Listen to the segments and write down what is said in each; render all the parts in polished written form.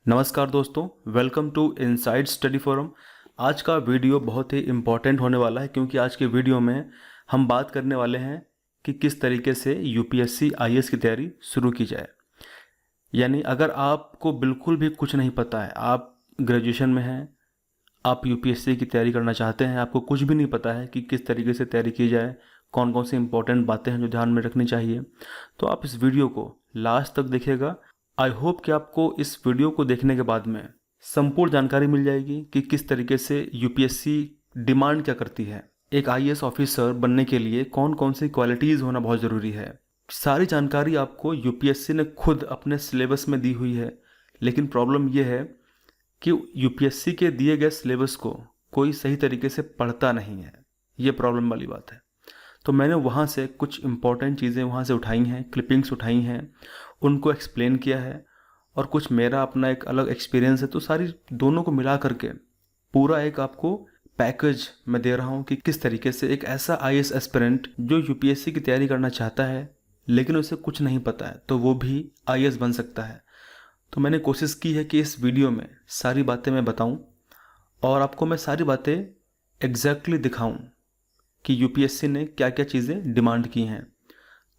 नमस्कार दोस्तों, welcome to inside study forum. आज का वीडियो बहुत ही इम्पॉर्टेंट होने वाला है क्योंकि आज के वीडियो में हम बात करने वाले हैं कि किस तरीके से यूपीएससी आईएएस की तैयारी शुरू की जाए। यानी अगर आपको बिल्कुल भी कुछ नहीं पता है, आप ग्रेजुएशन में हैं, आप यूपीएससी की तैयारी करना चाहते हैं, आपको कुछ भी नहीं पता है कि किस तरीके से तैयारी की जाए, कौन कौन सी इंपॉर्टेंट बातें हैं जो ध्यान में रखनी चाहिए, तो आप इस वीडियो को लास्ट तक देखिएगा। आई होप कि आपको इस वीडियो को देखने के बाद में संपूर्ण जानकारी मिल जाएगी कि किस तरीके से यूपीएससी डिमांड क्या करती है। एक आईएएस ऑफिसर बनने के लिए कौन कौन सी क्वालिटीज़ होना बहुत ज़रूरी है, सारी जानकारी आपको यूपीएससी ने खुद अपने सिलेबस में दी हुई है। लेकिन प्रॉब्लम यह है कि यूपीएससी के दिए गए सिलेबस को कोई सही तरीके से पढ़ता नहीं है। ये प्रॉब्लम वाली बात है। तो मैंने वहाँ से कुछ इम्पॉर्टेंट चीज़ें वहाँ से उठाई हैं, क्लिपिंग्स उठाई हैं, उनको एक्सप्लेन किया है और कुछ मेरा अपना एक अलग एक्सपीरियंस है। तो सारी दोनों को मिला करके पूरा एक आपको पैकेज मैं दे रहा हूँ कि किस तरीके से एक ऐसा आईएएस एस्पिरेंट जो यूपीएससी की तैयारी करना चाहता है लेकिन उसे कुछ नहीं पता है तो वो भी आईएएस बन सकता है। तो मैंने कोशिश की है कि इस वीडियो में सारी बातें मैं बताऊं और आपको मैं सारी बातें एग्जैक्टली दिखाऊं कि यूपीएससी ने क्या क्या चीज़ें डिमांड की हैं।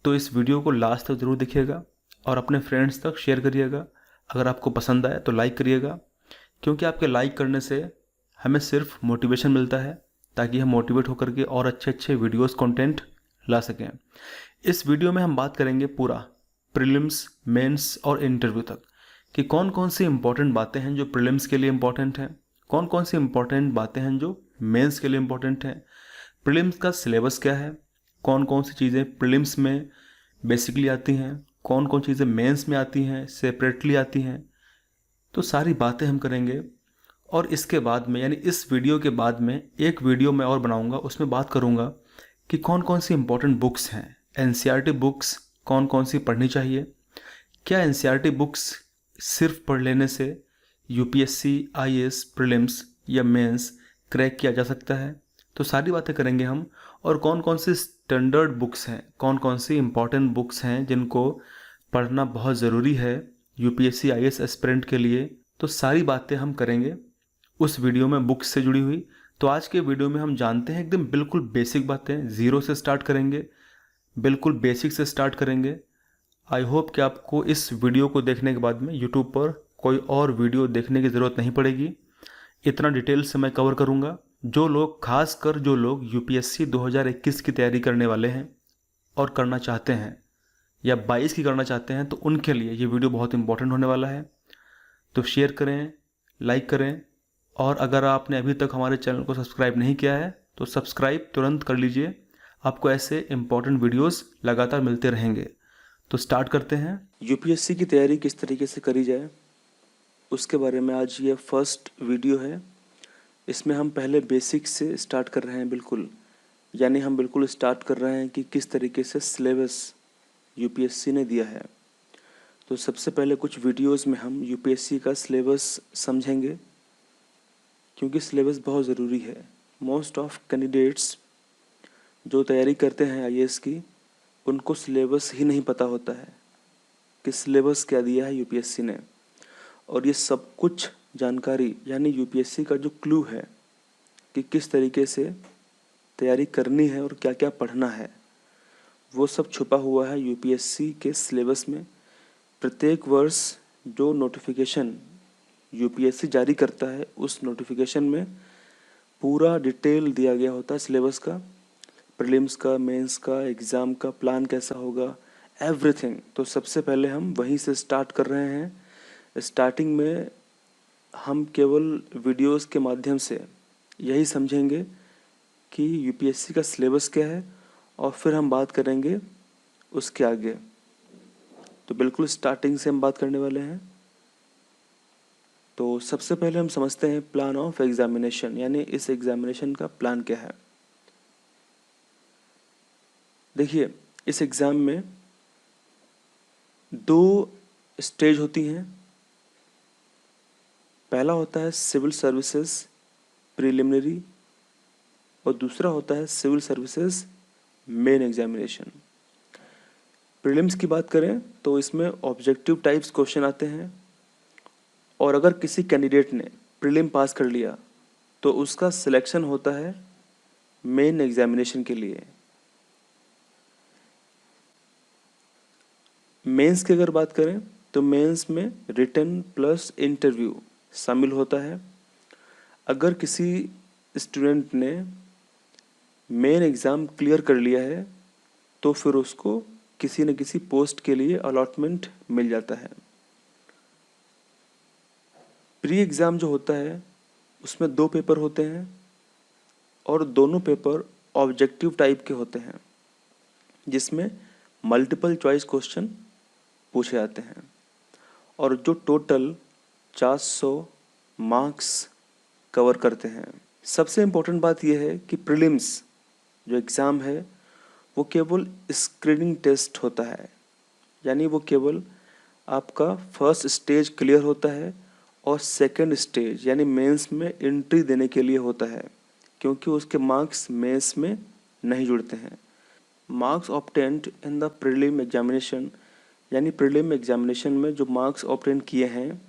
तो इस वीडियो को लास्ट तक ज़रूर देखिएगा और अपने फ्रेंड्स तक शेयर करिएगा। अगर आपको पसंद आए तो लाइक करिएगा, क्योंकि आपके लाइक करने से हमें सिर्फ मोटिवेशन मिलता है ताकि हम मोटिवेट होकर के और अच्छे अच्छे वीडियोस कंटेंट ला सकें। इस वीडियो में हम बात करेंगे पूरा प्रीलिम्स, मेंस और इंटरव्यू तक कि कौन कौन सी इंपॉर्टेंट बातें हैं जो प्रीलिम्स के लिए इंपॉर्टेंट हैं, कौन कौन सी इंपॉर्टेंट बातें हैं जो मेंस के लिए इंपॉर्टेंट हैं, प्रीलिम्स का सिलेबस क्या है, कौन कौन सी चीज़ें प्रीलिम्स में बेसिकली आती हैं, कौन कौन चीज़ें मेंस में आती हैं, सेपरेटली आती हैं। तो सारी बातें हम करेंगे। और इसके बाद में यानी इस वीडियो के बाद में एक वीडियो मैं और बनाऊंगा, उसमें बात करूंगा कि कौन कौन सी इंपॉर्टेंट बुक्स हैं, एनसीईआरटी बुक्स कौन कौन सी पढ़नी चाहिए, क्या एनसीईआरटी बुक्स सिर्फ पढ़ लेने से यूपीएससी आईएएस प्रीलिम्स या मेंस क्रैक किया जा सकता है। तो सारी बातें करेंगे हम। और कौन कौन सी स्टैंडर्ड बुक्स हैं, कौन कौन सी इंपॉर्टेंट बुक्स हैं जिनको पढ़ना बहुत ज़रूरी है यूपीएससी आईएएस एस्पिरेंट के लिए, तो सारी बातें हम करेंगे उस वीडियो में बुक्स से जुड़ी हुई। तो आज के वीडियो में हम जानते हैं एकदम बिल्कुल बेसिक बातें, ज़ीरो से स्टार्ट करेंगे, बिल्कुल बेसिक से स्टार्ट करेंगे। आई होप कि आपको इस वीडियो को देखने के बाद में यूट्यूब पर कोई और वीडियो देखने की ज़रूरत नहीं पड़ेगी। इतना डिटेल से मैं कवर करूँगा। जो लोग, खासकर जो लोग यूपीएससी 2021 की तैयारी करने वाले हैं और करना चाहते हैं या 22 की करना चाहते हैं, तो उनके लिए ये वीडियो बहुत इंपॉर्टेंट होने वाला है। तो शेयर करें, लाइक करें, और अगर आपने अभी तक हमारे चैनल को सब्सक्राइब नहीं किया है तो सब्सक्राइब तुरंत कर लीजिए। आपको ऐसे इंपॉर्टेंट वीडियोस लगातार मिलते रहेंगे। तो स्टार्ट करते हैं। यूपीएससी की तैयारी किस तरीके से करी जाए उसके बारे में आज ये फर्स्ट वीडियो है। इसमें हम पहले बेसिक से स्टार्ट कर रहे हैं, बिल्कुल यानी हम बिल्कुल स्टार्ट कर रहे हैं कि किस तरीके से सिलेबस यूपीएससी ने दिया है। तो सबसे पहले कुछ वीडियोस में हम यूपीएससी का सिलेबस समझेंगे, क्योंकि सिलेबस बहुत ज़रूरी है। मोस्ट ऑफ कैंडिडेट्स जो तैयारी करते हैं आईएएस की, उनको सिलेबस ही नहीं पता होता है कि सिलेबस क्या दिया है यूपीएससी ने। और ये सब कुछ जानकारी यानी यूपीएससी का जो क्लू है कि किस तरीके से तैयारी करनी है और क्या क्या पढ़ना है, वो सब छुपा हुआ है यूपीएससी के सिलेबस में। प्रत्येक वर्ष जो नोटिफिकेशन यूपीएससी जारी करता है, उस नोटिफिकेशन में पूरा डिटेल दिया गया होता है सिलेबस का, प्रीलिम्स का, मेंस का, एग्ज़ाम का प्लान कैसा होगा, एवरीथिंग। तो सबसे पहले हम वहीं से स्टार्ट कर रहे हैं। स्टार्टिंग में हम केवल वीडियोस के माध्यम से यही समझेंगे कि यूपीएससी का सिलेबस क्या है, और फिर हम बात करेंगे उसके आगे। तो बिल्कुल स्टार्टिंग से हम बात करने वाले हैं। तो सबसे पहले हम समझते हैं प्लान ऑफ एग्जामिनेशन, यानी इस एग्जामिनेशन का प्लान क्या है। देखिए, इस एग्ज़ाम में 2 स्टेज होती हैं। पहला होता है सिविल सर्विसेज प्रीलिमिनरी और दूसरा होता है civil services main examination. Prelims की बात करें तो इसमें ऑब्जेक्टिव टाइप्स क्वेश्चन आते हैं और अगर किसी कैंडिडेट ने प्रीलिम पास कर लिया तो उसका सिलेक्शन होता है मेन एग्जामिनेशन के लिए। मेंस की अगर बात करें तो मेंस में रिटन प्लस इंटरव्यू शामिल होता है। अगर किसी स्टूडेंट ने मेन एग्ज़ाम क्लियर कर लिया है तो फिर उसको किसी न किसी पोस्ट के लिए अलॉटमेंट मिल जाता है। प्री एग्ज़ाम जो होता है उसमें 2 पेपर होते हैं और दोनों पेपर ऑब्जेक्टिव टाइप के होते हैं, जिसमें मल्टीपल चॉइस क्वेश्चन पूछे जाते हैं और जो टोटल 400 मार्क्स कवर करते हैं। सबसे इम्पोर्टेंट बात यह है कि प्रीलिम्स जो एग्ज़ाम है वो केवल स्क्रीनिंग टेस्ट होता है, यानी वो केवल आपका फर्स्ट स्टेज क्लियर होता है और सेकंड स्टेज यानी मेंस में एंट्री देने के लिए होता है, क्योंकि उसके मार्क्स मेंस में नहीं जुड़ते हैं। Marks obtained in the prelim examination, यानी प्रीलिम एग्जामिनेशन में जो मार्क्स ऑब्टेन किए हैं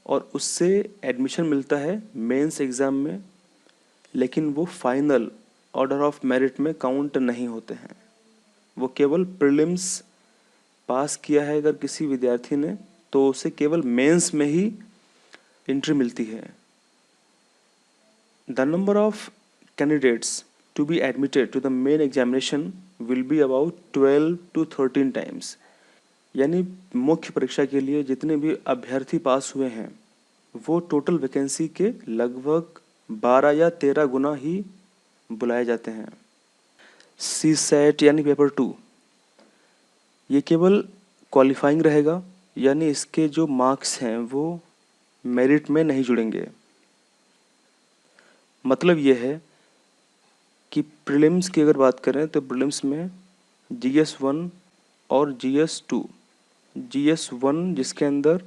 और उससे एडमिशन मिलता है मेंस एग्ज़ाम में, लेकिन वो फाइनल ऑर्डर ऑफ मेरिट में काउंट नहीं होते हैं। वो केवल प्रीलिम्स पास किया है अगर किसी विद्यार्थी ने तो उसे केवल मेंस में ही एंट्री मिलती है। The number of candidates to be admitted to the main examination will be about 12 to 13 times, यानी मुख्य परीक्षा के लिए जितने भी अभ्यर्थी पास हुए हैं वो टोटल वैकेंसी के लगभग 12 या 13 गुना ही बुलाए जाते हैं। सी सेट यानी पेपर 2 ये केवल क्वालिफाइंग रहेगा, यानी इसके जो मार्क्स हैं वो मेरिट में नहीं जुड़ेंगे। मतलब ये है कि प्रीलिम्स की अगर बात करें तो प्रीलिम्स में GS1 और GS2, GS1 जिसके अंदर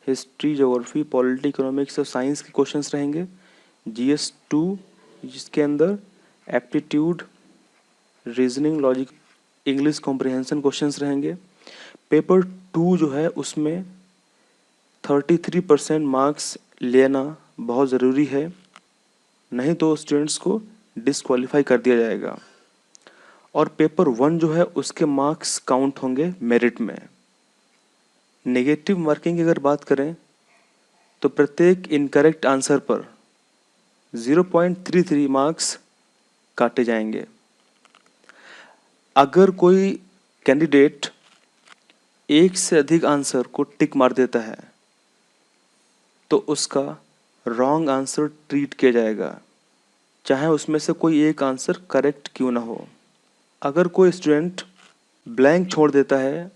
हिस्ट्री, ज्योग्राफी, पॉलिटी, इकोनॉमिक्स और साइंस के क्वेश्चंस रहेंगे, GS2 जिसके अंदर aptitude, reasoning, logic, English comprehension questions रहेंगे। पेपर 2 जो है उसमें 33% मार्क्स लेना बहुत ज़रूरी है, नहीं तो स्टूडेंट्स को डिसक्वालीफाई कर दिया जाएगा। और पेपर 1 जो है उसके मार्क्स काउंट होंगे मेरिट में। नेगेटिव मार्किंग की अगर बात करें तो प्रत्येक इनकरेक्ट आंसर पर 0.33 मार्क्स काटे जाएंगे। अगर कोई कैंडिडेट एक से अधिक आंसर को टिक मार देता है तो उसका रॉन्ग आंसर ट्रीट किया जाएगा, चाहे उसमें से कोई एक आंसर करेक्ट क्यों ना हो। अगर कोई स्टूडेंट ब्लैंक छोड़ देता है,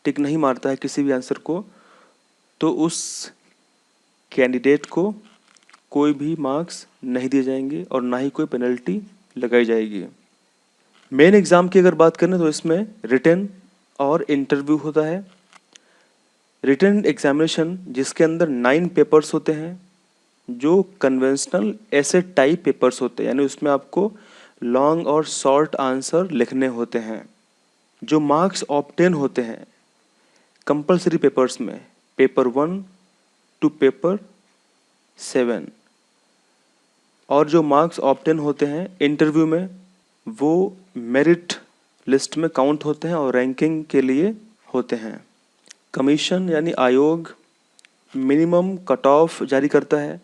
टिक नहीं मारता है किसी भी आंसर को, तो उस कैंडिडेट को कोई भी मार्क्स नहीं दिए जाएंगे और ना ही कोई पेनल्टी लगाई जाएगी। मेन एग्ज़ाम की अगर बात करें तो इसमें रिटन और इंटरव्यू होता है। रिटन एग्जामिनेशन जिसके अंदर 9 पेपर्स होते हैं जो कन्वेंशनल ऐसे टाइप पेपर्स होते हैं, यानी उसमें आपको लॉन्ग और शॉर्ट आंसर लिखने होते हैं। जो मार्क्स ऑब्टेन होते हैं कंपलसरी पेपर्स में पेपर 1 टू पेपर 7, और जो मार्क्स ऑब्टेन होते हैं इंटरव्यू में वो मेरिट लिस्ट में काउंट होते हैं और रैंकिंग के लिए होते हैं। कमीशन यानी आयोग मिनिमम कट ऑफ जारी करता है।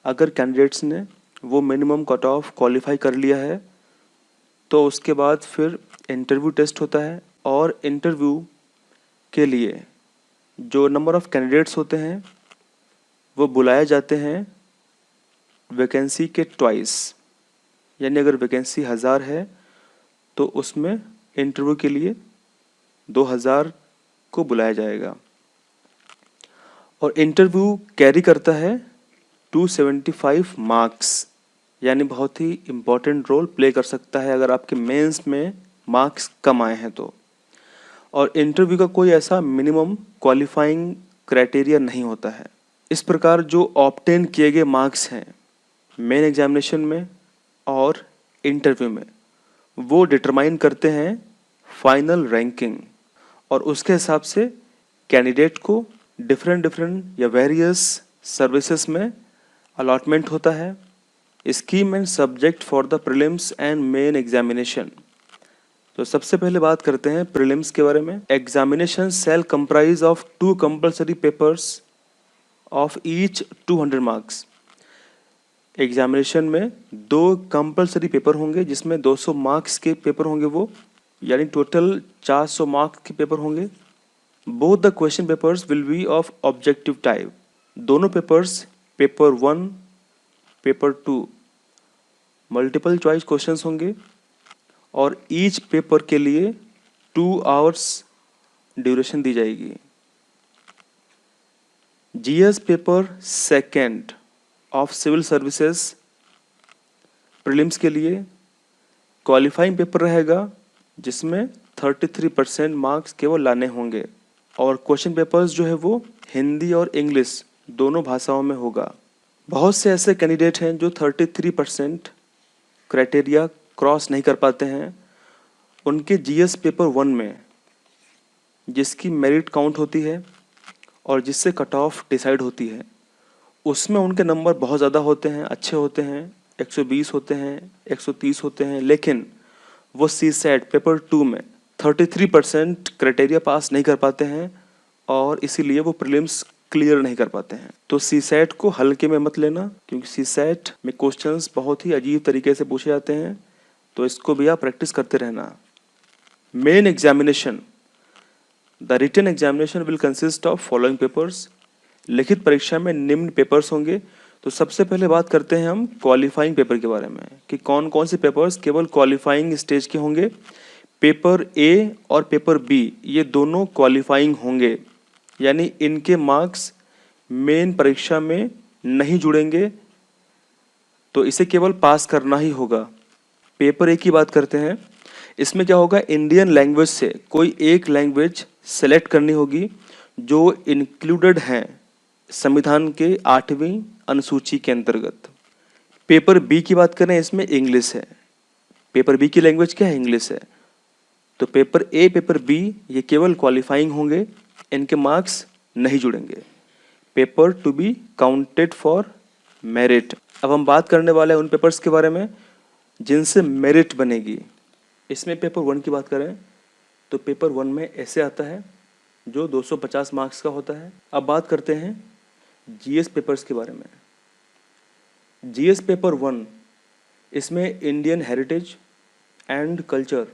अगर कैंडिडेट्स ने वो मिनिमम कट ऑफ क्वालिफाई कर लिया है तो उसके बाद फिर इंटरव्यू टेस्ट होता है, और इंटरव्यू के लिए जो नंबर ऑफ कैंडिडेट्स होते हैं वो बुलाए जाते हैं वैकेंसी के ट्वाइस, यानी अगर वैकेंसी 1000 है तो उसमें इंटरव्यू के लिए 2000 को बुलाया जाएगा। और इंटरव्यू कैरी करता है 275 मार्क्स, यानी बहुत ही इम्पोर्टेंट रोल प्ले कर सकता है अगर आपके मेंस में मार्क्स कम आए हैं तो। और इंटरव्यू का कोई ऐसा मिनिमम क्वालिफाइंग क्राइटेरिया नहीं होता है। इस प्रकार जो ऑब्टेन किए गए मार्क्स हैं मेन एग्जामिनेशन में और इंटरव्यू में वो डिटरमाइन करते हैं फाइनल रैंकिंग, और उसके हिसाब से कैंडिडेट को डिफरेंट डिफरेंट या वेरियस सर्विसेज में अलॉटमेंट होता है। Scheme and subject for the prelims and main examination. तो सबसे पहले बात करते हैं प्रीलिम्स के बारे में। Examination shall comprise of 2 compulsory papers of each 200 marks. Examination में 2 कंपलसरी पेपर होंगे जिसमें 200 मार्क्स के पेपर होंगे, वो यानी टोटल 400 मार्क्स के पेपर होंगे। Both the question papers will be of objective type. दोनों papers, paper 1, paper 2 multiple choice questions होंगे और ईच पेपर के लिए 2 आवर्स ड्यूरेशन दी जाएगी। GS paper second of civil services prelims के लिए क्वालिफाइंग पेपर रहेगा जिसमें 33% मार्क्स केवल लाने होंगे और क्वेश्चन पेपर्स जो है वो हिंदी और इंग्लिश दोनों भाषाओं में होगा। बहुत से ऐसे कैंडिडेट हैं जो 33% क्राइटेरिया क्रॉस नहीं कर पाते हैं। उनके जीएस पेपर 1 में जिसकी मेरिट काउंट होती है और जिससे कट ऑफ डिसाइड होती है, उसमें उनके नंबर बहुत ज़्यादा होते हैं, अच्छे होते हैं, 120 होते हैं, 130 होते हैं, लेकिन वो सीसैट पेपर 2 में 33% क्राइटेरिया पास नहीं कर पाते हैं और इसीलिए वो प्रीलिम्स क्लियर नहीं कर पाते हैं। तो सीसैट को हल्के में मत लेना, क्योंकि सीसैट में क्वेश्चंस बहुत ही अजीब तरीके से पूछे जाते हैं, तो इसको भी आप प्रैक्टिस करते रहना। Main examination, the written examination will consist of following papers. लिखित परीक्षा में निम्न पेपर्स होंगे। तो सबसे पहले बात करते हैं हम क्वालिफाइंग पेपर के बारे में कि कौन कौन से पेपर्स केवल क्वालिफाइंग स्टेज के होंगे। पेपर ए और पेपर बी ये दोनों क्वालिफाइंग होंगे, यानी इनके मार्क्स मेन परीक्षा में नहीं जुड़ेंगे, तो इसे केवल पास करना ही होगा। पेपर ए की बात करते हैं। इसमें क्या होगा, इंडियन लैंग्वेज से कोई एक लैंग्वेज सेलेक्ट करनी होगी जो इंक्लूडेड हैं संविधान के 8वीं अनुसूची के अंतर्गत। पेपर बी की बात करें, इसमें इंग्लिश है। पेपर बी की लैंग्वेज क्या है, इंग्लिश है। तो पेपर ए, पेपर बी ये केवल क्वालिफाइंग होंगे, इनके मार्क्स नहीं जुड़ेंगे। Paper to be counted for merit. अब हम बात करने वाले हैं उन पेपर्स के बारे में जिनसे मेरिट बनेगी। इसमें पेपर 1 की बात करें तो पेपर 1 में ऐसे आता है जो 250 मार्क्स का होता है। अब बात करते हैं जीएस पेपर्स के बारे में। जीएस पेपर 1, इसमें इंडियन हेरिटेज एंड कल्चर,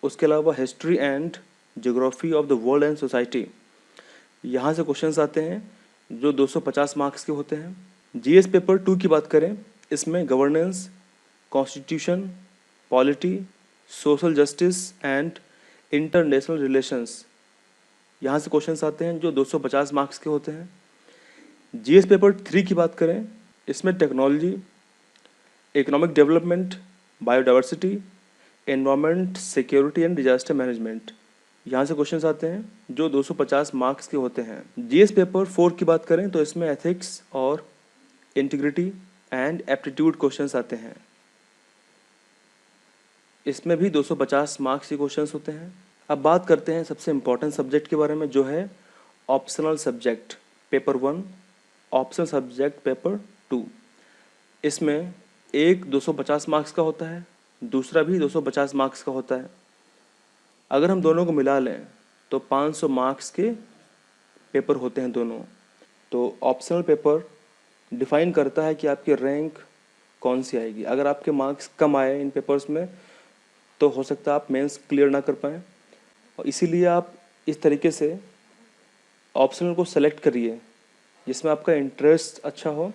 उसके अलावा history and geography of the world and society, यहाँ से क्वेश्चंस आते हैं जो 250 मार्क्स के होते हैं। जीएस पेपर 2 की बात करें, इसमें governance, constitution, polity, social justice and international relations, यहाँ से क्वेश्चंस आते हैं जो 250 मार्क्स के होते हैं। जीएस पेपर 3 की बात करें, इसमें technology, economic development, biodiversity, environment, security and disaster management, यहाँ से क्वेश्चंस आते हैं जो 250 मार्क्स के होते हैं। जीएस पेपर 4 की बात करें तो इसमें एथिक्स और इंटीग्रिटी एंड एप्टीट्यूड क्वेश्चंस आते हैं। इसमें भी 250 मार्क्स के क्वेश्चंस होते हैं। अब बात करते हैं सबसे इम्पोर्टेंट सब्जेक्ट के बारे में जो है optional subject paper 1, optional subject paper 2। इसमें एक 250 मार्क्स का होता है, दूसरा भी 250 मार्क्स का होता है। अगर हम दोनों को मिला लें तो 500 मार्क्स के पेपर होते हैं दोनों। तो ऑप्शनल पेपर डिफाइन करता है कि आपकी रैंक कौन सी आएगी। अगर आपके मार्क्स कम आए इन पेपर्स में तो हो सकता है आप मेंस क्लियर ना कर पाएँ, और इसीलिए आप इस तरीके से ऑप्शनल को सेलेक्ट करिए जिसमें आपका इंटरेस्ट अच्छा हो।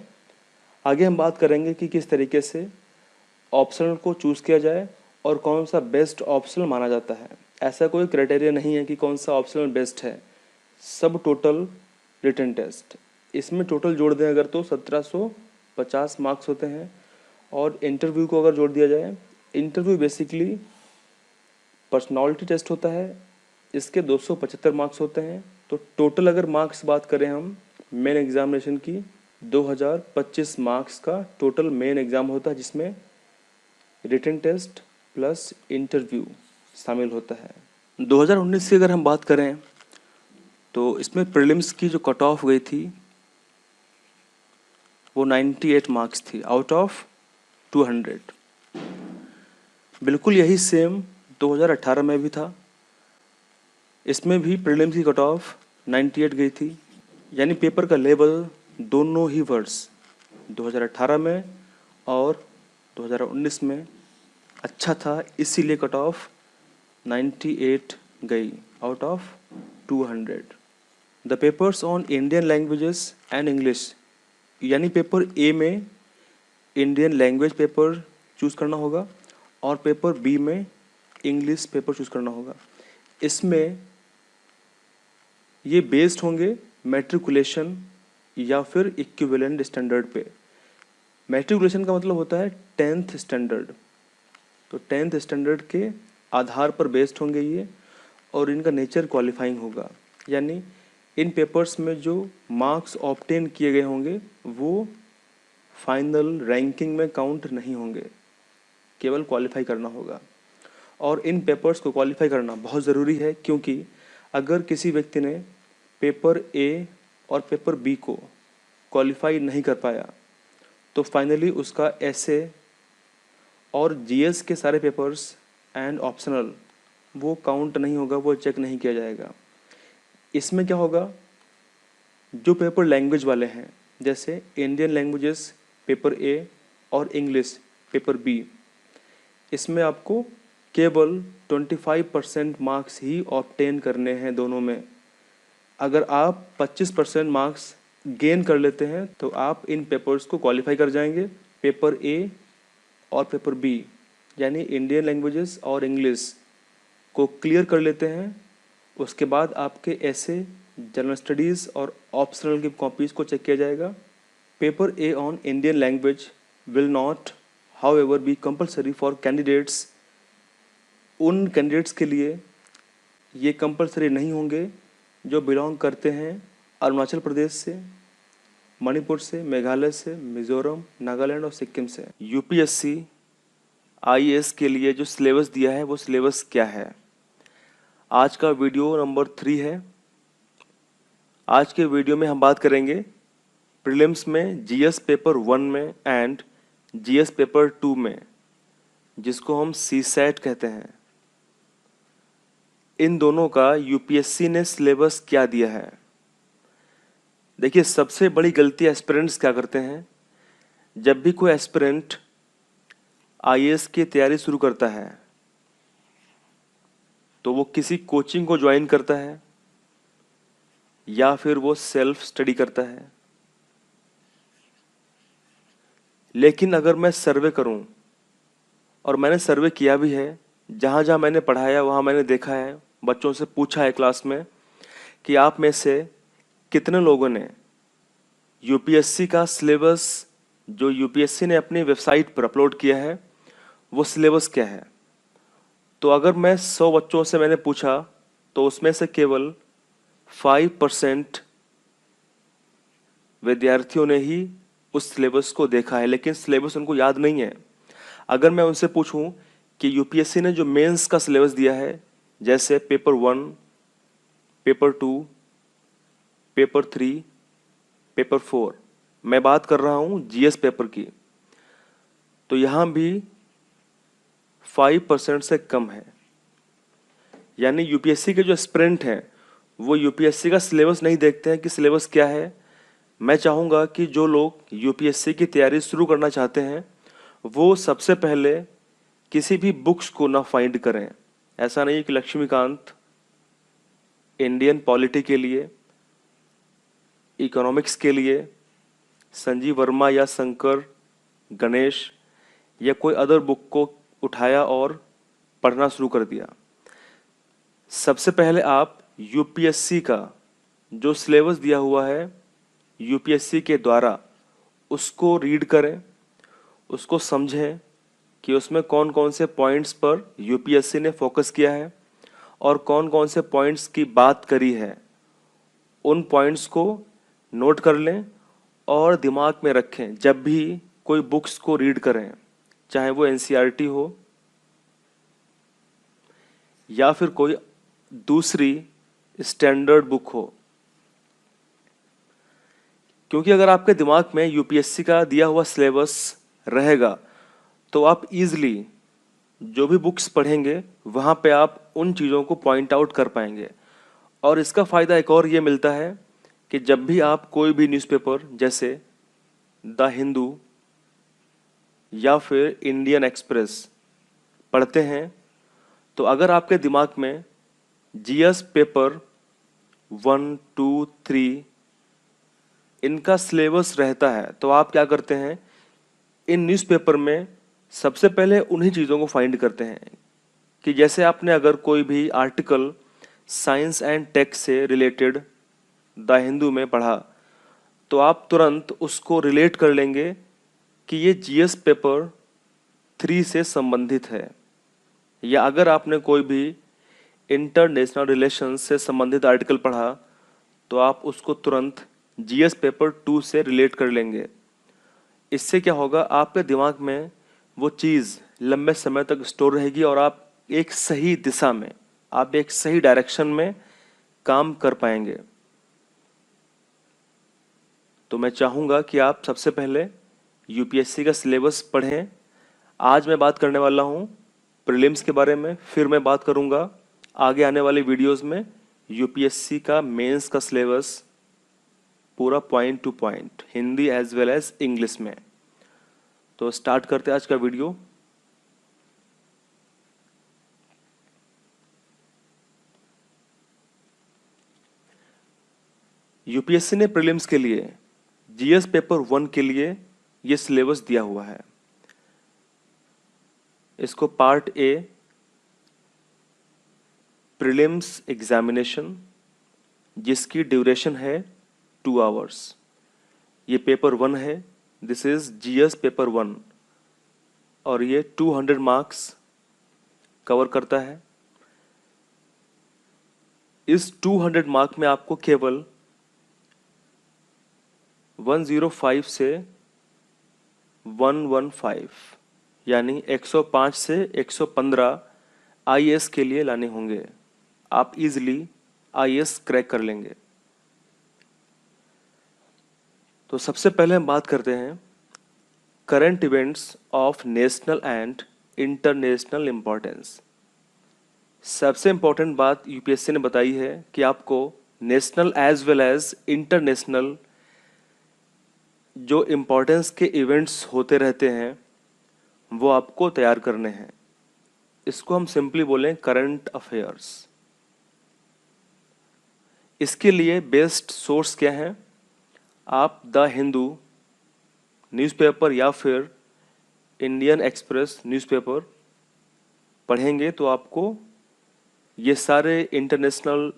आगे हम बात करेंगे कि किस तरीके से ऑप्शनल को चूज़ किया जाए और कौन सा बेस्ट ऑप्शनल माना जाता है। ऐसा कोई क्राइटेरिया नहीं है कि कौन सा ऑप्शनल बेस्ट है, सब टोटल रिटन टेस्ट। इसमें टोटल जोड़ दें अगर तो 1750 मार्क्स होते हैं, और इंटरव्यू को अगर जोड़ दिया जाए, इंटरव्यू बेसिकली पर्सनालिटी टेस्ट होता है, इसके 275 मार्क्स होते हैं। तो टोटल अगर मार्क्स बात करें हम मेन एग्जामिनेशन की, 2025 मार्क्स का टोटल मेन एग्ज़ाम होता है जिसमें रिटन टेस्ट प्लस इंटरव्यू शामिल होता है। 2019 की अगर हम बात करें तो इसमें प्रीलिम्स की जो कट ऑफ गई थी वो 98 मार्क्स थी आउट ऑफ 200। बिल्कुल यही सेम 2018 में भी था। इसमें भी प्रीलिम्स की कट ऑफ 98 गई थी, यानी पेपर का लेवल दोनों ही वर्ष 2018 में और 2019 में अच्छा था, इसीलिए कट ऑफ 98 गई out of 200। The papers on Indian languages and English, यानी पेपर ए में इंडियन लैंग्वेज पेपर चूज़ करना होगा और पेपर बी में इंग्लिश पेपर चूज़ करना होगा। इसमें ये बेस्ड होंगे मैट्रिकुलेशन या फिर इक्विवेलेंट स्टैंडर्ड पे। मैट्रिकुलेशन का मतलब होता है 10th स्टैंडर्ड, तो 10th स्टैंडर्ड के आधार पर बेस्ड होंगे ये, और इनका नेचर क्वालिफाइंग होगा, यानी इन पेपर्स में जो मार्क्स ऑब्टेन किए गए होंगे वो फाइनल रैंकिंग में काउंट नहीं होंगे, केवल क्वालिफाई करना होगा। और इन पेपर्स को क्वालिफाई करना बहुत ज़रूरी है, क्योंकि अगर किसी व्यक्ति ने पेपर ए और पेपर बी को क्वालिफाई नहीं कर पाया तो फाइनली उसका ऐसे और जीएस के सारे पेपर्स एंड ऑप्शनल वो काउंट नहीं होगा, वो चेक नहीं किया जाएगा। इसमें क्या होगा, जो पेपर लैंग्वेज वाले हैं जैसे इंडियन लैंग्वेजेस पेपर ए और इंग्लिश पेपर बी, इसमें आपको केवल 25% मार्क्स ही ऑब्टेन करने हैं दोनों में। अगर आप 25% मार्क्स गेन कर लेते हैं तो आप इन पेपर्स को क्वालिफाई कर जाएंगे। पेपर ए और पेपर बी यानी इंडियन लैंग्वेजेस और इंग्लिश को क्लियर कर लेते हैं, उसके बाद आपके ऐसे जनरल स्टडीज़ और ऑप्शनल की कॉपीज़ को चेक किया जाएगा। Paper A on Indian language will not however be compulsory for candidates, उन कैंडिडेट्स के लिए ये कंपलसरी नहीं होंगे जो बिलोंग करते हैं अरुणाचल प्रदेश से, मणिपुर से, मेघालय से, मिजोरम, नागालैंड और सिक्किम से। यूपीएससी आईएएस के लिए जो सिलेबस दिया है वो सिलेबस क्या है, आज का वीडियो नंबर 3 है। आज के वीडियो में हम बात करेंगे प्रीलिम्स में जीएस पेपर 1 में एंड जीएस पेपर 2 में, जिसको हम सीसैट कहते हैं। इन दोनों का यूपीएससी ने सिलेबस क्या दिया है। देखिए, सबसे बड़ी गलती एस्पिरेंट्स क्या करते हैं, जब भी कोई एस्पिरेंट आईएएस की तैयारी शुरू करता है तो वो किसी कोचिंग को ज्वाइन करता है या फिर वो सेल्फ स्टडी करता है। लेकिन अगर मैं सर्वे करूं, और मैंने सर्वे किया भी है, जहाँ जहाँ मैंने पढ़ाया वहाँ मैंने देखा है, बच्चों से पूछा है क्लास में कि आप में से कितने लोगों ने यूपीएससी का सिलेबस जो यूपीएससी ने अपनी वेबसाइट पर अपलोड किया है वो सिलेबस क्या है। तो अगर मैं 100 बच्चों से मैंने पूछा तो उसमें से केवल 5% विद्यार्थियों ने ही उस सिलेबस को देखा है, लेकिन सिलेबस उनको याद नहीं है। अगर मैं उनसे पूछूं कि यूपीएससी ने जो मेंस का सिलेबस दिया है, जैसे पेपर 1, पेपर 2, पेपर 3, पेपर 4, मैं बात कर रहा हूं जीएस पेपर की, तो यहां भी 5% से कम है। यानी यूपीएससी के जो एस्पिरेंट हैं वो यूपीएससी का सिलेबस नहीं देखते हैं कि सिलेबस क्या है। मैं चाहूँगा कि जो लोग यूपीएससी की तैयारी शुरू करना चाहते हैं वो सबसे पहले किसी भी बुक्स को ना फाइंड करें। ऐसा नहीं कि लक्ष्मीकांत इंडियन पॉलिटी के लिए, इकोनॉमिक्स के लिए संजीव वर्मा या शंकर गणेश या कोई अदर बुक को उठाया और पढ़ना शुरू कर दिया। सबसे पहले आप यूपीएससी का जो सिलेबस दिया हुआ है यूपीएससी के द्वारा उसको रीड करें, उसको समझें कि उसमें कौन कौन से पॉइंट्स पर यूपीएससी ने फोकस किया है और कौन कौन से पॉइंट्स की बात करी है। उन पॉइंट्स को नोट कर लें और दिमाग में रखें जब भी कोई बुक्स को रीड करें, चाहे वो एनसीईआरटी हो या फिर कोई दूसरी स्टैंडर्ड बुक हो। क्योंकि अगर आपके दिमाग में यूपीएससी का दिया हुआ सिलेबस रहेगा तो आप इजीली जो भी बुक्स पढ़ेंगे वहाँ पे आप उन चीज़ों को पॉइंट आउट कर पाएंगे। और इसका फ़ायदा एक और ये मिलता है कि जब भी आप कोई भी न्यूज़पेपर जैसे द हिंदू या फिर इंडियन एक्सप्रेस पढ़ते हैं तो अगर आपके दिमाग में जीएस पेपर 1, 2, 3 इनका सिलेबस रहता है तो आप क्या करते हैं, इन न्यूज़पेपर में सबसे पहले उन्हीं चीज़ों को फाइंड करते हैं कि जैसे आपने अगर कोई भी आर्टिकल साइंस एंड टेक से रिलेटेड द हिंदू में पढ़ा तो आप तुरंत उसको रिलेट कर लेंगे कि ये जीएस पेपर 3 से संबंधित है। या अगर आपने कोई भी इंटरनेशनल रिलेशंस से संबंधित आर्टिकल पढ़ा तो आप उसको तुरंत जीएस पेपर 2 से रिलेट कर लेंगे। इससे क्या होगा, आपके दिमाग में वो चीज़ लंबे समय तक स्टोर रहेगी और आप एक सही दिशा में, आप एक सही डायरेक्शन में काम कर पाएंगे। तो मैं चाहूँगा कि आप सबसे पहले यूपीएससी का सिलेबस पढ़ें। आज मैं बात करने वाला हूँ प्रीलिम्स के बारे में, फिर मैं बात करूँगा आगे आने वाले वीडियोस में यूपीएससी का मेंस का सिलेबस पूरा point to point, Hindi as well as English में। तो स्टार्ट करते हैं आज का वीडियो। यूपीएससी ने प्रीलिम्स के लिए जीएस पेपर 1 के लिए ये सिलेबस दिया हुआ है। इसको पार्ट ए प्रीलिम्स एग्जामिनेशन, जिसकी ड्यूरेशन है 2 आवर्स। ये पेपर 1 है, दिस इज जीएस पेपर 1 और ये 200 मार्क्स कवर करता है। इस 200 मार्क में आपको केवल 105 से 115 यानी 105 से 115 आईएएस के लिए लाने होंगे। आप इजीली आईएएस क्रैक कर लेंगे। तो सबसे पहले हम बात करते हैं current events of national and international importance. सबसे इम्पोर्टेंट बात यूपीएससी ने बताई है कि आपको national as well as international जो इम्पोर्टेंस के इवेंट्स होते रहते हैं वो आपको तैयार करने हैं। इसको हम सिंपली बोलें करंट अफेयर्स। इसके लिए बेस्ट सोर्स क्या है, आप द हिंदू न्यूज़पेपर या फिर इंडियन एक्सप्रेस न्यूज़पेपर पढ़ेंगे तो आपको ये सारे इंटरनेशनल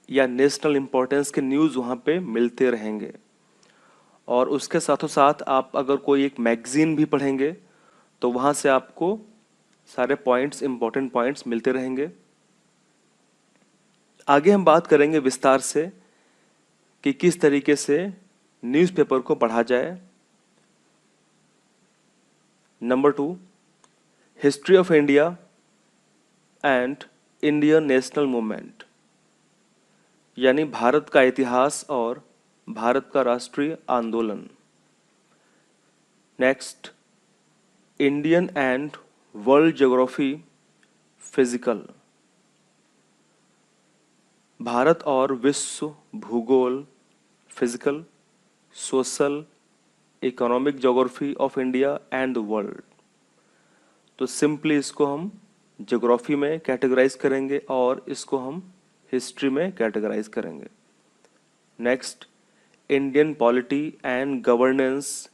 या नेशनल इम्पोर्टेंस के न्यूज़ वहाँ पे मिलते रहेंगे। और उसके साथों साथ आप अगर कोई एक मैगज़ीन भी पढ़ेंगे तो वहाँ से आपको सारे पॉइंट्स, इम्पोर्टेंट पॉइंट्स मिलते रहेंगे। आगे हम बात करेंगे विस्तार से कि किस तरीके से न्यूज़पेपर को पढ़ा जाए। Number 2, history of India and Indian national movement, यानी भारत का इतिहास और भारत का राष्ट्रीय आंदोलन। Next, Indian and world geography physical, Bharat और विश्व भूगोल physical, social economic geography of India and the world. तो सिंपली इसको हम ज्योग्राफी में कैटेगराइज करेंगे और इसको हम हिस्ट्री में कैटेगराइज करेंगे। Next, Indian polity and governance,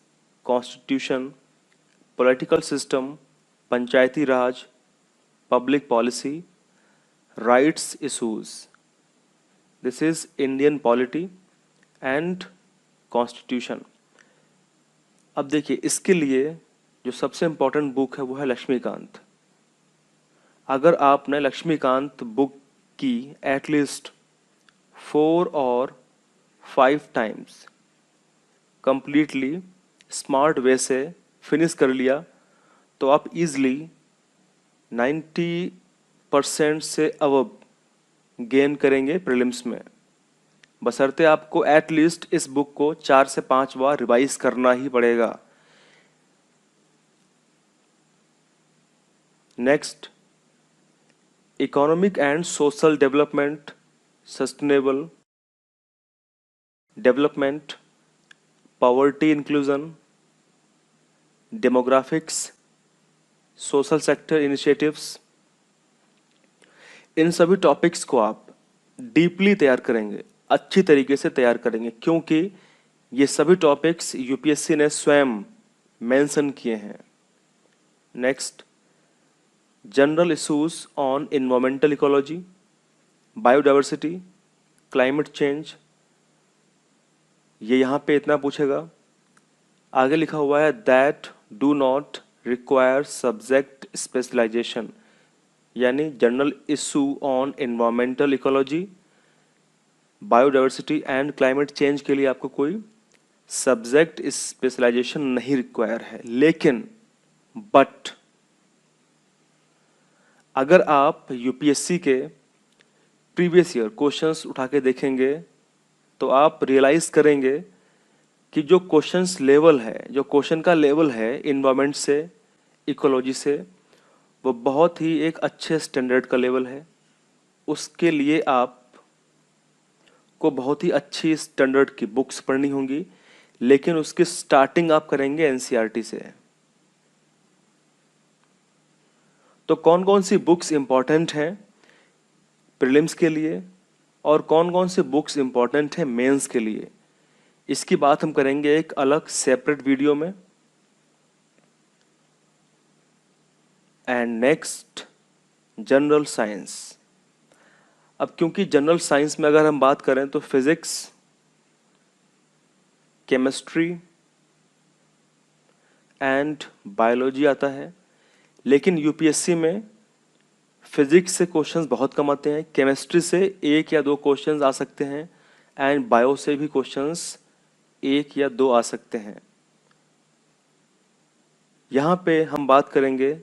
constitution, political system, Panchayati Raj, public policy, rights issues. This is Indian polity and constitution. अब देखिए, इसके लिए जो सबसे इम्पोर्टेंट बुक है वो है लक्ष्मीकांत। अगर आपने लक्ष्मीकांत बुक की एटलीस्ट 4 और 5 टाइम्स कंप्लीटली स्मार्ट वे से फिनिश कर लिया तो आप इजली 90% से अबव गेन करेंगे प्रीलिम्स में। बशर्ते आपको एटलीस्ट इस बुक को 4 से 5 बार रिवाइज करना ही पड़ेगा। Next, economic and social development, sustainable development, poverty inclusion, demographics, social sector initiatives, इन सभी टॉपिक्स को आप डीपली तैयार करेंगे, अच्छी तरीके से तैयार करेंगे, क्योंकि ये सभी टॉपिक्स यूपीएससी ने स्वयं मेंशन किए हैं। Next, general issues on environmental ecology, biodiversity, climate change, ये यहाँ पे इतना पूछेगा। आगे लिखा हुआ है that do not require subject specialization, यानी general issue on environmental ecology, biodiversity and climate change के लिए आपको कोई सब्जेक्ट स्पेशलाइजेशन नहीं रिक्वायर है। लेकिन बट अगर आप यूपीएससी के प्रीवियस ईयर क्वेश्चंस उठा के देखेंगे तो आप रियलाइज करेंगे कि जो क्वेश्चंस लेवल है, जो क्वेश्चन का लेवल है इन्वायरमेंट से, इकोलॉजी से, वो बहुत ही एक अच्छे स्टैंडर्ड का लेवल है। उसके लिए आप को बहुत ही अच्छी स्टैंडर्ड की बुक्स पढ़नी होंगी, लेकिन उसकी स्टार्टिंग आप करेंगे एनसीईआरटी से। तो कौन कौन सी बुक्स इंपॉर्टेंट हैं प्रीलिम्स के लिए और कौन कौन सी बुक्स इंपॉर्टेंट है मेंस के लिए, इसकी बात हम करेंगे एक अलग सेपरेट वीडियो में। And next, general science. अब क्योंकि जनरल साइंस में अगर हम बात करें तो फिजिक्स, केमिस्ट्री एंड बायोलॉजी आता है, लेकिन यूपीएससी में फिजिक्स से क्वेश्चंस बहुत कम आते हैं, केमिस्ट्री से 1 या 2 क्वेश्चंस आ सकते हैं एंड बायो से भी क्वेश्चंस 1 या 2 आ सकते हैं। यहाँ पे हम बात करेंगे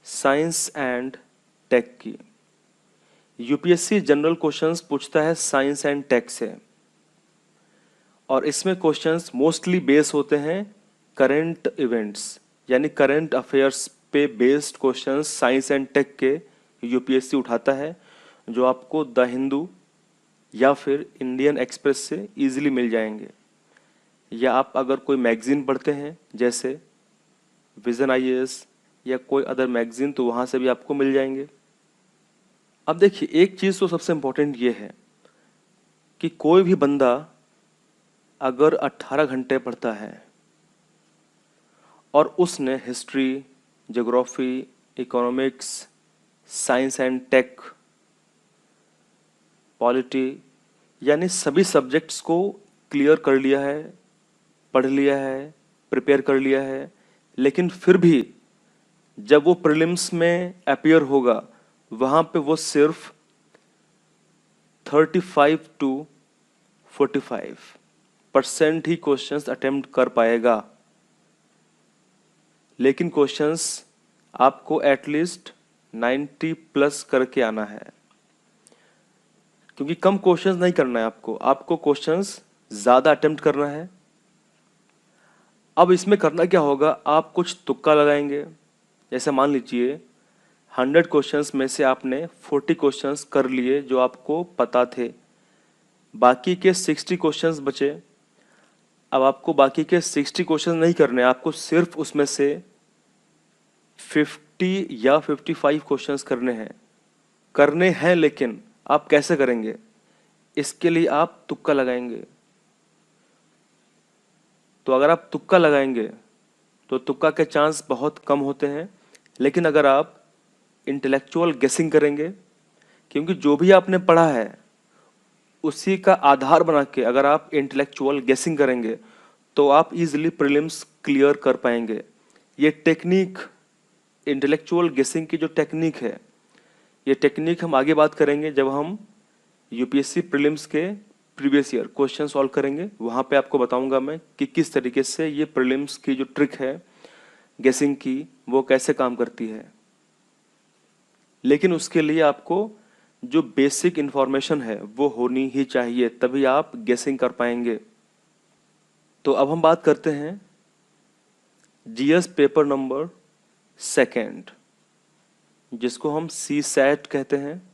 साइंस एंड टेक की। यूपीएससी जनरल क्वेश्चंस पूछता है साइंस एंड टेक से, और इसमें क्वेश्चंस मोस्टली बेस होते हैं करंट इवेंट्स, यानी करंट अफेयर्स पे based questions science and tech के यूपीएससी उठाता है, जो आपको द हिंदू या फिर इंडियन एक्सप्रेस से इजीली मिल जाएंगे, या आप अगर कोई मैगजीन पढ़ते हैं जैसे विजन आईएएस या कोई अदर मैगजीन, तो वहाँ से भी आपको मिल जाएंगे। अब देखिए, एक चीज़ तो सबसे इम्पोर्टेंट ये है कि कोई भी बंदा अगर 18 घंटे पढ़ता है और उसने history, geography, economics, science and tech, polity, यानी सभी सब्जेक्ट्स को क्लियर कर लिया है, पढ़ लिया है, प्रिपेयर कर लिया है, लेकिन फिर भी जब वो प्रीलिम्स में अपीयर होगा वहाँ पे वो सिर्फ 35 to 45% ही क्वेश्चंस अटेम्प्ट कर पाएगा, लेकिन क्वेश्चंस आपको एटलीस्ट 90 प्लस करके आना है, क्योंकि कम क्वेश्चंस नहीं करना है आपको क्वेश्चंस ज़्यादा अटेम्प्ट करना है। अब इसमें करना क्या होगा, आप कुछ तुक्का लगाएंगे। जैसे मान लीजिए 100 क्वेश्चंस में से आपने 40 क्वेश्चंस कर लिए जो आपको पता थे, बाकी के 60 क्वेश्चंस बचे। अब आपको बाकी के 60 क्वेश्चंस नहीं करने, आपको सिर्फ उसमें से 50 या 55 क्वेश्चंस करने हैं, लेकिन आप कैसे करेंगे, इसके लिए आप तुक्का लगाएंगे। तो अगर आप तुक्का लगाएंगे तो तुक्का के चांस बहुत कम होते हैं, लेकिन अगर आप इंटेलेक्चुअल गेसिंग करेंगे, क्योंकि जो भी आपने पढ़ा है उसी का आधार बना के अगर आप इंटेलेक्चुअल गेसिंग करेंगे तो आप इजीली प्रीलिम्स क्लियर कर पाएंगे। ये टेक्निक, इंटेलेक्चुअल गेसिंग की जो टेक्निक है, ये टेक्निक हम आगे बात करेंगे जब हम यूपीएससी प्रीलिम्स के प्रीवियस ईयर क्वेश्चन सॉल्व करेंगे। वहाँ पे आपको बताऊंगा मैं कि किस तरीके से ये प्रीलिम्स की जो ट्रिक है गेसिंग की वो कैसे काम करती है। लेकिन उसके लिए आपको जो बेसिक इंफॉर्मेशन है वो होनी ही चाहिए, तभी आप गेसिंग कर पाएंगे। तो अब हम बात करते हैं जीएस पेपर नंबर सेकेंड, जिसको हम सी सैट कहते हैं।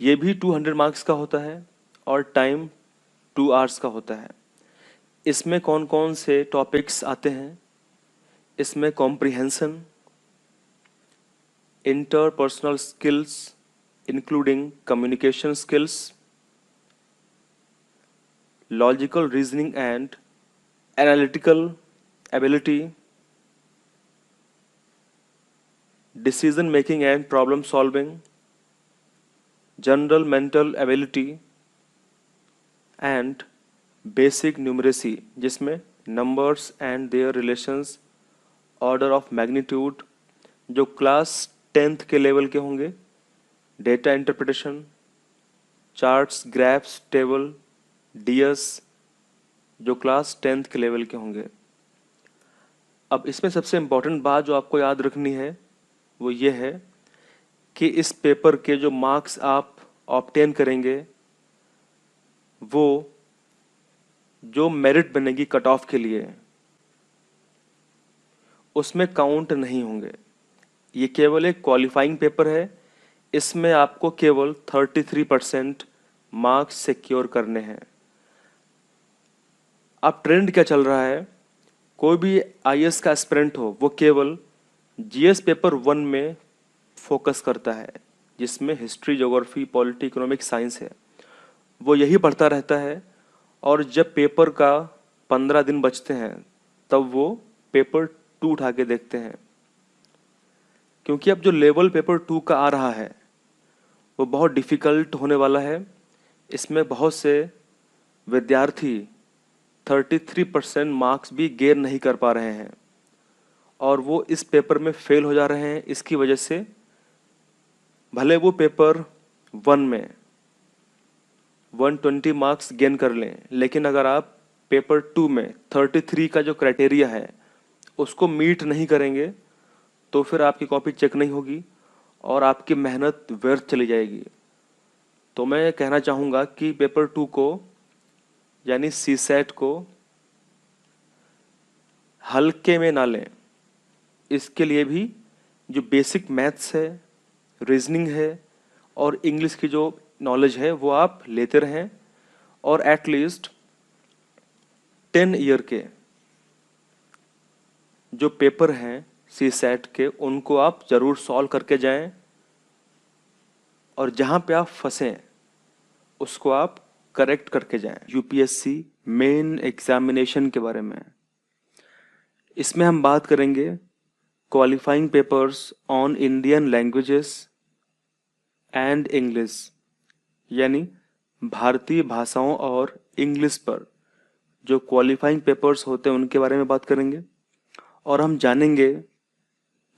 ये भी 200 मार्क्स का होता है और टाइम 2 आवर्स का होता है। इसमें कौन कौन से टॉपिक्स आते हैं? इसमें comprehension, interpersonal skills including communication skills, logical reasoning and analytical ability, decision making and problem solving, general mental ability and basic numeracy, जिसमें numbers and their relations, order of magnitude जो क्लास 10th के level के होंगे, data interpretation, charts, graphs, table, DS जो class 10th के level के होंगे। अब इसमें सबसे इम्पोर्टेंट बात जो आपको याद रखनी है वो ये है कि इस पेपर के जो मार्क्स आप ऑब्टेन करेंगे वो जो मेरिट बनेगी कट ऑफ के लिए उसमें काउंट नहीं होंगे। ये केवल एक क्वालिफाइंग पेपर है, इसमें आपको केवल 33% मार्क्स सिक्योर करने हैं। अब ट्रेंड क्या चल रहा है, कोई भी आईएएस का एस्पिरेंट हो वो केवल जीएस पेपर 1 में फोकस करता है, जिसमें history, geography, polity, economic, science है, वो यही पढ़ता रहता है। और जब पेपर का 15 दिन बचते हैं तब वो पेपर 2 उठा के देखते हैं, क्योंकि अब जो लेवल पेपर 2 का आ रहा है वो बहुत डिफ़िकल्ट होने वाला है। इसमें बहुत से विद्यार्थी 33% मार्क्स भी गेन नहीं कर पा रहे हैं और वो इस पेपर में फेल हो जा रहे हैं। इसकी वजह से भले वो पेपर 1 में 120 मार्क्स गेन कर लें, लेकिन अगर आप पेपर 2 में 33 का जो क्राइटेरिया है उसको मीट नहीं करेंगे तो फिर आपकी कॉपी चेक नहीं होगी और आपकी मेहनत व्यर्थ चली जाएगी। तो मैं कहना चाहूँगा कि पेपर 2 को यानी सी सैट को हल्के में ना लें। इसके लिए भी जो बेसिक मैथ्स है, रीजनिंग है और इंग्लिश की जो नॉलेज है वो आप लेते रहें और एटलीस्ट 10 ईयर के जो पेपर हैं सी सैट के उनको आप ज़रूर सॉल्व करके जाएं और जहाँ पे आप फंसें उसको आप करेक्ट करके जाएं। यूपीएससी मेन एग्जामिनेशन के बारे में इसमें हम बात करेंगे qualifying papers on Indian languages and English, यानी भारतीय भाषाओं और इंग्लिश पर जो क्वालिफाइंग पेपर्स होते हैं उनके बारे में बात करेंगे और हम जानेंगे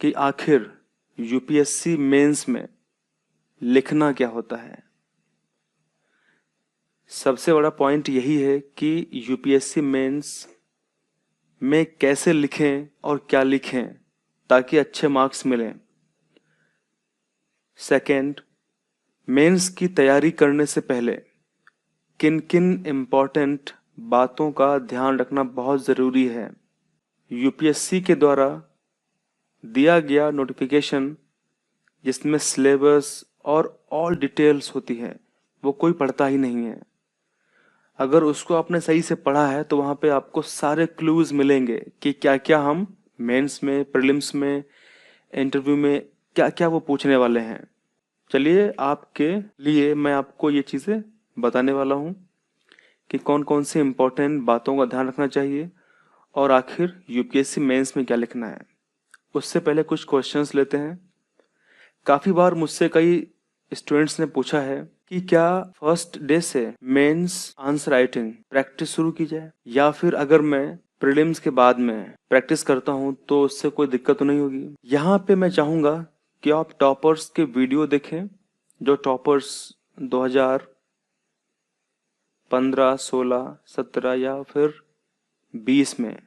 कि आखिर यूपीएससी मेंस में लिखना क्या होता है। सबसे बड़ा पॉइंट यही है कि यूपीएससी मेंस में कैसे लिखें और क्या लिखें ताकि अच्छे मार्क्स मिलें। सेकंड, मेंस की तैयारी करने से पहले किन किन इम्पोर्टेंट बातों का ध्यान रखना बहुत ज़रूरी है। यूपीएससी के द्वारा दिया गया नोटिफिकेशन जिसमें सिलेबस और ऑल डिटेल्स होती है वो कोई पढ़ता ही नहीं है। अगर उसको आपने सही से पढ़ा है तो वहाँ पे आपको सारे क्लूज मिलेंगे कि क्या क्या हम मेंस में, प्रीलिम्स में, इंटरव्यू में क्या क्या वो पूछने वाले हैं। चलिए आपके लिए मैं आपको ये चीज़ें बताने वाला हूँ कि कौन कौन से इम्पोर्टेंट बातों का ध्यान रखना चाहिए और आखिर यूपीएससी मेंस में क्या लिखना है। उससे पहले कुछ क्वेश्चंस लेते हैं। काफ़ी बार मुझसे कई स्टूडेंट्स ने पूछा है कि क्या फर्स्ट डे से मेंस आंसर राइटिंग प्रैक्टिस शुरू की जाए या फिर अगर मैं प्रीलिम्स के बाद में प्रैक्टिस करता हूं तो उससे कोई दिक्कत तो नहीं होगी। यहाँ पे मैं चाहूँगा कि आप टॉपर्स के वीडियो देखें, जो टॉपर्स 2015, 16, 17 या फिर 20 में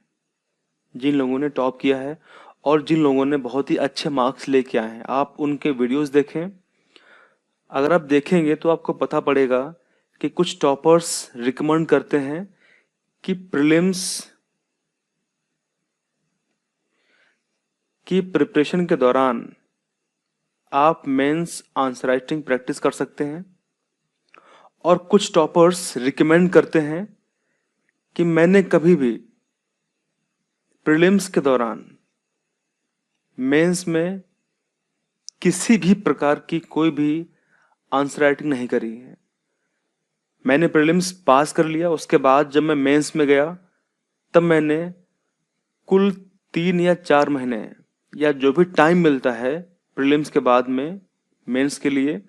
जिन लोगों ने टॉप किया है और जिन लोगों ने बहुत ही अच्छे मार्क्स लेके आए हैं, आप उनके वीडियोस देखें। अगर आप देखेंगे तो आपको पता पड़ेगा कि कुछ टॉपर्स रिकमेंड करते हैं कि प्रीलिम्स की प्रिपरेशन के दौरान आप मेंस आंसर राइटिंग प्रैक्टिस कर सकते हैं, और कुछ टॉपर्स रिकमेंड करते हैं कि मैंने कभी भी प्रीलिम्स के दौरान मेंस में किसी भी प्रकार की कोई भी आंसर राइटिंग नहीं करी है। मैंने प्रीलिम्स पास कर लिया, उसके बाद जब मैं मेंस में गया तब मैंने कुल 3 या 4 महीने या जो भी टाइम मिलता है प्रीलिम्स के बाद में मेंस के लिए,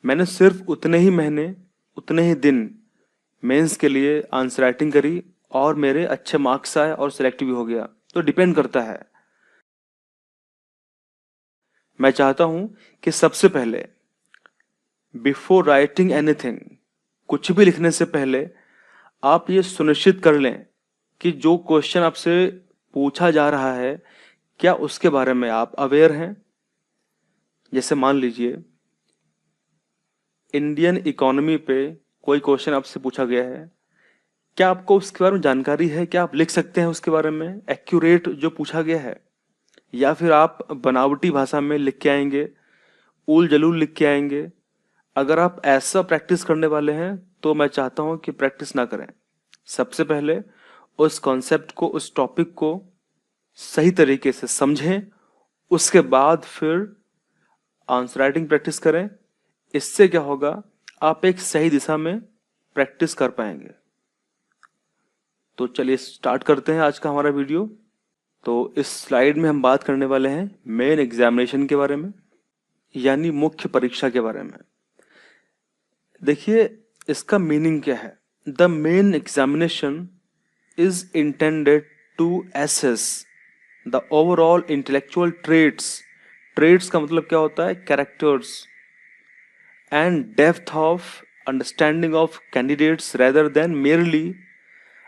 मैंने सिर्फ उतने ही महीने उतने ही दिन मेंस के लिए आंसर राइटिंग करी और मेरे अच्छे मार्क्स आए और सिलेक्ट भी हो गया। तो डिपेंड करता है। मैं चाहता हूं कि सबसे पहले बिफोर राइटिंग एनीथिंग, कुछ भी लिखने से पहले आप ये सुनिश्चित कर लें कि जो क्वेश्चन आपसे पूछा जा रहा है क्या उसके बारे में आप अवेयर हैं। जैसे मान लीजिए इंडियन इकोनॉमी पे कोई क्वेश्चन आपसे पूछा गया है, क्या आपको उसके बारे में जानकारी है, क्या आप लिख सकते हैं उसके बारे में एक्यूरेट जो पूछा गया है, या फिर आप बनावटी भाषा में लिख के आएंगे, उल जलूल लिख के आएंगे। अगर आप ऐसा प्रैक्टिस करने वाले हैं तो मैं चाहता हूं कि प्रैक्टिस ना करें। सबसे पहले उस कॉन्सेप्ट को, उस टॉपिक को सही तरीके से समझें, उसके बाद फिर आंसर राइटिंग प्रैक्टिस करें। इससे क्या होगा, आप एक सही दिशा में प्रैक्टिस कर पाएंगे। तो चलिए स्टार्ट करते हैं आज का हमारा वीडियो। तो इस स्लाइड में हम बात करने वाले हैं मेन एग्जामिनेशन के बारे में, यानी मुख्य परीक्षा के बारे में। देखिए इसका मीनिंग क्या है। The main examination is intended to assess the overall intellectual traits. Traits का मतलब क्या होता है, characters, and depth of understanding of candidates rather than merely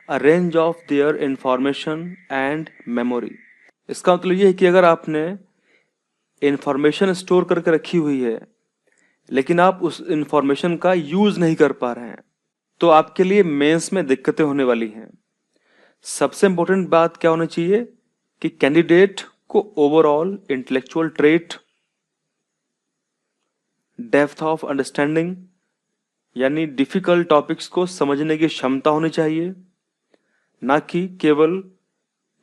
a range of their information and memory. इसका मतलब ये है कि अगर आपने इंफॉर्मेशन स्टोर करके रखी हुई है लेकिन आप उस इंफॉर्मेशन का यूज नहीं कर पा रहे हैं तो आपके लिए मेंस में दिक्कतें होने वाली हैं। सबसे इंपॉर्टेंट बात क्या होनी चाहिए कि कैंडिडेट को overall intellectual trait, depth of understanding यानी डिफिकल्ट टॉपिक्स को समझने की क्षमता होनी चाहिए, ना कि केवल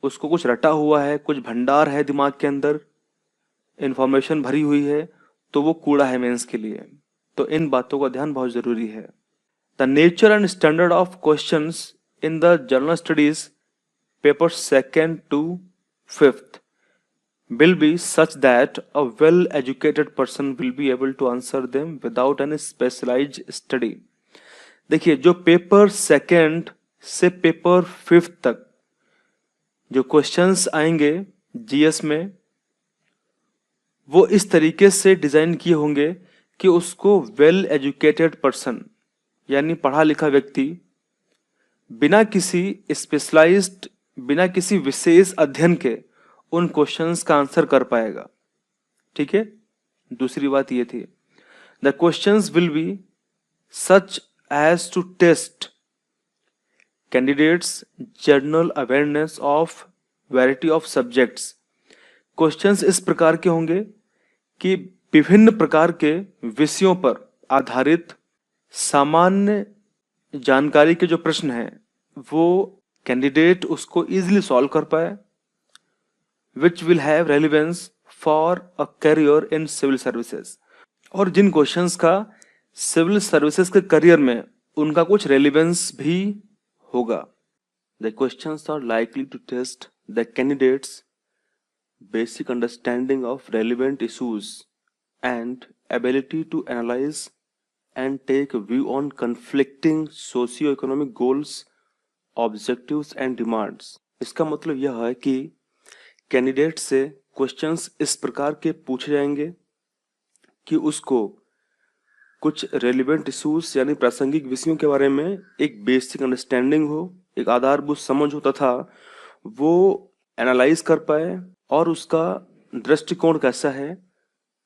उसको कुछ रटा हुआ है, कुछ भंडार है दिमाग के अंदर, इंफॉर्मेशन भरी हुई है तो वो कूड़ा है मेंस के लिए। तो इन बातों का ध्यान बहुत जरूरी है। The nature and standard of questions in the general studies paper 2nd to 5th will be such that a well educated person will be able to answer them without any specialized study। देखिए जो paper 2nd से paper 5th तक जो questions आएंगे GS में, वो इस तरीके से डिजाइन किए होंगे कि उसको वेल एजुकेटेड पर्सन यानी पढ़ा लिखा व्यक्ति बिना किसी स्पेशलाइज्ड, बिना किसी विशेष अध्ययन के उन क्वेश्चंस का आंसर कर पाएगा। ठीक है। दूसरी बात ये थी, the questions will be such as to test candidates general awareness of variety of subjects. Questions इस प्रकार के होंगे कि विभिन्न प्रकार के विषयों पर आधारित सामान्य जानकारी के जो प्रश्न हैं वो कैंडिडेट उसको इजीली सॉल्व कर पाए, which will have relevance for a career in civil services. और जिन क्वेश्चंस का सिविल सर्विसेज के करियर में उनका कुछ रेलिवेंस भी होगा। The questions are likely to test the candidates basic understanding of relevant issues and ability to analyze and take a view on conflicting socio-economic goals, objectives and demands। इसका मतलब यह है कि कैंडिडेट से क्वेश्चंस इस प्रकार के पूछे जाएंगे कि उसको कुछ रेलिवेंट इश्यूज यानी प्रासंगिक विषयों के बारे में एक बेसिक अंडरस्टैंडिंग हो, एक आधारभूत समझ हो, तथा वो एनालाइज कर पाए और उसका दृष्टिकोण कैसा है,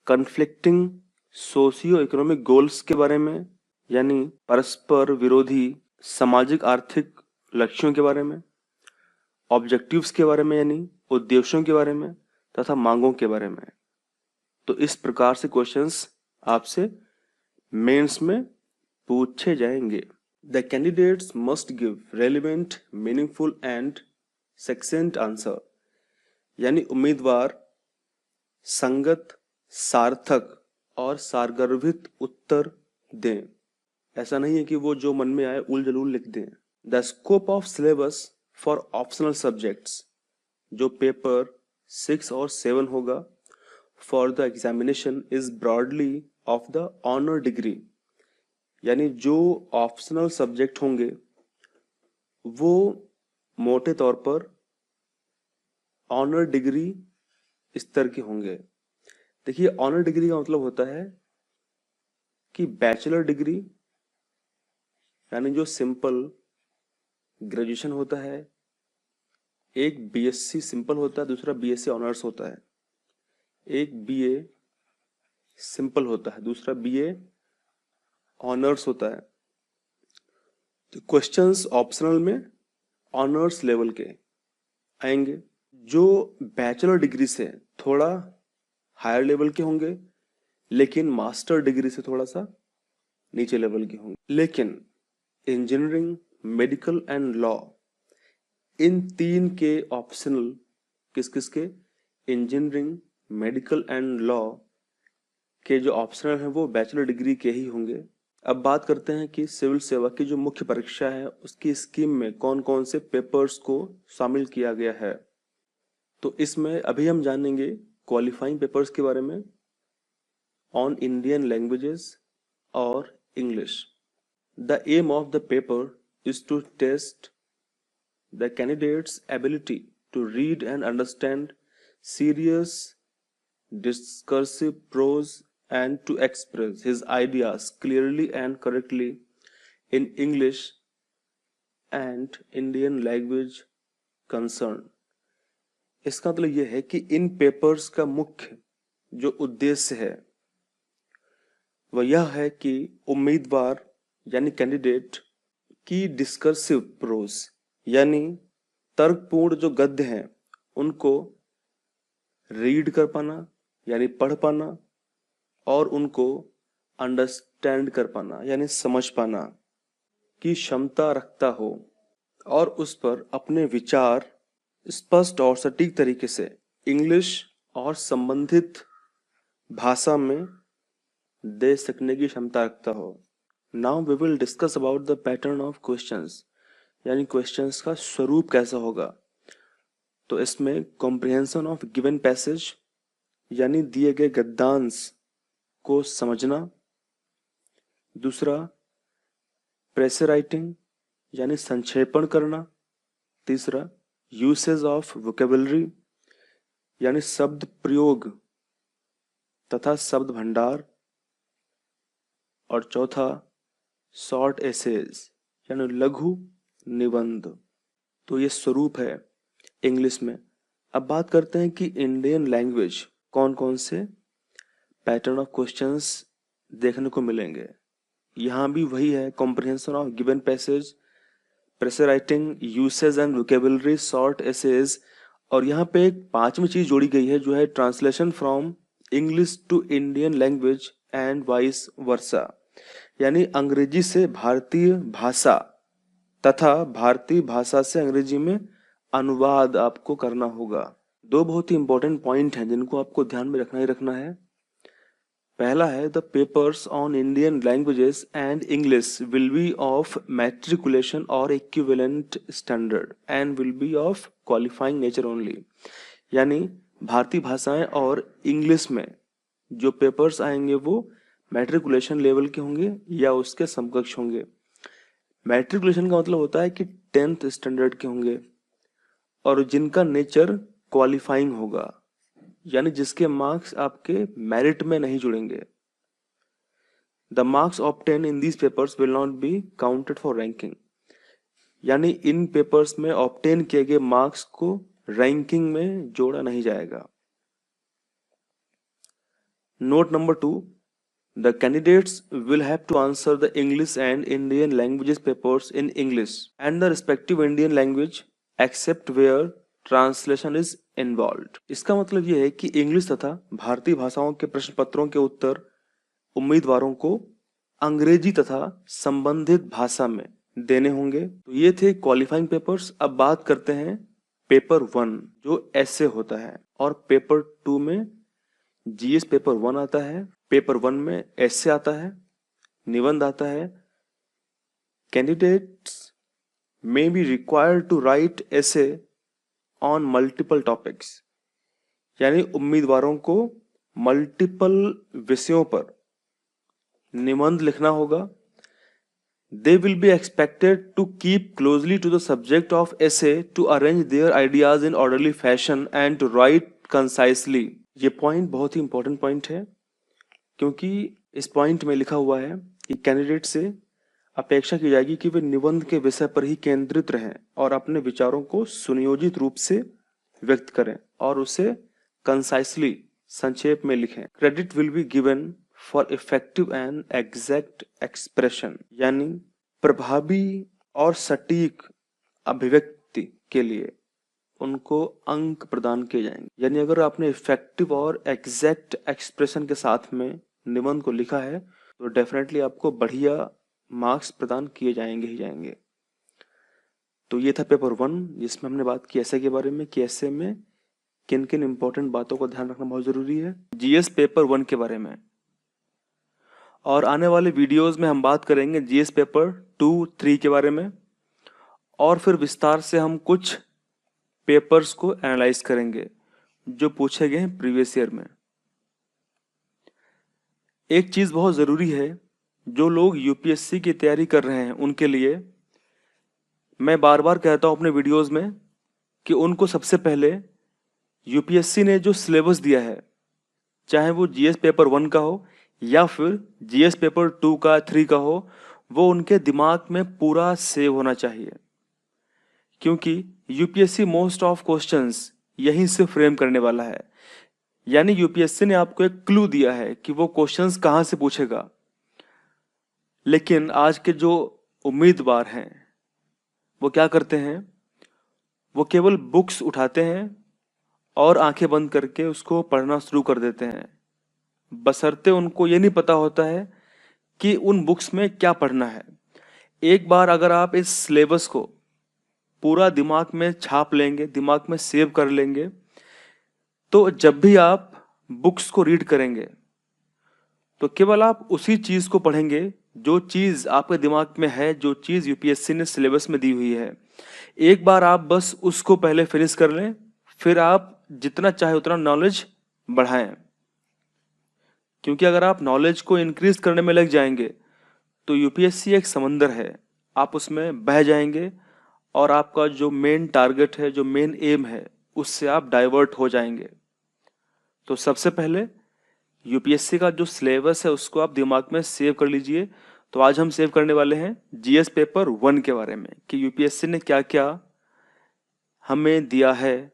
कन्फ्लिक्टिंग सोशियो इकोनॉमिक गोल्स के बारे में, यानी परस्पर विरोधी सामाजिक आर्थिक लक्ष्यों के बारे में, ऑब्जेक्टिव्स के बारे में यानी उद्देश्यों के बारे में, तथा मांगों के बारे में। तो इस प्रकार से क्वेश्चंस आपसे मेंस में पूछे जाएंगे। The candidates must give relevant, meaningful and सक्सेंट answer, यानी उम्मीदवार संगत, सार्थक और सारगर्भित उत्तर दें। ऐसा नहीं है कि वो जो मन में आए उल जलूल लिख दें। The scope of syllabus for optional subjects, जो पेपर 6 और 7 होगा for the examination, is broadly of the honour degree, यानी जो ऑप्शनल सब्जेक्ट होंगे वो मोटे तौर पर ऑनर डिग्री स्तर के होंगे। देखिए, ऑनर डिग्री का मतलब होता है कि बैचलर डिग्री, यानी जो सिंपल ग्रेजुएशन होता है, एक बीएससी सिंपल होता है, दूसरा बीएससी ऑनर्स होता है। एक बीए सिंपल होता है, दूसरा बीए ऑनर्स होता है। तो क्वेश्चंस ऑप्शनल में ऑनर्स लेवल के आएंगे। जो बैचलर डिग्री से थोड़ा हायर लेवल के होंगे, लेकिन मास्टर डिग्री से थोड़ा सा नीचे लेवल के होंगे। लेकिन इंजीनियरिंग, मेडिकल एंड लॉ, इन तीन के ऑप्शनल किस किस के, इंजीनियरिंग, मेडिकल एंड लॉ के जो ऑप्शनल हैं वो बैचलर डिग्री के ही होंगे। अब बात करते हैं कि सिविल सेवा की जो मुख्य परीक्षा है उसकी स्कीम में कौन कौन से पेपर्स को शामिल किया गया है। तो इसमें अभी हम जानेंगे क्वालिफाइंग पेपर्स के बारे में ऑन इंडियन लैंग्वेजेस और English. The aim of the paper is to test the candidates ability to read and understand serious discursive prose and to express his ideas clearly and correctly in English and Indian language concerned। इसका मतलब यह है कि इन papers का मुख्य जो उद्देश्य है वह यह है कि उम्मीदवार यानी कैंडिडेट की डिस्कर्सिव प्रोज यानी तर्कपूर्ण जो गद्य हैं उनको रीड कर पाना यानी पढ़ पाना और उनको अंडरस्टैंड कर पाना यानी समझ पाना की क्षमता रखता हो और उस पर अपने विचार स्पष्ट और सटीक तरीके से इंग्लिश और संबंधित भाषा में दे सकने की क्षमता रखता हो। Now we will discuss about the pattern of questions, यानी क्वेश्चंस का स्वरूप कैसा होगा। तो इसमें कॉम्प्रिहेंशन ऑफ गिवन पैसेज यानी दिए गए गद्यांश को समझना, दूसरा प्रेशर राइटिंग यानी संक्षेपण करना, तीसरा यूसेज ऑफ वोकेबलरी यानी शब्द प्रयोग तथा शब्द भंडार, और चौथा शॉर्ट एसेज यानी लघु निबंध। तो ये स्वरूप है इंग्लिश में। अब बात करते हैं कि इंडियन लैंग्वेज कौन कौन से पैटर्न ऑफ क्वेश्चंस देखने को मिलेंगे। यहाँ भी वही है, comprehension of given passage, precis writing, usage and vocabulary, short essays, और यहाँ पे एक पांचवी चीज जोड़ी गई है जो है translation from English to Indian language and vice versa, यानी अंग्रेजी से भारतीय भाषा तथा भारतीय भाषा से अंग्रेजी में अनुवाद आपको करना होगा। दो बहुत ही इंपॉर्टेंट पॉइंट हैं जिनको आपको ध्यान में रखना ही रखना है। पहला है the papers on Indian languages and English will be of matriculation और equivalent standard and will be of qualifying nature only, यानी भारतीय भाषाएं और इंग्लिश में जो पेपर्स आएंगे वो मैट्रिकुलेशन लेवल के होंगे या उसके समकक्ष होंगे। मैट्रिकुलेशन का मतलब होता है कि 10th स्टैंडर्ड के होंगे और जिनका नेचर क्वालिफाइंग होगा, यानी जिसके मार्क्स आपके मेरिट में नहीं जुड़ेंगे। The marks obtain in these papers will not be counted for ranking, यानी इन पेपर्स में ऑब्टेन किए गए मार्क्स को रैंकिंग में जोड़ा नहीं जाएगा। Note number 2, the candidates will have to answer the English and Indian languages papers in English and the respective Indian language except where translation is involved. इसका मतलब यह है कि इंग्लिश तथा भारतीय भाषाओं के प्रश्न पत्रों के उत्तर उम्मीदवारों को अंग्रेजी तथा संबंधित भाषा में देने होंगे। तो ये थे क्वालिफाइंग पेपर्स। अब बात करते हैं पेपर 1 जो ऐसे होता है, और पेपर 2 में जीएस पेपर 1 आता है। पेपर 1 में ऐसे आता है, निबंध आता है। Candidates may be required to write essay on multiple topics, यानी उम्मीदवारों को मल्टीपल विषयों पर निबंध लिखना होगा। They will be expected to keep closely to the subject of essay to arrange their ideas in orderly fashion and to write concisely. ये point बहुत ही इंपॉर्टेंट पॉइंट है, क्योंकि इस पॉइंट में लिखा हुआ है कि कैंडिडेट से अपेक्षा की जाएगी कि वे निबंध के विषय पर ही केंद्रित रहें और अपने विचारों को सुनियोजित रूप से व्यक्त करें और उसे कंसाइसली, संक्षेप में लिखें। Credit will be given for effective and exact expression, यानी प्रभावी और सटीक अभिव्यक्ति के लिए उनको अंक प्रदान किए जाएंगे। यानी अगर आपने इफेक्टिव और एग्जैक्ट एक्सप्रेशन के साथ में निबंध को लिखा है तो डेफिनेटली आपको बढ़िया मार्क्स प्रदान किए जाएंगे ही जाएंगे। तो ये था पेपर 1 जिसमें हमने बात की ऐसे के बारे में कि ऐसे में किन किन इंपॉर्टेंट बातों का ध्यान रखना बहुत जरूरी है। जीएस पेपर 1 के बारे में, और आने वाले वीडियोस में हम बात करेंगे जीएस पेपर 2, 3 के बारे में, और फिर विस्तार से हम कुछ पेपर्स को एनालाइज करेंगे जो पूछे गए हैं प्रीवियस ईयर में। एक चीज बहुत जरूरी है, जो लोग यूपीएससी की तैयारी कर रहे हैं उनके लिए मैं बार बार कहता हूं अपने वीडियोस में कि उनको सबसे पहले यूपीएससी ने जो सिलेबस दिया है, चाहे वो जीएस पेपर 1 का हो या फिर जीएस पेपर 2 का, 3 का हो, वो उनके दिमाग में पूरा सेव होना चाहिए, क्योंकि यूपीएससी मोस्ट ऑफ क्वेश्चंस यहीं से फ्रेम करने वाला है। यानी यूपीएससी ने आपको एक क्लू दिया है कि वो क्वेश्चंस कहां से पूछेगा, लेकिन आज के जो उम्मीदवार हैं वो क्या करते हैं, वो केवल बुक्स उठाते हैं और आंखें बंद करके उसको पढ़ना शुरू कर देते हैं, बशर्ते उनको ये नहीं पता होता है कि उन बुक्स में क्या पढ़ना है। एक बार अगर आप इस सिलेबस को पूरा दिमाग में छाप लेंगे, दिमाग में सेव कर लेंगे, तो जब भी आप बुक्स को रीड करेंगे तो केवल आप उसी चीज को पढ़ेंगे जो चीज आपके दिमाग में है, जो चीज यूपीएससी ने सिलेबस में दी हुई है। एक बार आप बस उसको पहले फिनिश कर लें, फिर आप जितना चाहे उतना नॉलेज बढ़ाएं, क्योंकि अगर आप नॉलेज को इंक्रीज करने में लग जाएंगे तो यूपीएससी एक समंदर है, आप उसमें बह जाएंगे और आपका जो मेन टारगेट है, जो मेन एम है, उससे आप डाइवर्ट हो जाएंगे। तो सबसे पहले यूपीएससी का जो सिलेबस है उसको आप दिमाग में सेव कर लीजिए। तो आज हम सेव करने वाले हैं जीएस पेपर 1 के बारे में कि यूपीएससी ने क्या क्या हमें दिया है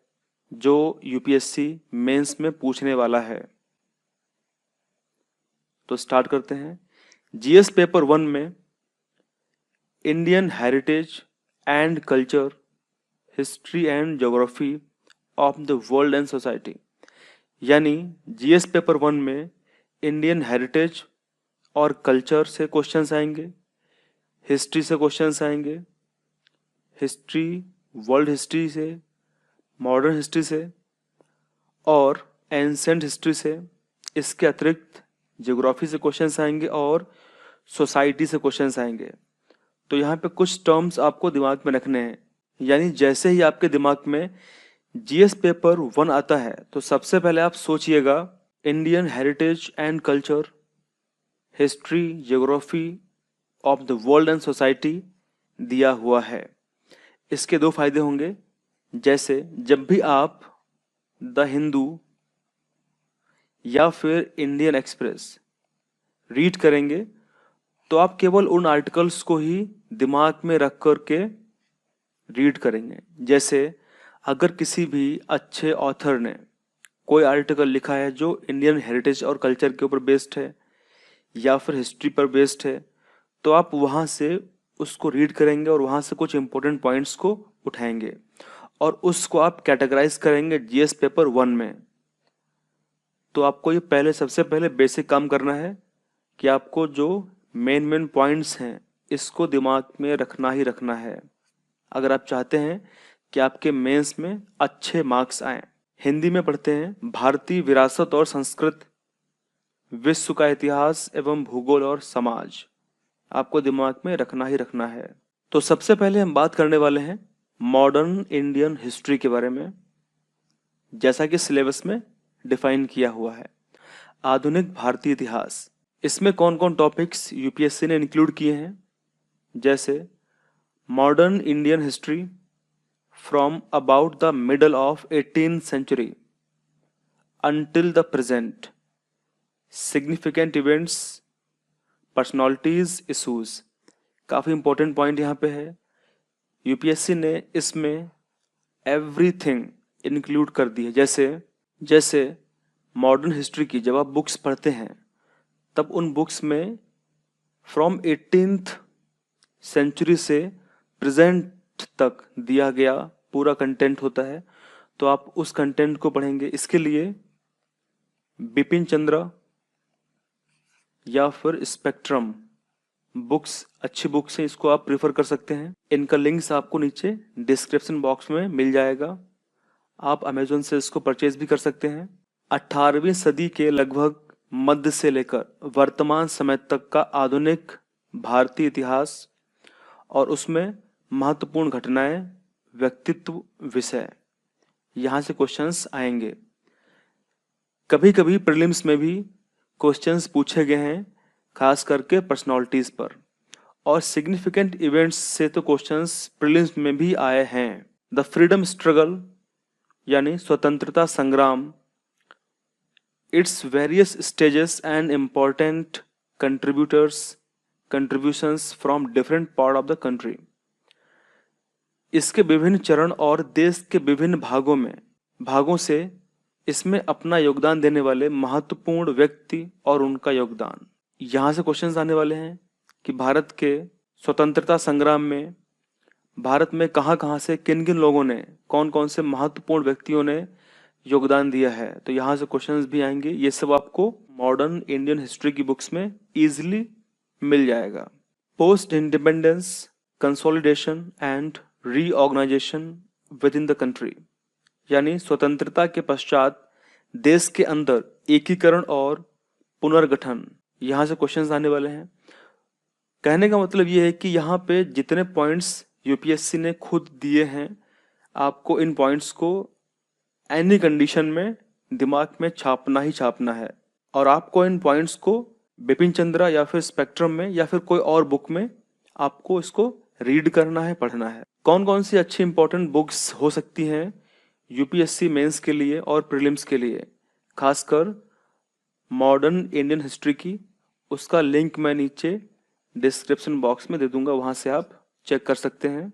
जो यूपीएससी मेंस में पूछने वाला है। तो स्टार्ट करते हैं। जीएस पेपर 1 में Indian heritage and culture, history and geography of the world and society, यानी जीएस पेपर 1 में इंडियन हेरिटेज और कल्चर से क्वेश्चंस आएंगे, हिस्ट्री से क्वेश्चंस आएंगे, हिस्ट्री, वर्ल्ड हिस्ट्री से, मॉडर्न हिस्ट्री से और एंसेंट हिस्ट्री से। इसके अतिरिक्त ज्योग्राफी से क्वेश्चंस आएंगे और सोसाइटी से क्वेश्चंस आएंगे। तो यहाँ पे कुछ टर्म्स आपको दिमाग में रखने हैं, यानी जैसे ही आपके दिमाग में जीएस पेपर 1 आता है तो सबसे पहले आप सोचिएगा Indian heritage and culture, history, geography of the world and society दिया हुआ है। इसके 2 फायदे होंगे, जैसे जब भी आप द हिंदू या फिर इंडियन एक्सप्रेस रीड करेंगे तो आप केवल उन आर्टिकल्स को ही दिमाग में रख करके रीड करेंगे। जैसे अगर किसी भी अच्छे ऑथर ने कोई आर्टिकल लिखा है जो इंडियन हेरिटेज और कल्चर के ऊपर बेस्ड है या फिर हिस्ट्री पर बेस्ड है, तो आप वहाँ से उसको रीड करेंगे और वहाँ से कुछ इंपॉर्टेंट पॉइंट्स को उठाएंगे और उसको आप कैटेगराइज करेंगे जीएस पेपर 1 में। तो आपको ये सबसे पहले बेसिक काम करना है कि आपको जो मेन पॉइंट्स हैं इसको दिमाग में रखना ही रखना है अगर आप चाहते हैं कि आपके मेंस में अच्छे मार्क्स आए। हिंदी में पढ़ते हैं भारतीय विरासत और संस्कृत, विश्व का इतिहास एवं भूगोल और समाज, आपको दिमाग में रखना ही रखना है। तो सबसे पहले हम बात करने वाले हैं मॉडर्न इंडियन हिस्ट्री के बारे में, जैसा कि सिलेबस में डिफाइन किया हुआ है। आधुनिक भारतीय इतिहास, इसमें कौन कौन टॉपिक्स यूपीएससी ने इंक्लूड किए हैं, जैसे modern Indian history from about the middle of 18th century until the present, significant events, personalities, issues. काफ़ी इंपॉर्टेंट पॉइंट यहाँ पे है। यूपीएससी ने इसमें एवरीथिंग इंक्लूड कर दी है। जैसे मॉडर्न हिस्ट्री की जब आप बुक्स पढ़ते हैं तब उन बुक्स में फ्रॉम 18th सेंचुरी से प्रेजेंट तक दिया गया पूरा कंटेंट होता है, तो आप उस कंटेंट को पढ़ेंगे। इसके लिए बिपिन चंद्र या फिर स्पेक्ट्रम बुक्स अच्छी बुक्स हैं, इसको आप प्रीफर कर सकते हैं। इनका लिंक्स आपको नीचे डिस्क्रिप्शन बॉक्स में मिल जाएगा, आप अमेजोन से इसको परचेज भी कर सकते हैं। 18वीं सदी के लगभग मध्य से लेकर वर्तमान समय तक का आधुनिक भारतीय इतिहास और उसमें महत्वपूर्ण घटनाएं, व्यक्तित्व, विषय, यहाँ से क्वेश्चंस आएंगे। कभी कभी प्रीलिम्स में भी क्वेश्चंस पूछे गए हैं, खास करके पर्सनालिटीज पर, और सिग्निफिकेंट इवेंट्स से तो क्वेश्चंस प्रीलिम्स में भी आए हैं। द फ्रीडम स्ट्रगल यानी स्वतंत्रता संग्राम, its various stages and important contributions from different part of the country, इसके विभिन्न चरण और देश के विभिन्न भागों से इसमें अपना योगदान देने वाले महत्वपूर्ण व्यक्ति और उनका योगदान। यहाँ से क्वेश्चंस आने वाले हैं कि भारत के स्वतंत्रता संग्राम में भारत में कहाँ से किन किन लोगों ने, कौन कौन से महत्वपूर्ण व्यक्तियों ने योगदान दिया है, तो यहाँ से क्वेश्चंस भी आएंगे। ये सब आपको मॉडर्न इंडियन हिस्ट्री की बुक्स में इजीली मिल जाएगा। Post independence consolidation and reorganisation within the country, यानी स्वतंत्रता के पश्चात देश के अंदर एकीकरण और पुनर्गठन, यहाँ से क्वेश्चंस आने वाले हैं। कहने का मतलब ये है कि यहाँ पे जितने पॉइंट्स यूपीएससी ने खुद दिए हैं, आपको इन पॉइंट्स को एनी कंडीशन में दिमाग में छापना ही छापना है, और आपको इन पॉइंट्स को बिपिन चंद्रा या फिर स्पेक्ट्रम में या फिर कोई और बुक में आपको इसको रीड करना है, पढ़ना है। कौन कौन सी अच्छी इंपॉर्टेंट बुक्स हो सकती हैं यूपीएससी मेंस के लिए और प्रीलिम्स के लिए, खासकर मॉडर्न इंडियन हिस्ट्री की, उसका लिंक मैं नीचे डिस्क्रिप्शन बॉक्स में दे दूंगा, वहां से आप चेक कर सकते हैं।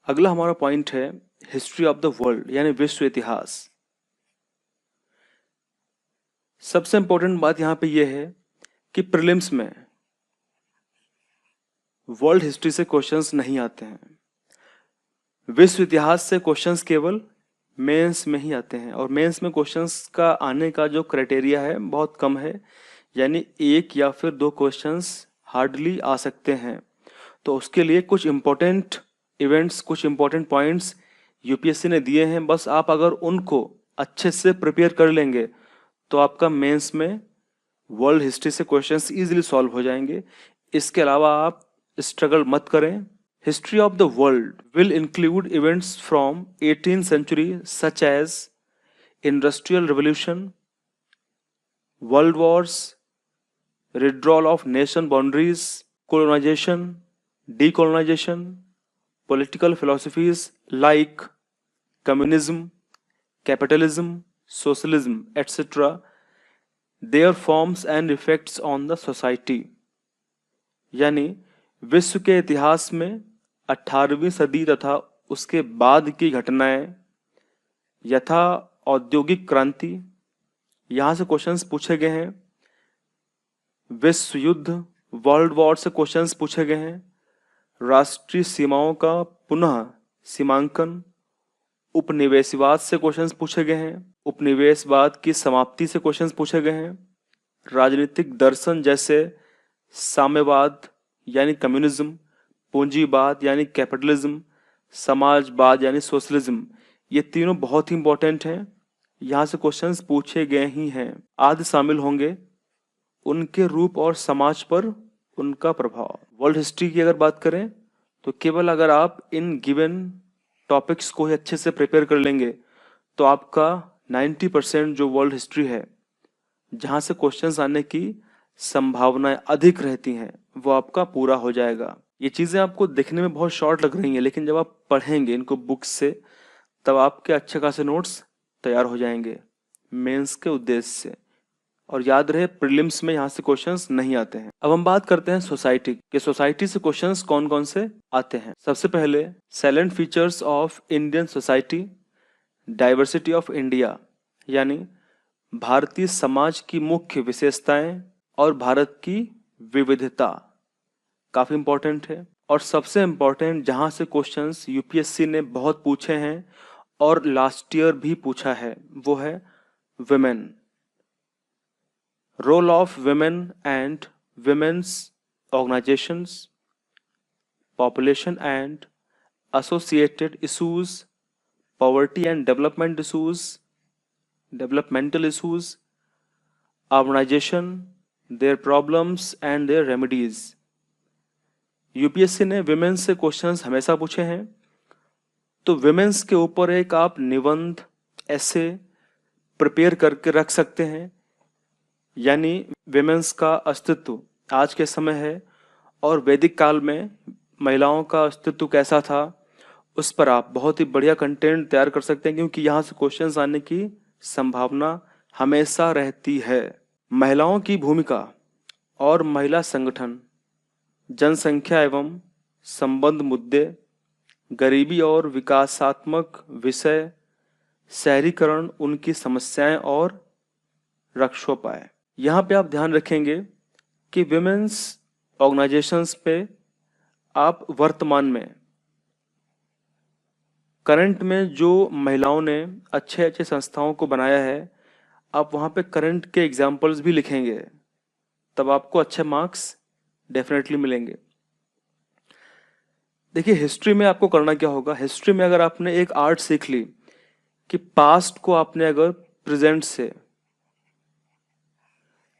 अगला हमारा पॉइंट है हिस्ट्री ऑफ द वर्ल्ड, यानी विश्व इतिहास। सबसे इंपॉर्टेंट बात यहाँ पे यह है कि प्रीलिम्स में वर्ल्ड हिस्ट्री से क्वेश्चंस नहीं आते हैं, विश्व इतिहास से क्वेश्चंस केवल मेंस में ही आते हैं, और मेंस में क्वेश्चंस का आने का जो क्राइटेरिया है बहुत कम है, यानी 1 या फिर 2 क्वेश्चंस हार्डली आ सकते हैं। तो उसके लिए कुछ इंपॉर्टेंट इवेंट्स, कुछ इंपॉर्टेंट पॉइंट्स यूपीएससी ने दिए हैं, बस आप अगर उनको अच्छे से प्रिपेयर कर लेंगे तो आपका मेंस में वर्ल्ड हिस्ट्री से क्वेश्चंस इजीली सॉल्व हो जाएंगे। इसके अलावा आप स्ट्रगल मत करें। History of the world will include events from 18th century such as industrial revolution, world wars, withdrawal of nation boundaries, colonization, decolonization, political philosophies like communism, capitalism, socialism, etc., their forms and effects on the society, यानी विश्व के इतिहास में 18वीं सदी तथा उसके बाद की घटनाएं यथा औद्योगिक क्रांति, यहाँ से क्वेश्चंस पूछे गए हैं। विश्व युद्ध, वर्ल्ड वॉर से क्वेश्चंस पूछे गए हैं। राष्ट्रीय सीमाओं का पुनः सीमांकन, उपनिवेशवाद से क्वेश्चंस पूछे गए हैं। उपनिवेशवाद की समाप्ति से क्वेश्चंस पूछे गए हैं। राजनीतिक दर्शन जैसे साम्यवाद यानी कम्युनिज्म, पूंजीवाद यानी कैपिटलिज्म, समाजवाद यानी सोशलिज्म, ये तीनों बहुत ही इंपॉर्टेंट हैं, यहाँ से क्वेश्चंस पूछे गए ही हैं। आदि शामिल होंगे उनके रूप और समाज पर उनका प्रभाव। वर्ल्ड हिस्ट्री की अगर बात करें तो केवल अगर आप इन गिवन टॉपिक्स को ही अच्छे से प्रिपेयर कर लेंगे तो आपका 90% जो वर्ल्ड हिस्ट्री है, जहाँ से क्वेश्चंस आने की संभावनाएं अधिक रहती हैं, वो आपका पूरा हो जाएगा। ये चीज़ें आपको देखने में बहुत शॉर्ट लग रही हैं, लेकिन जब आप पढ़ेंगे इनको बुक्स से तब आपके अच्छे खासे नोट्स तैयार हो जाएंगे मेंस के उद्देश्य से। और याद रहे प्रीलिम्स में यहाँ से क्वेश्चंस नहीं आते हैं। अब हम बात करते हैं सोसाइटी के। सोसाइटी से क्वेश्चंस कौन कौन से आते हैं। सबसे पहले salient features of Indian society, diversity of India, यानी भारतीय समाज की मुख्य विशेषताएं और भारत की विविधता, काफी इंपॉर्टेंट है। और सबसे इंपॉर्टेंट जहां से क्वेश्चंस यूपीएससी ने बहुत पूछे हैं और लास्ट ईयर भी पूछा है, वो है women. Role of women and women's organizations, population and associated issues, poverty and developmental issues, urbanization, their problems and their remedies। UPSC ने विमेंस से क्वेश्चंस हमेशा पूछे हैं, तो विमेंस के ऊपर एक आप निबंध ऐसे प्रिपेयर करके रख सकते हैं, यानी विमेंस का अस्तित्व आज के समय है और वैदिक काल में महिलाओं का अस्तित्व कैसा था, उस पर आप बहुत ही बढ़िया कंटेंट तैयार कर सकते हैं, क्योंकि यहाँ से क्वेश्चंस आने की संभावना हमेशा रहती है। महिलाओं की भूमिका और महिला संगठन, जनसंख्या एवं संबंध मुद्दे, गरीबी और विकासात्मक विषय, शहरीकरण, उनकी समस्याएं और रक्षोपाय। यहाँ पे आप ध्यान रखेंगे कि विमेंस ऑर्गेनाइजेशंस पे आप वर्तमान में करंट में जो महिलाओं ने अच्छे अच्छे संस्थाओं को बनाया है, आप वहाँ पे करंट के एग्जाम्पल्स भी लिखेंगे, तब आपको अच्छे मार्क्स डेफिनेटली मिलेंगे। देखिए हिस्ट्री में आपको करना क्या होगा। हिस्ट्री में अगर आपने एक आर्ट सीख ली कि पास्ट को आपने अगर प्रेजेंट से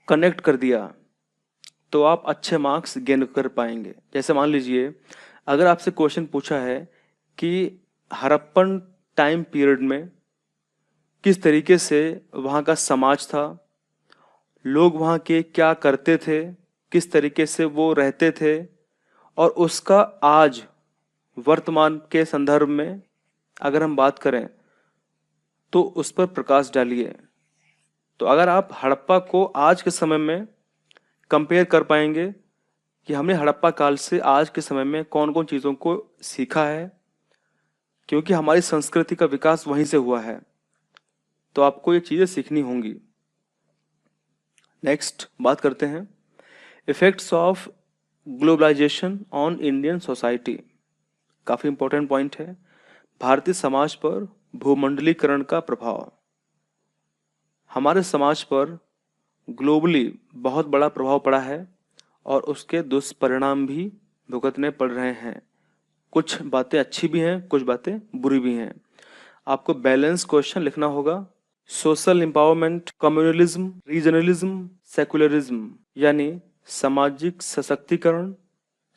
कनेक्ट कर दिया तो आप अच्छे मार्क्स गेन कर पाएंगे। जैसे मान लीजिए अगर आपसे क्वेश्चन पूछा है कि हड़प्पन टाइम पीरियड में किस तरीके से वहाँ का समाज था, लोग वहाँ के क्या करते थे, किस तरीके से वो रहते थे, और उसका आज वर्तमान के संदर्भ में अगर हम बात करें तो उस पर प्रकाश डालिए। तो अगर आप हड़प्पा को आज के समय में कंपेयर कर पाएंगे कि हमने हड़प्पा काल से आज के समय में कौन कौन चीज़ों को सीखा है, क्योंकि हमारी संस्कृति का विकास वहीं से हुआ है, तो आपको ये चीज़ें सीखनी होंगी। नेक्स्ट बात करते हैं effects of globalisation on Indian society. काफ़ी इंपॉर्टेंट पॉइंट है। भारतीय समाज पर भूमंडलीकरण का प्रभाव। हमारे समाज पर ग्लोबली बहुत बड़ा प्रभाव पड़ा है और उसके दुष्परिणाम भी भुगतने पड़ रहे हैं। कुछ बातें अच्छी भी हैं, कुछ बातें बुरी भी हैं। आपको बैलेंस क्वेश्चन लिखना होगा। Social empowerment, communalism, regionalism, secularism, यानी सामाजिक सशक्तिकरण,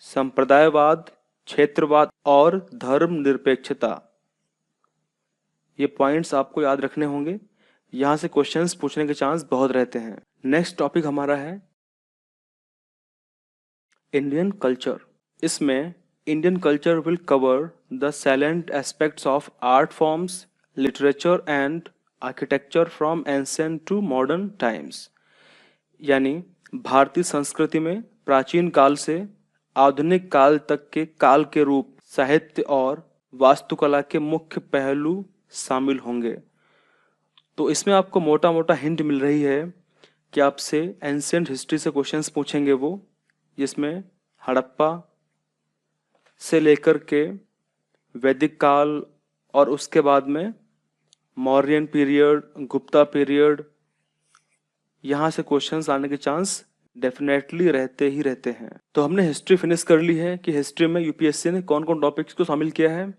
संप्रदायवाद, क्षेत्रवाद और धर्मनिरपेक्षता, ये पॉइंट्स आपको याद रखने होंगे। यहाँ से क्वेश्चंस पूछने के चांस बहुत रहते हैं। नेक्स्ट टॉपिक हमारा है इंडियन कल्चर। इसमें Indian culture will cover the salient aspects of art forms, literature and architecture from ancient to modern times, यानी भारतीय संस्कृति में प्राचीन काल से आधुनिक काल तक के काल के रूप, साहित्य और वास्तुकला के मुख्य पहलू शामिल होंगे। तो इसमें आपको मोटा मोटा हिंट मिल रही है कि आपसे एंशियंट हिस्ट्री से क्वेश्चंस पूछेंगे वो, जिसमें हड़प्पा से लेकर के वैदिक काल और उसके बाद में मौर्यन पीरियड, गुप्ता पीरियड, यहाँ से क्वेश्चंस आने के चांस डेफिनेटली रहते ही रहते हैं। तो हमने हिस्ट्री फिनिश कर ली है कि हिस्ट्री में यूपीएससी ने कौन कौन टॉपिक्स को शामिल किया है।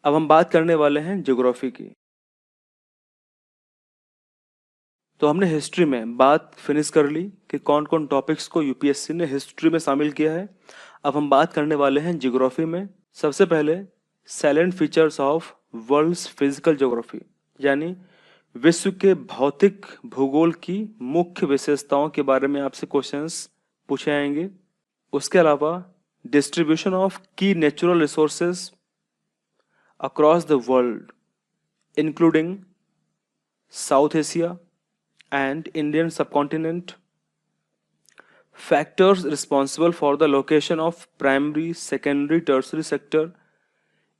अब हम बात करने वाले हैं ज्योग्राफी की। तो हमने हिस्ट्री में बात फिनिश कर ली कि कौन कौन टॉपिक्स को यूपीएससी ने हिस्ट्री में शामिल किया है। अब हम बात करने वाले हैं ज्योग्राफी में। सबसे पहले salient features of world's physical geography, यानी विश्व के भौतिक भूगोल की मुख्य विशेषताओं के बारे में आपसे क्वेश्चंस पूछे जाएंगे। उसके अलावा डिस्ट्रीब्यूशन ऑफ की natural resources across the world including south Asia and Indian subcontinent, factors responsible for the location of primary, secondary, tertiary sector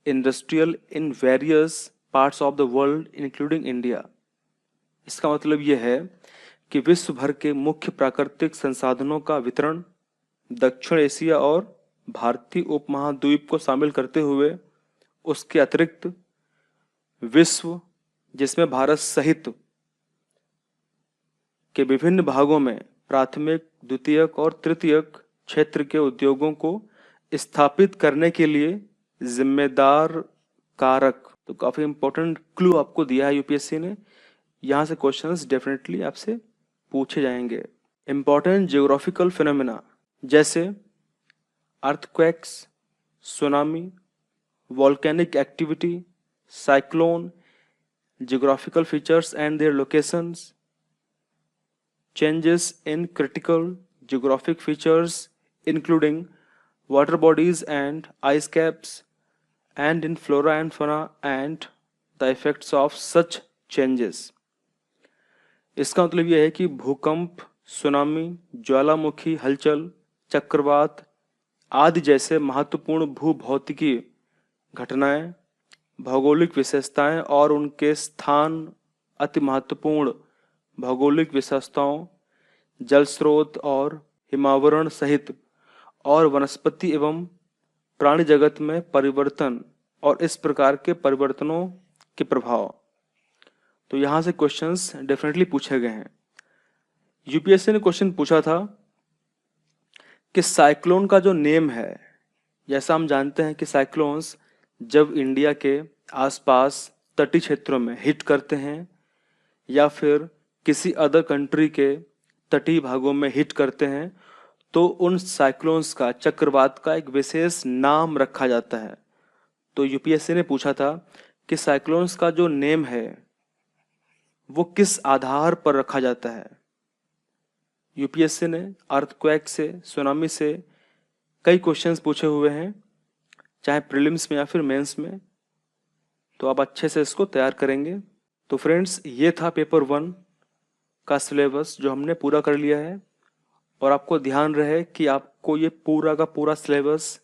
industrial in various parts of the world including India। इसका मतलब यह है कि विश्व भर के मुख्य प्राकृतिक संसाधनों का वितरण दक्षिण एशिया और भारतीय उपमहाद्वीप को शामिल करते हुए, उसके अतिरिक्त विश्व जिसमें भारत सहित के विभिन्न भागों में प्राथमिक, द्वितीयक और तृतीयक क्षेत्र के उद्योगों को स्थापित करने के लिए जिम्मेदार कारक। तो काफी इंपॉर्टेंट क्लू आपको दिया है यूपीएससी ने। यहाँ से क्वेश्चंस डेफिनेटली आपसे पूछे जाएंगे। इंपॉर्टेंट जियोग्राफिकल फिनोमेना जैसे earthquakes, tsunami, volcanic activity, cyclone, geographical features and their locations, changes in critical geographic features including water bodies and ice caps, and in flora and fauna and the effects of such changes। इसका मतलब यह है कि भूकंप, tsunami, ज्वालामुखी हलचल, चक्रवात आदि जैसे महत्वपूर्ण भूभौतिकी घटनाएं, भौगोलिक विशेषताएं और उनके स्थान, अति महत्वपूर्ण भौगोलिक विशेषताओं, जल स्रोत और हिमावरण सहित और वनस्पति एवं प्राणी जगत में परिवर्तन और इस प्रकार के परिवर्तनों के प्रभाव। तो यहाँ से क्वेश्चंस डेफिनेटली पूछे गए हैं। यूपीएससी ने क्वेश्चन पूछा था कि साइक्लोन का जो नेम है, जैसा हम जानते हैं कि साइक्लोन्स जब इंडिया के आसपास तटीय क्षेत्रों में हिट करते हैं या फिर किसी अदर कंट्री के तटीय भागों में हिट करते हैं, तो उन साइक्लोन्स का, चक्रवात का एक विशेष नाम रखा जाता है। तो यूपीएससी ने पूछा था कि साइक्लोन्स का जो नेम है वो किस आधार पर रखा जाता है। यूपीएससी ने अर्थक्वेक से, सुनामी से कई क्वेश्चंस पूछे हुए हैं, चाहे प्रीलिम्स में या फिर मेंस में। तो आप अच्छे से इसको तैयार करेंगे। तो फ्रेंड्स, ये था पेपर 1 का सिलेबस जो हमने पूरा कर लिया है। और आपको ध्यान रहे कि आपको ये पूरा का पूरा सिलेबस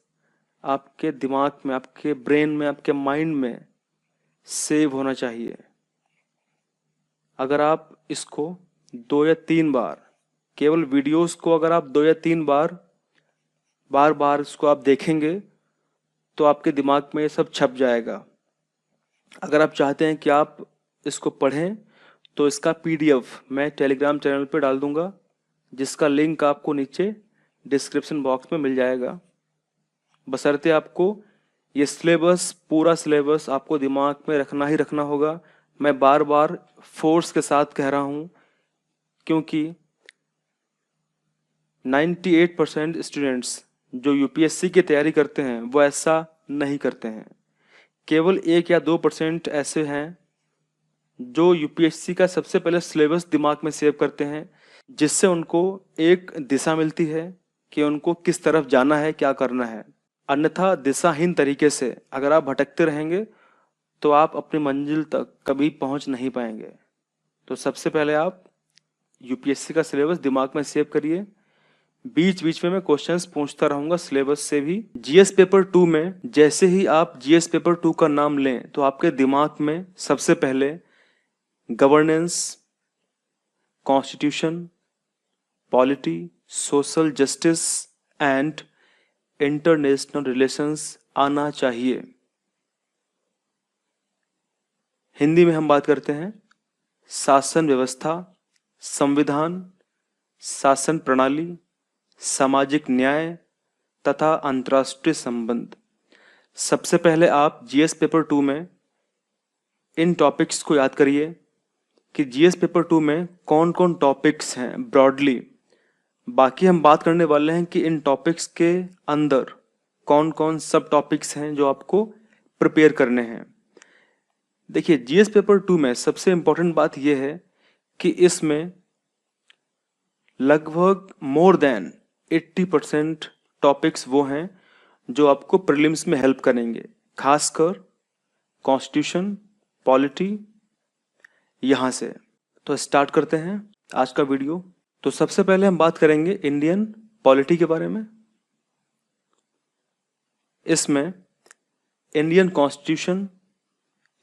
आपके दिमाग में, आपके ब्रेन में, आपके माइंड में सेव होना चाहिए। अगर आप इसको 2 या 3 बार, केवल वीडियोस को अगर आप 2 या 3 बार बार इसको आप देखेंगे तो आपके दिमाग में ये सब छप जाएगा। अगर आप चाहते हैं कि आप इसको पढ़ें तो इसका पीडीएफ मैं टेलीग्राम चैनल पे डाल दूंगा, जिसका लिंक आपको नीचे डिस्क्रिप्शन बॉक्स में मिल जाएगा। बशर्ते आपको ये सिलेबस, पूरा सिलेबस आपको दिमाग में रखना ही रखना होगा। मैं बार बार फोर्स के साथ कह रहा हूँ क्योंकि 98% स्टूडेंट्स जो यूपीएससी की तैयारी करते हैं वो ऐसा नहीं करते हैं। केवल 1 या 2% ऐसे हैं जो यूपीएससी का सबसे पहले सिलेबस दिमाग में सेव करते हैं, जिससे उनको एक दिशा मिलती है कि उनको किस तरफ जाना है, क्या करना है। अन्यथा दिशाहीन तरीके से अगर आप भटकते रहेंगे तो आप अपनी मंजिल तक कभी पहुंच नहीं पाएंगे। तो सबसे पहले आप यूपीएससी का सिलेबस दिमाग में सेव करिए। बीच बीच में मैं क्वेश्चंस पूछता रहूंगा सिलेबस से भी। जीएस पेपर 2 में जैसे ही आप जीएस पेपर 2 का नाम लें तो आपके दिमाग में सबसे पहले governance, constitution, polity, social justice and international relations आना चाहिए। हिंदी में हम बात करते हैं शासन व्यवस्था, संविधान, शासन प्रणाली, सामाजिक न्याय तथा अंतर्राष्ट्रीय संबंध। सबसे पहले आप जीएस पेपर 2 में इन टॉपिक्स को याद करिए कि जीएस पेपर 2 में कौन कौन टॉपिक्स हैं ब्रॉडली। बाकी हम बात करने वाले हैं कि इन टॉपिक्स के अंदर कौन कौन सब टॉपिक्स हैं जो आपको प्रिपेयर करने हैं। देखिए, जीएस पेपर 2 में सबसे इंपॉर्टेंट बात यह है कि इसमें लगभग मोर देन 80% टॉपिक्स वो हैं जो आपको प्रीलिम्स में हेल्प करेंगे, खासकर कॉन्स्टिट्यूशन, पॉलिटी, यहाँ से। तो स्टार्ट करते हैं आज का वीडियो। तो सबसे पहले हम बात करेंगे इंडियन पॉलिटी के बारे में। इसमें इंडियन कॉन्स्टिट्यूशन,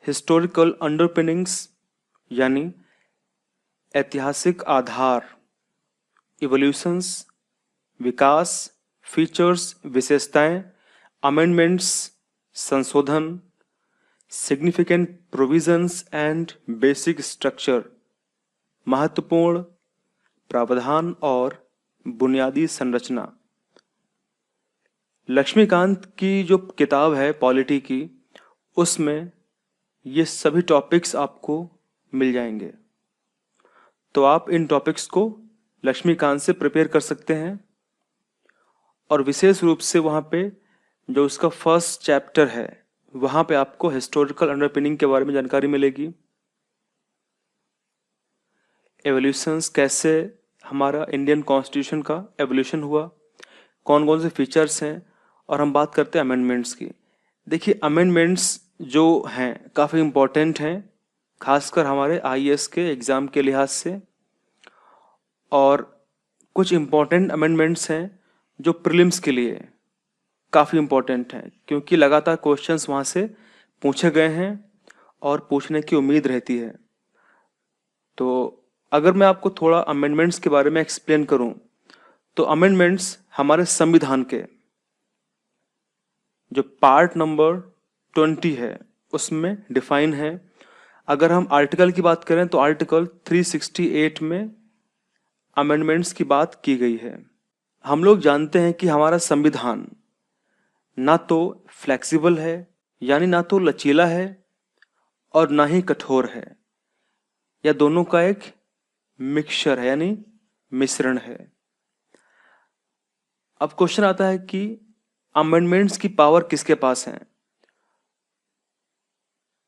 हिस्टोरिकल अंडरपिनिंग्स यानी ऐतिहासिक आधार, इवोल्यूशंस विकास, फीचर्स विशेषताएं, अमेंडमेंट्स संशोधन, significant provisions and basic structure महत्वपूर्ण प्रावधान और बुनियादी संरचना। लक्ष्मीकांत की जो किताब है पॉलिटी की, उसमें ये सभी टॉपिक्स आपको मिल जाएंगे। तो आप इन टॉपिक्स को लक्ष्मीकांत से प्रिपेयर कर सकते हैं और विशेष रूप से वहाँ पे जो उसका फर्स्ट चैप्टर है वहाँ पे आपको हिस्टोरिकल अंडरपिनिंग के बारे में जानकारी मिलेगी। एवोल्यूशंस, कैसे हमारा इंडियन कॉन्स्टिट्यूशन का एवोल्यूशन हुआ, कौन कौन से फीचर्स हैं, और हम बात करते हैं अमेंडमेंट्स की। देखिए, अमेंडमेंट्स जो हैं काफ़ी इम्पोर्टेंट हैं, खासकर हमारे आईएएस के एग्ज़ाम के लिहाज से। और कुछ इम्पोर्टेंट अमेंडमेंट्स हैं जो प्रीलिम्स के लिए काफ़ी इम्पोर्टेंट हैं, क्योंकि लगातार क्वेश्चंस वहाँ से पूछे गए हैं और पूछने की उम्मीद रहती है। तो अगर मैं आपको थोड़ा अमेंडमेंट्स के बारे में एक्सप्लेन करूं, तो अमेंडमेंट्स हमारे संविधान के जो पार्ट नंबर 20 है उसमें डिफाइन है। अगर हम आर्टिकल की बात करें तो आर्टिकल 368 में अमेंडमेंट्स की बात की गई है। हम लोग जानते हैं कि हमारा संविधान ना तो फ्लेक्सिबल है, यानी ना तो लचीला है, और ना ही कठोर है, या दोनों का एक मिक्सचर है, यानी मिश्रण है। अब क्वेश्चन आता है कि अमेंडमेंट्स की पावर किसके पास है?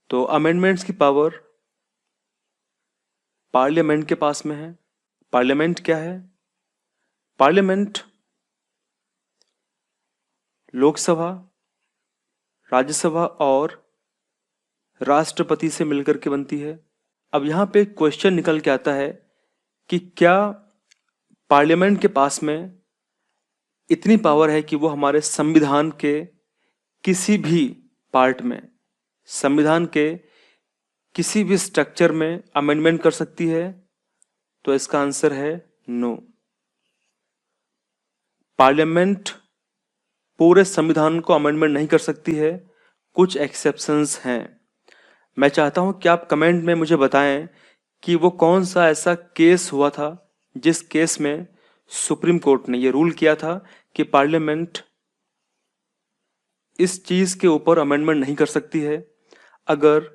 तो अमेंडमेंट्स की पावर पार्लियामेंट के पास में है। पार्लियामेंट क्या है? पार्लियामेंट लोकसभा, राज्यसभा और राष्ट्रपति से मिलकर के बनती है। अब यहाँ पे क्वेश्चन निकल के आता है कि क्या पार्लियामेंट के पास में इतनी पावर है कि वो हमारे संविधान के किसी भी पार्ट में, संविधान के किसी भी स्ट्रक्चर में अमेंडमेंट कर सकती है? तो इसका आंसर है नो। पार्लियामेंट पूरे संविधान को अमेंडमेंट नहीं कर सकती है, कुछ एक्सेप्शंस हैं। मैं चाहता हूं कि आप कमेंट में मुझे बताएं कि वो कौन सा ऐसा केस हुआ था जिस केस में सुप्रीम कोर्ट ने ये रूल किया था कि पार्लियामेंट इस चीज के ऊपर अमेंडमेंट नहीं कर सकती है। अगर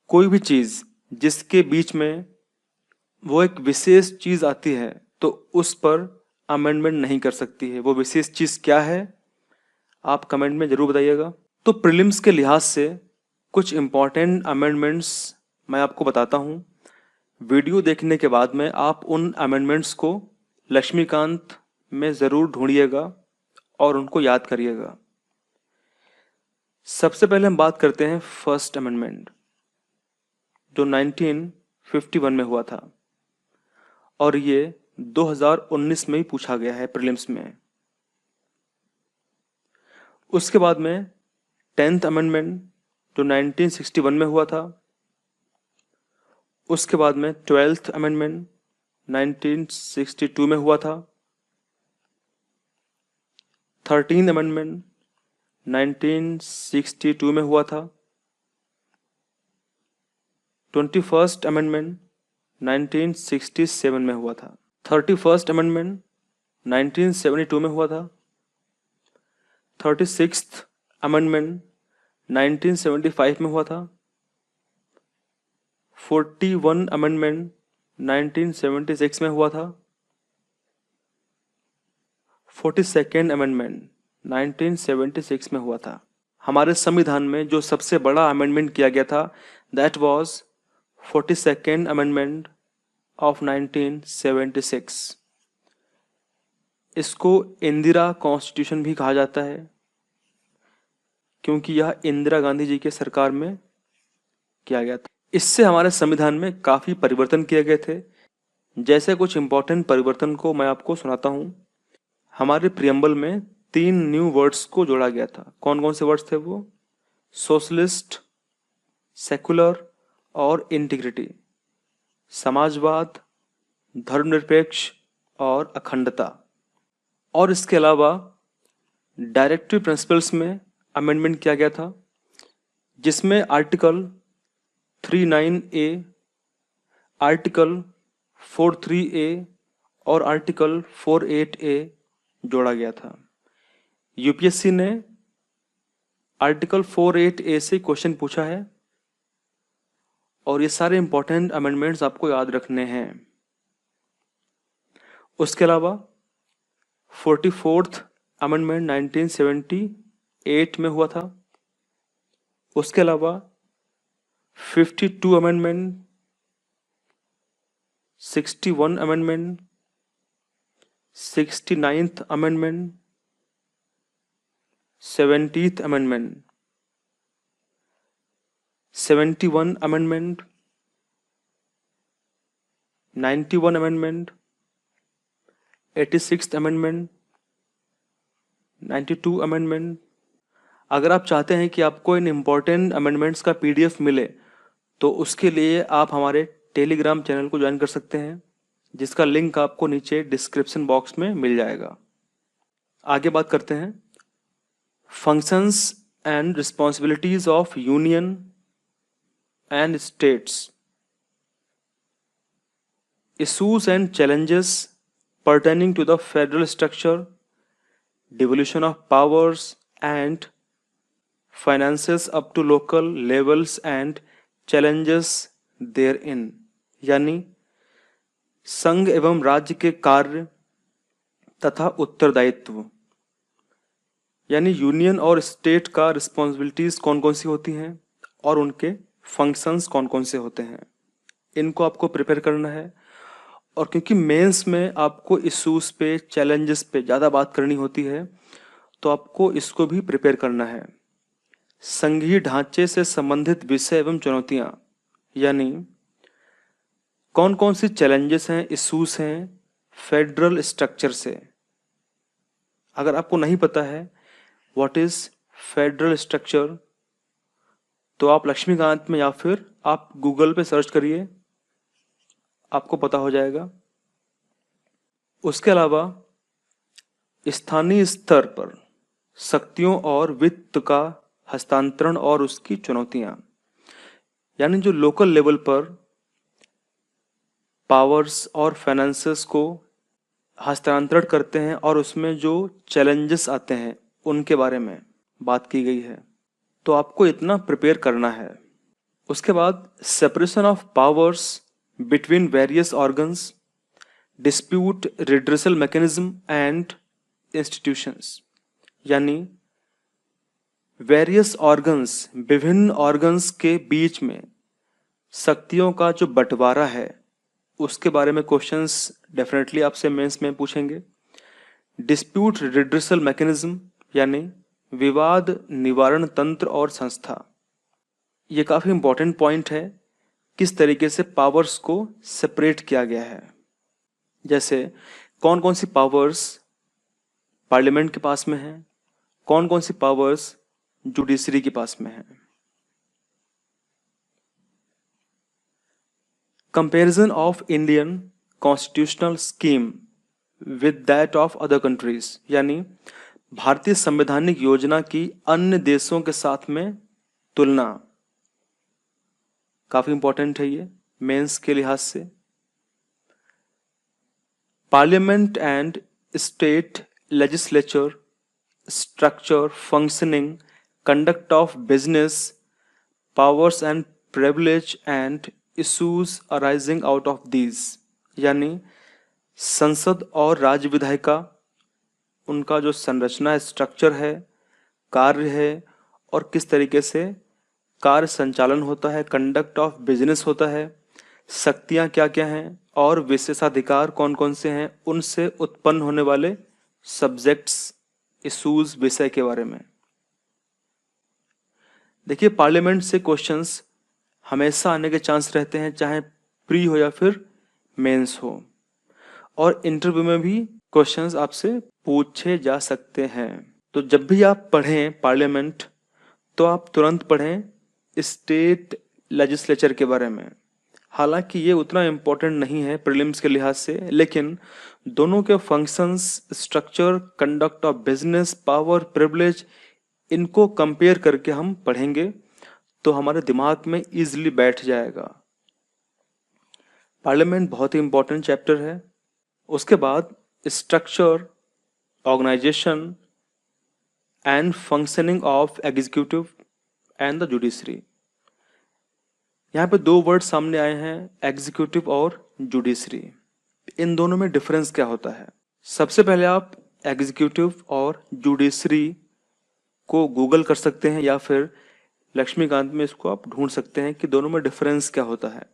कोई भी चीज जिसके बीच में वो एक विशेष चीज आती है तो उस पर अमेंडमेंट नहीं कर सकती है। वो विशेष चीज क्या है, आप कमेंट में जरूर बताइएगा। तो प्रीलिम्स के लिहाज से कुछ इंपॉर्टेंट अमेंडमेंट्स मैं आपको बताता हूं। वीडियो देखने के बाद में आप उन अमेंडमेंट्स को लक्ष्मीकांत में ज़रूर ढूंढिएगा और उनको याद करिएगा। सबसे पहले हम बात करते हैं फर्स्ट अमेंडमेंट जो 1951 में हुआ था, और ये 2019 में ही पूछा गया है प्रीलिम्स में। उसके बाद में 10th अमेंडमेंट जो 1961 में हुआ था। उसके बाद में 12th अमेंडमेंट 1962 में हुआ था। 13th अमेंडमेंट 1962 में हुआ था। 21st अमेंडमेंट 1967 में हुआ था। 31st अमेंडमेंट 1972 में हुआ था। 36th अमेंडमेंट 1975 में हुआ था। 41 अमेंडमेंट 1976 में हुआ था। 42nd अमेंडमेंट 1976 में हुआ था। हमारे संविधान में जो सबसे बड़ा अमेंडमेंट किया गया था that was 42nd amendment of 1976। इसको इंदिरा कॉन्स्टिट्यूशन भी कहा जाता है क्योंकि यह इंदिरा गांधी जी के सरकार में किया गया था। इससे हमारे संविधान में काफ़ी परिवर्तन किए गए थे। जैसे कुछ इंपॉर्टेंट परिवर्तन को मैं आपको सुनाता हूँ। हमारे प्रियम्बल में 3 न्यू वर्ड्स को जोड़ा गया था। कौन कौन से वर्ड्स थे वो? सोशलिस्ट, सेकुलर और इंटीग्रिटी। समाजवाद, धर्मनिरपेक्ष और अखंडता। और इसके अलावा डायरेक्टिव प्रिंसिपल्स में अमेंडमेंट किया गया था जिसमें आर्टिकल 39A, आर्टिकल 43A और आर्टिकल 48A जोड़ा गया था। यूपीएससी ने आर्टिकल 48A से क्वेश्चन पूछा है और ये सारे इंपॉर्टेंट अमेंडमेंट्स आपको याद रखने हैं। उसके अलावा 44th अमेंडमेंट 1978 में हुआ था। उसके अलावा 52 amendment, 61 amendment, 69th amendment, 70th amendment, 71 amendment, 91 amendment, 86th amendment, 92 amendment. अगर आप चाहते हैं कि आपको इन इम्पॉर्टेंट अमेंडमेंट्स का PDF मिले तो उसके लिए आप हमारे टेलीग्राम चैनल को ज्वाइन कर सकते हैं जिसका लिंक आपको नीचे डिस्क्रिप्शन बॉक्स में मिल जाएगा। आगे बात करते हैं functions and responsibilities of union and states, issues and challenges pertaining to the federal structure, devolution of powers and finances up to local levels and challenges therein। यानी संघ एवं राज्य के कार्य तथा उत्तरदायित्व, यानी यूनियन और स्टेट का रिस्पॉन्सिबिलिटीज कौन कौन सी होती हैं और उनके फंक्शंस कौन कौन से होते हैं, इनको आपको प्रिपेयर करना है। और क्योंकि मेंस में आपको इश्यूज पे, चैलेंजेस पे ज़्यादा बात करनी होती है तो आपको इसको भी प्रिपेयर करना है। संघीय ढांचे से संबंधित विषय एवं चुनौतियाँ, यानी कौन कौन सी चैलेंजेस हैं, इश्यूज हैं फेडरल स्ट्रक्चर से। अगर आपको नहीं पता है व्हाट इज फेडरल स्ट्रक्चर तो आप लक्ष्मीकांत में या फिर आप गूगल पे सर्च करिए, आपको पता हो जाएगा। उसके अलावा स्थानीय स्तर पर शक्तियों और वित्त का हस्तांतरण और उसकी चुनौतियां, यानी जो लोकल लेवल पर पावर्स और फाइनेंसेस को हस्तांतरण करते हैं और उसमें जो चैलेंजेस आते हैं उनके बारे में बात की गई है। तो आपको इतना प्रिपेयर करना है। उसके बाद separation of powers between various organs, dispute redressal mechanism and institutions, यानी various organs, विभिन्न organs के बीच में शक्तियों का जो बंटवारा है उसके बारे में क्वेश्चंस डेफिनेटली आपसे मेंस में पूछेंगे। डिस्प्यूट रिड्रेसल मैकेनिज्म, यानी विवाद निवारण तंत्र और संस्था, ये काफ़ी इंपॉर्टेंट पॉइंट है, किस तरीके से पावर्स को सेपरेट किया गया है। जैसे कौन कौन सी पावर्स पार्लियामेंट के पास में है, कौन कौन सी पावर्स जुडिशरी के पास में है। Comparison of Indian constitutional scheme with that of other countries, यानी भारतीय संवैधानिक योजना की अन्य देशों के साथ में तुलना। काफी इंपॉर्टेंट है ये मेंस के लिहाज से। Parliament and state legislature structure, functioning, conduct of business, powers and privilege and issues arising out of these, यानी संसद और राज्य विधायिका, उनका जो संरचना स्ट्रक्चर है, कार्य है, और किस तरीके से कार्य संचालन होता है, कंडक्ट ऑफ बिजनेस होता है, शक्तियां क्या क्या हैं और विशेषाधिकार कौन कौन से हैं, उनसे उत्पन्न होने वाले सब्जेक्ट्स, इश्यूज, विषय के बारे में। देखिए पार्लियामेंट से क्वेश्चंस हमेशा आने के चांस रहते हैं, चाहे प्री हो या फिर मेंस हो, और इंटरव्यू में भी क्वेश्चंस आपसे पूछे जा सकते हैं। तो जब भी आप पढ़ें पार्लियामेंट तो आप तुरंत पढ़ें स्टेट लेजिस्लेचर के बारे में। हालांकि ये उतना इम्पोर्टेंट नहीं है प्रीलिम्स के लिहाज से, लेकिन दोनों के functions, structure, conduct of business, power, privilege, इनको कंपेयर करके हम पढ़ेंगे तो हमारे दिमाग में इजीली बैठ जाएगा। पार्लियामेंट बहुत ही इंपॉर्टेंट चैप्टर है। उसके बाद structure, organisation and functioning of executive and the judiciary. यहाँ पे दो वर्ड सामने आए हैं, एग्जीक्यूटिव और जुडिशरी। इन दोनों में डिफरेंस क्या होता है? सबसे पहले आप एग्जीक्यूटिव और जुडिशरी को गूगल कर सकते हैं या फिर लक्ष्मीकांत में इसको आप ढूंढ सकते हैं कि दोनों में डिफरेंस क्या होता है।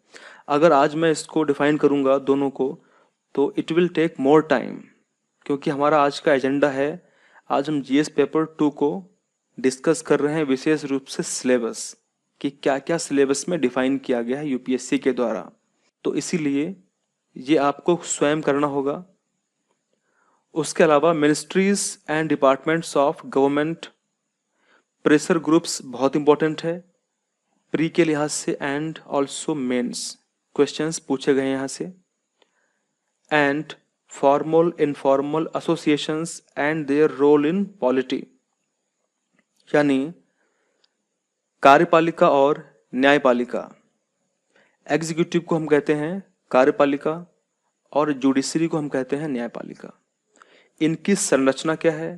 अगर आज मैं इसको डिफाइन करूंगा दोनों को तो it will take more time, क्योंकि हमारा आज का एजेंडा है, आज हम जीएस पेपर 2 को डिस्कस कर रहे हैं, विशेष रूप से सिलेबस कि क्या क्या सिलेबस में डिफाइन किया गया है यूपीएससी के द्वारा। तो इसीलिए ये आपको स्वयं करना होगा। उसके अलावा ministries and departments of government, pressure groups बहुत इंपॉर्टेंट है प्री के लिहाज से एंड ऑल्सो मेंस क्वेश्चंस पूछे गए यहाँ से। And formal informal associations and their role in polity, यानी कार्यपालिका और न्यायपालिका। एग्जीक्यूटिव को हम कहते हैं कार्यपालिका और जुडिशरी को हम कहते हैं न्यायपालिका। इनकी संरचना क्या है,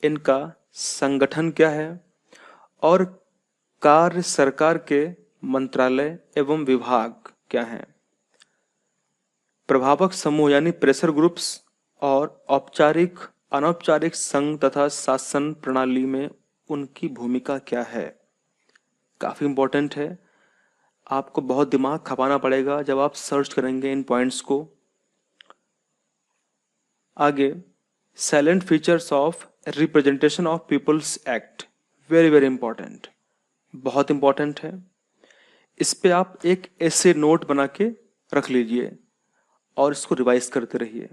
इनका संगठन क्या है, और कार्य सरकार के मंत्रालय एवं विभाग क्या हैं। प्रभावक समूह यानी प्रेशर ग्रुप्स और औपचारिक अनौपचारिक संघ तथा शासन प्रणाली में उनकी भूमिका क्या है। काफी इंपॉर्टेंट है, आपको बहुत दिमाग खपाना पड़ेगा जब आप सर्च करेंगे इन पॉइंट्स को। आगे salient features of representation of people's act, very very important, बहुत इंपॉर्टेंट है। इस पे आप एक ऐसे नोट बना के रख लीजिए और इसको रिवाइज करते रहिए।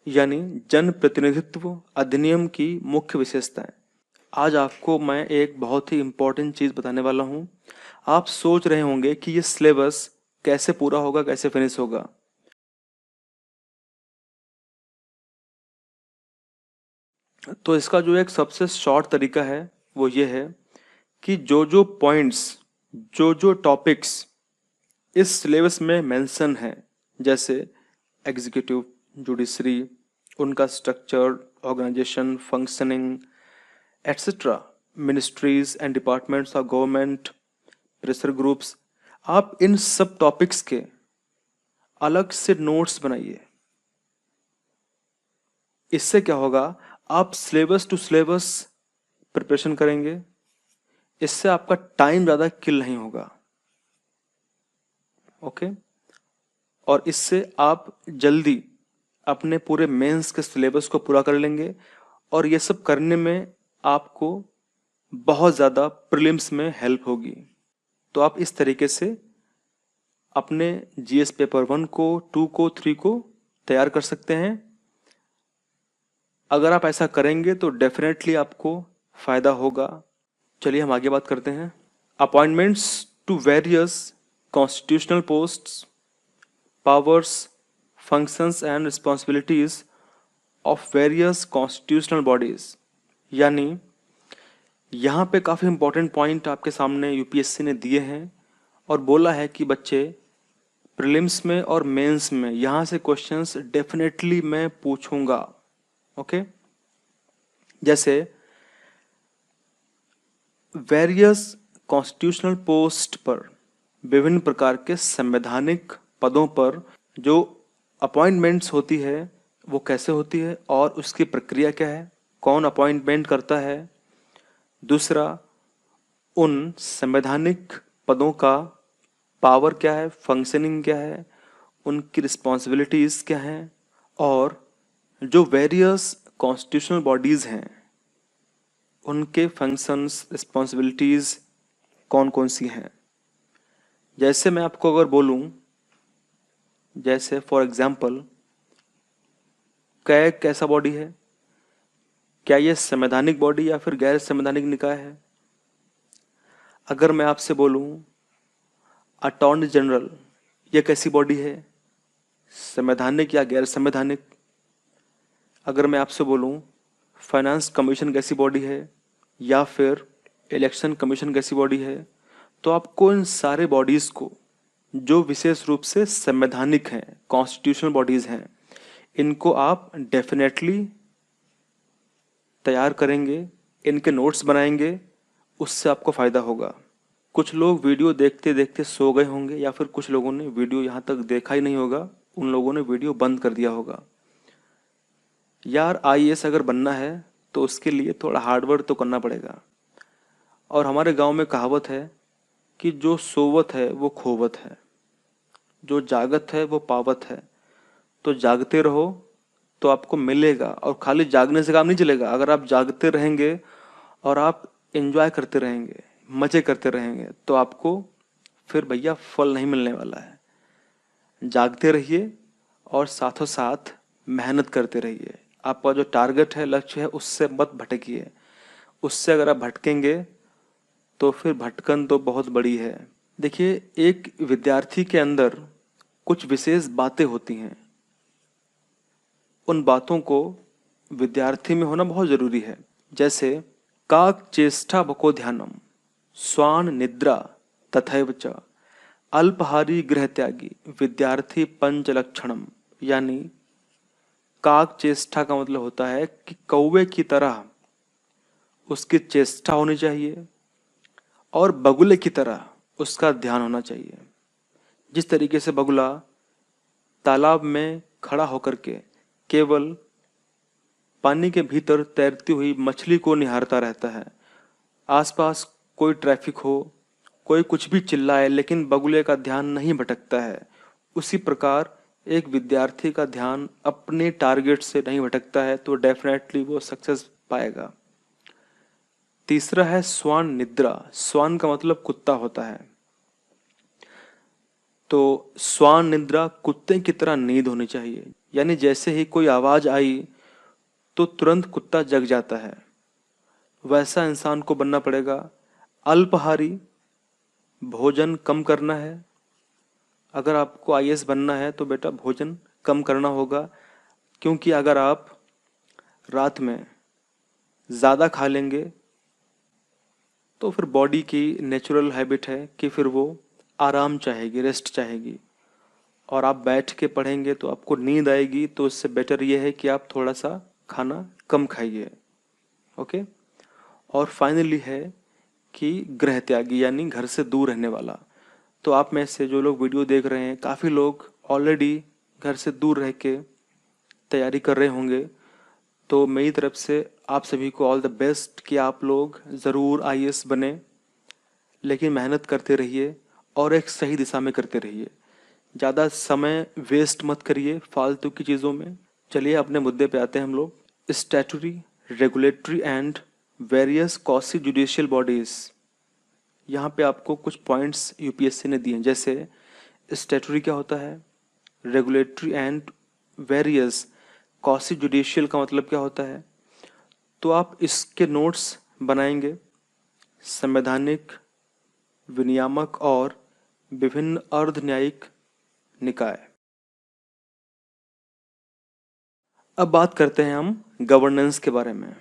यानी जन प्रतिनिधित्व अधिनियम की मुख्य विशेषताएं। आज आपको मैं एक बहुत ही इंपॉर्टेंट चीज बताने वाला हूं। आप सोच रहे होंगे कि ये सिलेबस कैसे पूरा होगा, कैसे फिनिश होगा। तो इसका जो एक सबसे शॉर्ट तरीका है वो ये है कि जो जो पॉइंट्स, जो जो टॉपिक्स इस सिलेबस में मेंशन है, जैसे एग्जीक्यूटिव, जुडिशरी, उनका structure, organisation, functioning etcetera, ministries and departments of government, pressure groups, आप इन सब टॉपिक्स के अलग से नोट्स बनाइए। इससे क्या होगा, आप सिलेबस टू सिलेबस प्रिपरेशन करेंगे, इससे आपका टाइम ज़्यादा किल नहीं होगा। ओके, और इससे आप जल्दी अपने पूरे मेंस के सिलेबस को पूरा कर लेंगे और ये सब करने में आपको बहुत ज़्यादा प्रीलिम्स में हेल्प होगी। तो आप इस तरीके से अपने जीएस पेपर 1 को, 2 को, 3 को तैयार कर सकते हैं। अगर आप ऐसा करेंगे तो डेफिनेटली आपको फायदा होगा। चलिए हम आगे बात करते हैं। Appointments to various constitutional posts, powers, functions and responsibilities of various constitutional bodies. यानी यहाँ पे काफ़ी इंपॉर्टेंट पॉइंट आपके सामने यूपीएससी ने दिए हैं और बोला है कि बच्चे प्रीलिम्स में और मेंस में यहाँ से क्वेश्चंस डेफिनेटली मैं पूछूंगा। ओके, जैसे वेरियस कॉन्स्टिट्यूशनल पोस्ट पर, विभिन्न प्रकार के संवैधानिक पदों पर जो अपॉइंटमेंट्स होती है वो कैसे होती है और उसकी प्रक्रिया क्या है, कौन अपॉइंटमेंट करता है। दूसरा, उन संवैधानिक पदों का पावर क्या है, फंक्शनिंग क्या है, उनकी रिस्पॉन्सिबिलिटीज़ क्या हैं, और जो वेरियस कॉन्स्टिट्यूशनल बॉडीज़ हैं उनके फंक्शंस, रिस्पॉन्सिबिलिटीज़ कौन कौन सी हैं। जैसे मैं आपको अगर बोलूं, जैसे फॉर एग्जांपल कैग कैसा बॉडी है, क्या ये संवैधानिक बॉडी या फिर गैर संवैधानिक निकाय है। अगर मैं आपसे बोलूं अटॉर्नी जनरल, ये कैसी बॉडी है, संवैधानिक या गैर संवैधानिक। अगर मैं आपसे बोलूं फाइनेंस कमीशन कैसी बॉडी है या फिर इलेक्शन कमीशन कैसी बॉडी है, तो आपको इन सारे बॉडीज़ को जो विशेष रूप से संवैधानिक हैं, कॉन्स्टिट्यूशनल बॉडीज़ हैं, इनको आप डेफिनेटली तैयार करेंगे, इनके नोट्स बनाएंगे, उससे आपको फ़ायदा होगा। कुछ लोग वीडियो देखते देखते सो गए होंगे या फिर कुछ लोगों ने वीडियो यहाँ तक देखा ही नहीं होगा, उन लोगों ने वीडियो बंद कर दिया होगा। यार आईएएस अगर बनना है तो उसके लिए थोड़ा हार्डवर्क तो करना पड़ेगा। और हमारे गांव में कहावत है कि जो सोवत है वो खोवत है, जो जागत है वो पावत है। तो जागते रहो तो आपको मिलेगा, और खाली जागने से काम नहीं चलेगा। अगर आप जागते रहेंगे और आप एंजॉय करते रहेंगे, मजे करते रहेंगे, तो आपको फिर भैया फल नहीं मिलने वाला है। जागते रहिए और साथों साथ मेहनत करते रहिए। आपका जो टारगेट है, लक्ष्य है, उससे मत भटकिए। उससे अगर आप भटकेंगे तो फिर भटकन तो बहुत बड़ी है। देखिए, एक विद्यार्थी के अंदर कुछ विशेष बातें होती हैं, उन बातों को विद्यार्थी में होना बहुत जरूरी है। जैसे काक चेष्टा बको ध्यानम, स्वान निद्रा तथैव च, अल्पहारी गृह त्यागी विद्यार्थी पंच लक्षणम। यानी काक चेष्टा का मतलब होता है कि कौवे की तरह उसकी चेष्टा होनी चाहिए और बगुले की तरह उसका ध्यान होना चाहिए। जिस तरीके से बगुला तालाब में खड़ा होकर के केवल पानी के भीतर तैरती हुई मछली को निहारता रहता है, आसपास कोई ट्रैफिक हो, कोई कुछ भी चिल्लाए, लेकिन बगुले का ध्यान नहीं भटकता है, उसी प्रकार एक विद्यार्थी का ध्यान अपने टारगेट से नहीं भटकता है, तो डेफिनेटली वो सक्सेस पाएगा। तीसरा है स्वान निद्रा। स्वान का मतलब कुत्ता होता है, तो स्वान निद्रा कुत्ते की तरह नींद होनी चाहिए। यानी जैसे ही कोई आवाज आई तो तुरंत कुत्ता जग जाता है, वैसा इंसान को बनना पड़ेगा। अल्पहारी, भोजन कम करना है। अगर आपको आईएएस बनना है तो बेटा भोजन कम करना होगा, क्योंकि अगर आप रात में ज़्यादा खा लेंगे तो फिर बॉडी की नेचुरल हैबिट है कि फिर वो आराम चाहेगी, रेस्ट चाहेगी, और आप बैठ के पढ़ेंगे तो आपको नींद आएगी। तो इससे बेटर ये है कि आप थोड़ा सा खाना कम खाइए। ओके। और फाइनली है कि गृह त्यागी, यानी घर से दूर रहने वाला। तो आप में से जो लोग वीडियो देख रहे हैं, काफ़ी लोग ऑलरेडी घर से दूर रह के तैयारी कर रहे होंगे, तो मेरी तरफ से आप सभी को ऑल द बेस्ट कि आप लोग ज़रूर आईएएस बने, लेकिन मेहनत करते रहिए और एक सही दिशा में करते रहिए। ज़्यादा समय वेस्ट मत करिए फालतू की चीज़ों में। चलिए अपने मुद्दे पे आते हैं हम लोग। Statutory, regulatory and various quasi judicial bodies. यहाँ पे आपको कुछ पॉइंट्स यूपीएससी ने दिए हैं। जैसे स्टैट्यूटरी क्या होता है, regulatory and various quasi judicial का मतलब क्या होता है। तो आप इसके नोट्स बनाएंगे। संवैधानिक, विनियामक और विभिन्न अर्ध न्यायिक निकाय। अब बात करते हैं हम गवर्नेंस के बारे में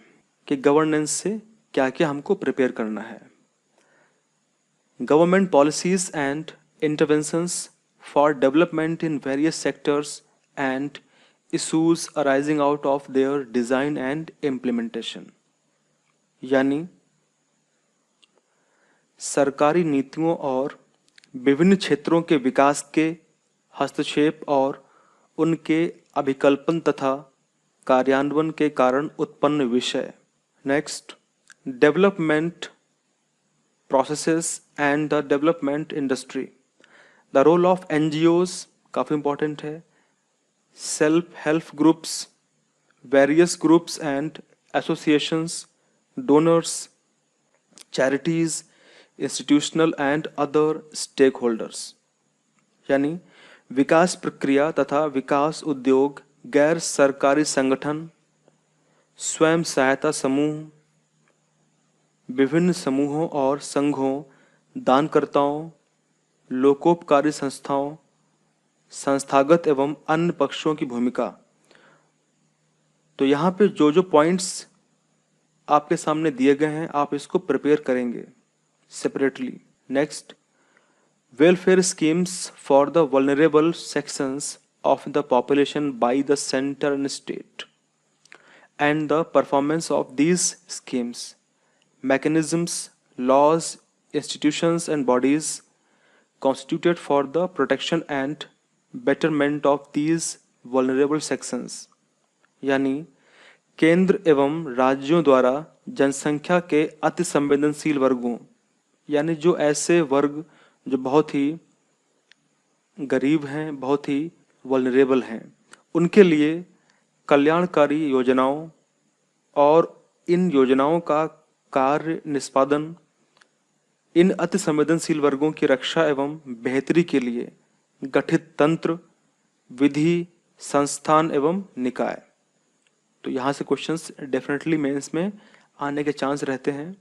कि गवर्नेंस से क्या क्या हमको प्रिपेयर करना है। Government policies and interventions for development in various sectors and issues arising out of their design and implementation, यानी सरकारी नीतियों और विभिन्न क्षेत्रों के विकास के हस्तक्षेप और उनके अभिकल्पन तथा कार्यान्वयन के कारण उत्पन्न विषय। Next, development processes and the development industry. The role of NGOs काफ़ी इंपॉर्टेंट है। Self help groups, various groups and associations, donors, charities, institutional and other stakeholders, यानी विकास प्रक्रिया तथा विकास उद्योग, गैर सरकारी संगठन, स्वयं सहायता समूह, विभिन्न समूहों और संघों, दानकर्ताओं, लोकोपकारी संस्थाओं, संस्थागत एवं अन्य पक्षों की भूमिका। तो यहाँ पे जो जो पॉइंट्स आपके सामने दिए गए हैं आप इसको प्रिपेयर करेंगे separately. Next, welfare schemes for the vulnerable sections of the population by the center and state, and the performance of these schemes, mechanisms, laws, institutions and bodies constituted for the protection and betterment of these vulnerable sections, यानी केंद्र एवं राज्यों द्वारा जनसंख्या के अति संवेदनशील वर्गों, यानी जो ऐसे वर्ग जो बहुत ही गरीब हैं, बहुत ही वल्नरेबल हैं, उनके लिए कल्याणकारी योजनाओं और इन योजनाओं का कार्य निष्पादन, इन अति संवेदनशील वर्गों की रक्षा एवं बेहतरी के लिए गठित तंत्र, विधि, संस्थान एवं निकाय। तो यहाँ से क्वेश्चंस डेफिनेटली मेंस में आने के चांस रहते हैं।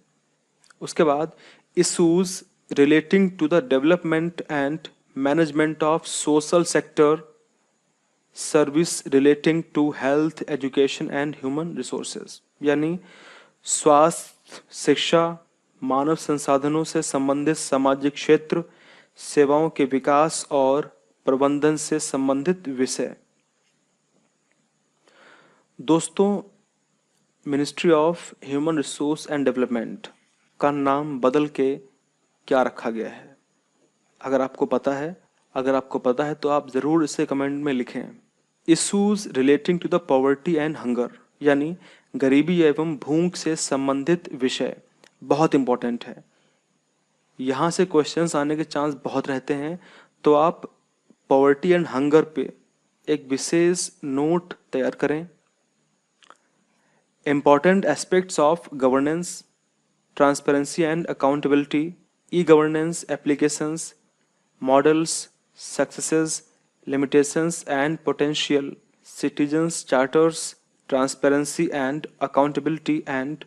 उसके बाद issues relating to the development and management of social sector, service relating to health, education and human resources, यानी स्वास्थ्य, शिक्षा, मानव संसाधनों से संबंधित सामाजिक क्षेत्र, सेवाओं के विकास और प्रबंधन से संबंधित विषय। दोस्तों, ministry of human resource and development का नाम बदल के क्या रखा गया है? अगर आपको पता है तो आप जरूर इसे कमेंट में लिखें। Issues relating to the poverty and hunger, यानी गरीबी एवं भूख से संबंधित विषय बहुत इंपॉर्टेंट है। यहाँ से क्वेश्चंस आने के चांस बहुत रहते हैं, तो आप पॉवर्टी एंड हंगर पे एक विशेष नोट तैयार करें। Important aspects of governance, transparency and accountability, e-governance applications, models, successes, limitations and potential, citizens charters, transparency and accountability and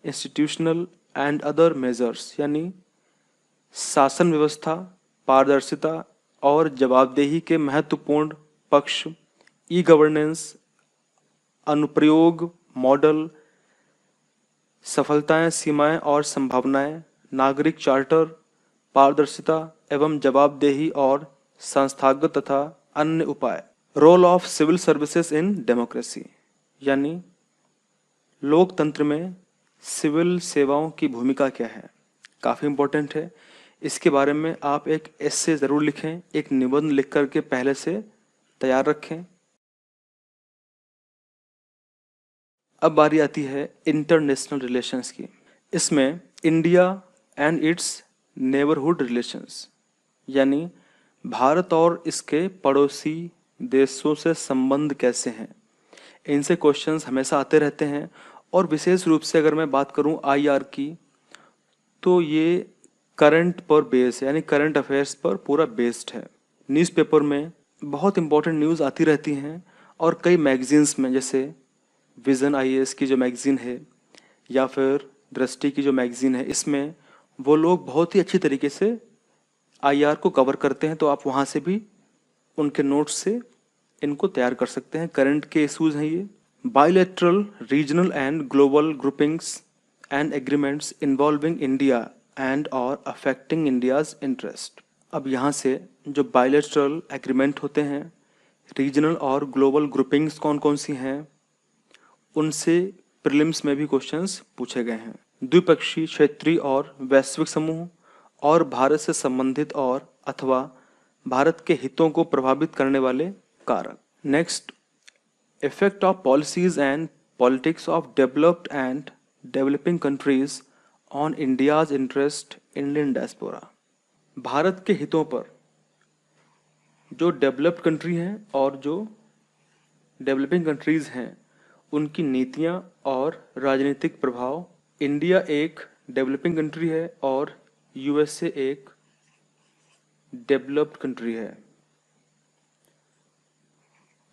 institutional and other measures, यानी शासन व्यवस्था, पारदर्शिता और जवाबदेही के महत्वपूर्ण पक्ष, ई-गवर्नेंस, अनुप्रयोग, मॉडल, सफलताएं, सीमाएं और संभावनाएं, नागरिक चार्टर, पारदर्शिता एवं जवाबदेही और संस्थागत तथा अन्य उपाय। Role of civil services in democracy, यानी लोकतंत्र में सिविल सेवाओं की भूमिका क्या है, काफ़ी इंपॉर्टेंट है। इसके बारे में आप एक एस्से ज़रूर लिखें, एक निबंध लिख करके पहले से तैयार रखें। अब बारी आती है इंटरनेशनल रिलेशंस की। इसमें India and it's neighbourhood relations, यानी भारत और इसके पड़ोसी देशों से संबंध कैसे हैं, इनसे क्वेश्चंस हमेशा आते रहते हैं। और विशेष रूप से अगर मैं बात करूं आईआर की, तो ये करंट पर बेस यानी करंट अफेयर्स पर पूरा बेस्ड है। न्यूज़पेपर में बहुत इंपॉर्टेंट न्यूज़ आती रहती हैं और कई मैगजीन्स में, जैसे विज़न आईएएस की जो मैगज़ीन है या फिर दृष्टि की जो मैगज़ीन है, इसमें वो लोग बहुत ही अच्छी तरीके से आईआर को कवर करते हैं। तो आप वहाँ से भी उनके नोट्स से इनको तैयार कर सकते हैं। करंट के इश्यूज हैं ये। Bilateral, regional and global groupings and agreements involving India and और अफेक्टिंग इंडियाज इंटरेस्ट। अब यहाँ से जो बायलैटरल एग्रीमेंट होते हैं, रीजनल और ग्लोबल ग्रुपिंग्स कौन कौन सी हैं, उनसे प्रीलिम्स में भी क्वेश्चंस पूछे गए हैं। द्विपक्षीय, क्षेत्रीय और वैश्विक समूह और भारत से संबंधित और अथवा भारत के हितों को प्रभावित करने वाले कारक। Next, effect of policies and politics of developed and developing countries on India's interest Indian diaspora. Bharat के हितों पर जो डेवलप्ड कंट्री हैं और जो डेवलपिंग कंट्रीज हैं, उनकी नीतियां और राजनीतिक प्रभाव। इंडिया एक डेवलपिंग कंट्री है और यूएसए एक डेवलप्ड कंट्री है।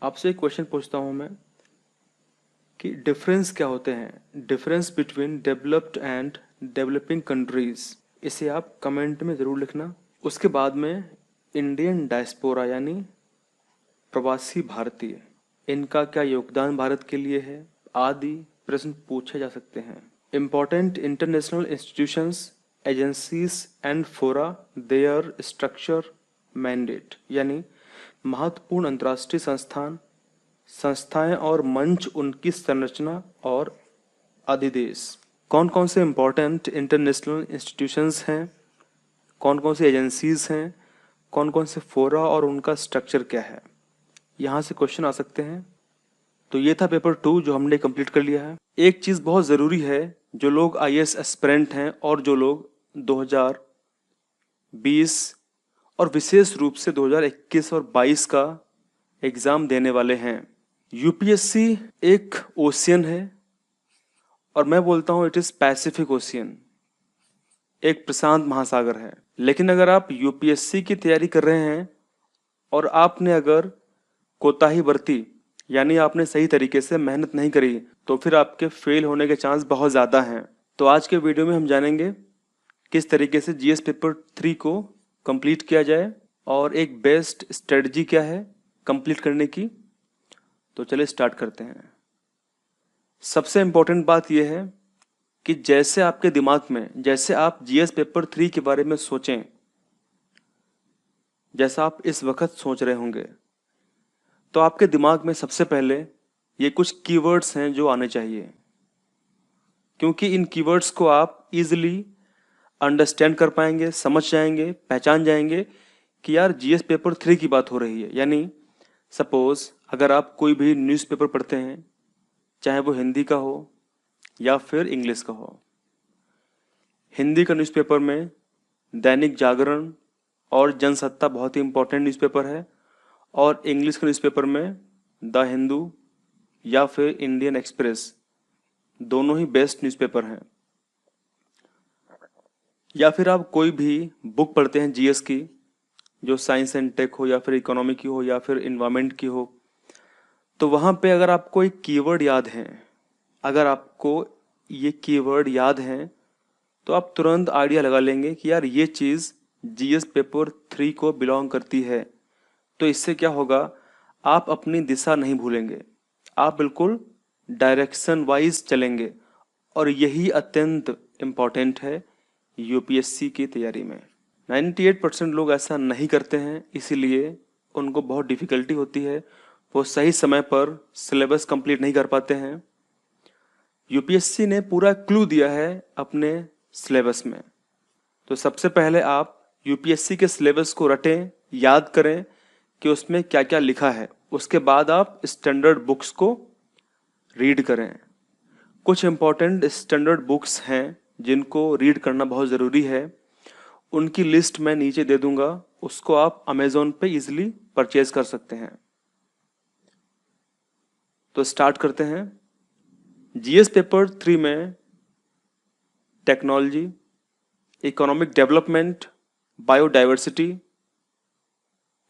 आपसे एक क्वेश्चन पूछता हूं मैं कि डिफरेंस क्या होते हैं, difference between developed and developing countries. इसे आप कमेंट में ज़रूर लिखना। उसके बाद में इंडियन डायस्पोरा यानी प्रवासी भारतीय, इनका क्या योगदान भारत के लिए है, आदि प्रश्न पूछे जा सकते हैं। Important international institutions, agencies and फोरा, देयर स्ट्रक्चर, मैंडेट, यानी महत्वपूर्ण अंतर्राष्ट्रीय संस्थान, संस्थाएं और मंच, उनकी संरचना और अधिदेश। कौन कौन से इम्पोर्टेंट इंटरनेशनल इंस्टीट्यूशंस हैं, कौन कौन से एजेंसीज हैं, कौन कौन से फोरा और उनका स्ट्रक्चर क्या है, यहाँ से क्वेश्चन आ सकते हैं। तो ये था पेपर 2 जो हमने कंप्लीट कर लिया है। एक चीज़ बहुत ज़रूरी है, जो लोग आईएएस एस्पिरेंट हैं और जो लोग 2020 और विशेष रूप से 2021 और 22 का एग्ज़ाम देने वाले हैं। यूपीएससी एक ओशियन है और मैं बोलता हूँ इट इज़ पैसिफिक ओशियन, एक प्रशांत महासागर है। लेकिन अगर आप यूपीएससी की तैयारी कर रहे हैं और आपने अगर कोताही बरती, यानी आपने सही तरीके से मेहनत नहीं करी, तो फिर आपके फेल होने के चांस बहुत ज़्यादा हैं। तो आज के वीडियो में हम जानेंगे किस तरीके से जीएस पेपर 3 को कंप्लीट किया जाए और एक बेस्ट स्ट्रेटजी क्या है कंप्लीट करने की। तो चलिए स्टार्ट करते हैं। सबसे इम्पोर्टेंट बात यह है कि जैसे आपके दिमाग में, जैसे आप जीएस पेपर 3 के बारे में सोचें, जैसा आप इस वक्त सोच रहे होंगे, तो आपके दिमाग में सबसे पहले ये कुछ कीवर्ड्स हैं जो आने चाहिए, क्योंकि इन कीवर्ड्स को आप इजीली अंडरस्टैंड कर पाएंगे, समझ जाएंगे, पहचान जाएंगे कि यार जीएस पेपर 3 की बात हो रही है। यानी सपोज अगर आप कोई भी न्यूज़पेपर पढ़ते हैं, चाहे वो हिंदी का हो या फिर इंग्लिश का हो। हिंदी का न्यूज़पेपर में दैनिक जागरण और जनसत्ता बहुत ही इंपॉर्टेंट न्यूज़पेपर है, और इंग्लिश के न्यूज़पेपर में द हिंदू या फिर इंडियन एक्सप्रेस, दोनों ही बेस्ट न्यूज़पेपर हैं। या फिर आप कोई भी बुक पढ़ते हैं जीएस की, जो साइंस एंड टेक हो या फिर इकोनॉमी की हो या फिर इन्वायरमेंट की हो, तो वहाँ पे अगर आपको एक कीवर्ड याद है, अगर आपको ये कीवर्ड याद है, तो आप तुरंत आइडिया लगा लेंगे कि यार ये चीज़ जीएस पेपर 3 को बिलोंग करती है। तो इससे क्या होगा, आप अपनी दिशा नहीं भूलेंगे, आप बिल्कुल डायरेक्शन वाइज चलेंगे, और यही अत्यंत इम्पॉर्टेंट है यूपीएससी की तैयारी में। 98% लोग ऐसा नहीं करते हैं, इसीलिए उनको बहुत डिफ़िकल्टी होती है, वो सही समय पर सिलेबस कंप्लीट नहीं कर पाते हैं। यूपीएससी ने पूरा क्लू दिया है अपने सिलेबस में। तो सबसे पहले आप यूपीएससी के सिलेबस को रटें, याद करें कि उसमें क्या क्या लिखा है। उसके बाद आप स्टैंडर्ड बुक्स को रीड करें। कुछ इम्पॉर्टेंट स्टैंडर्ड बुक्स हैं जिनको रीड करना बहुत ज़रूरी है, उनकी लिस्ट मैं नीचे दे दूंगा, उसको आप अमेज़ॉन पे इजीली परचेज कर सकते हैं। तो स्टार्ट करते हैं। जीएस पेपर 3 में technology, economic development, biodiversity,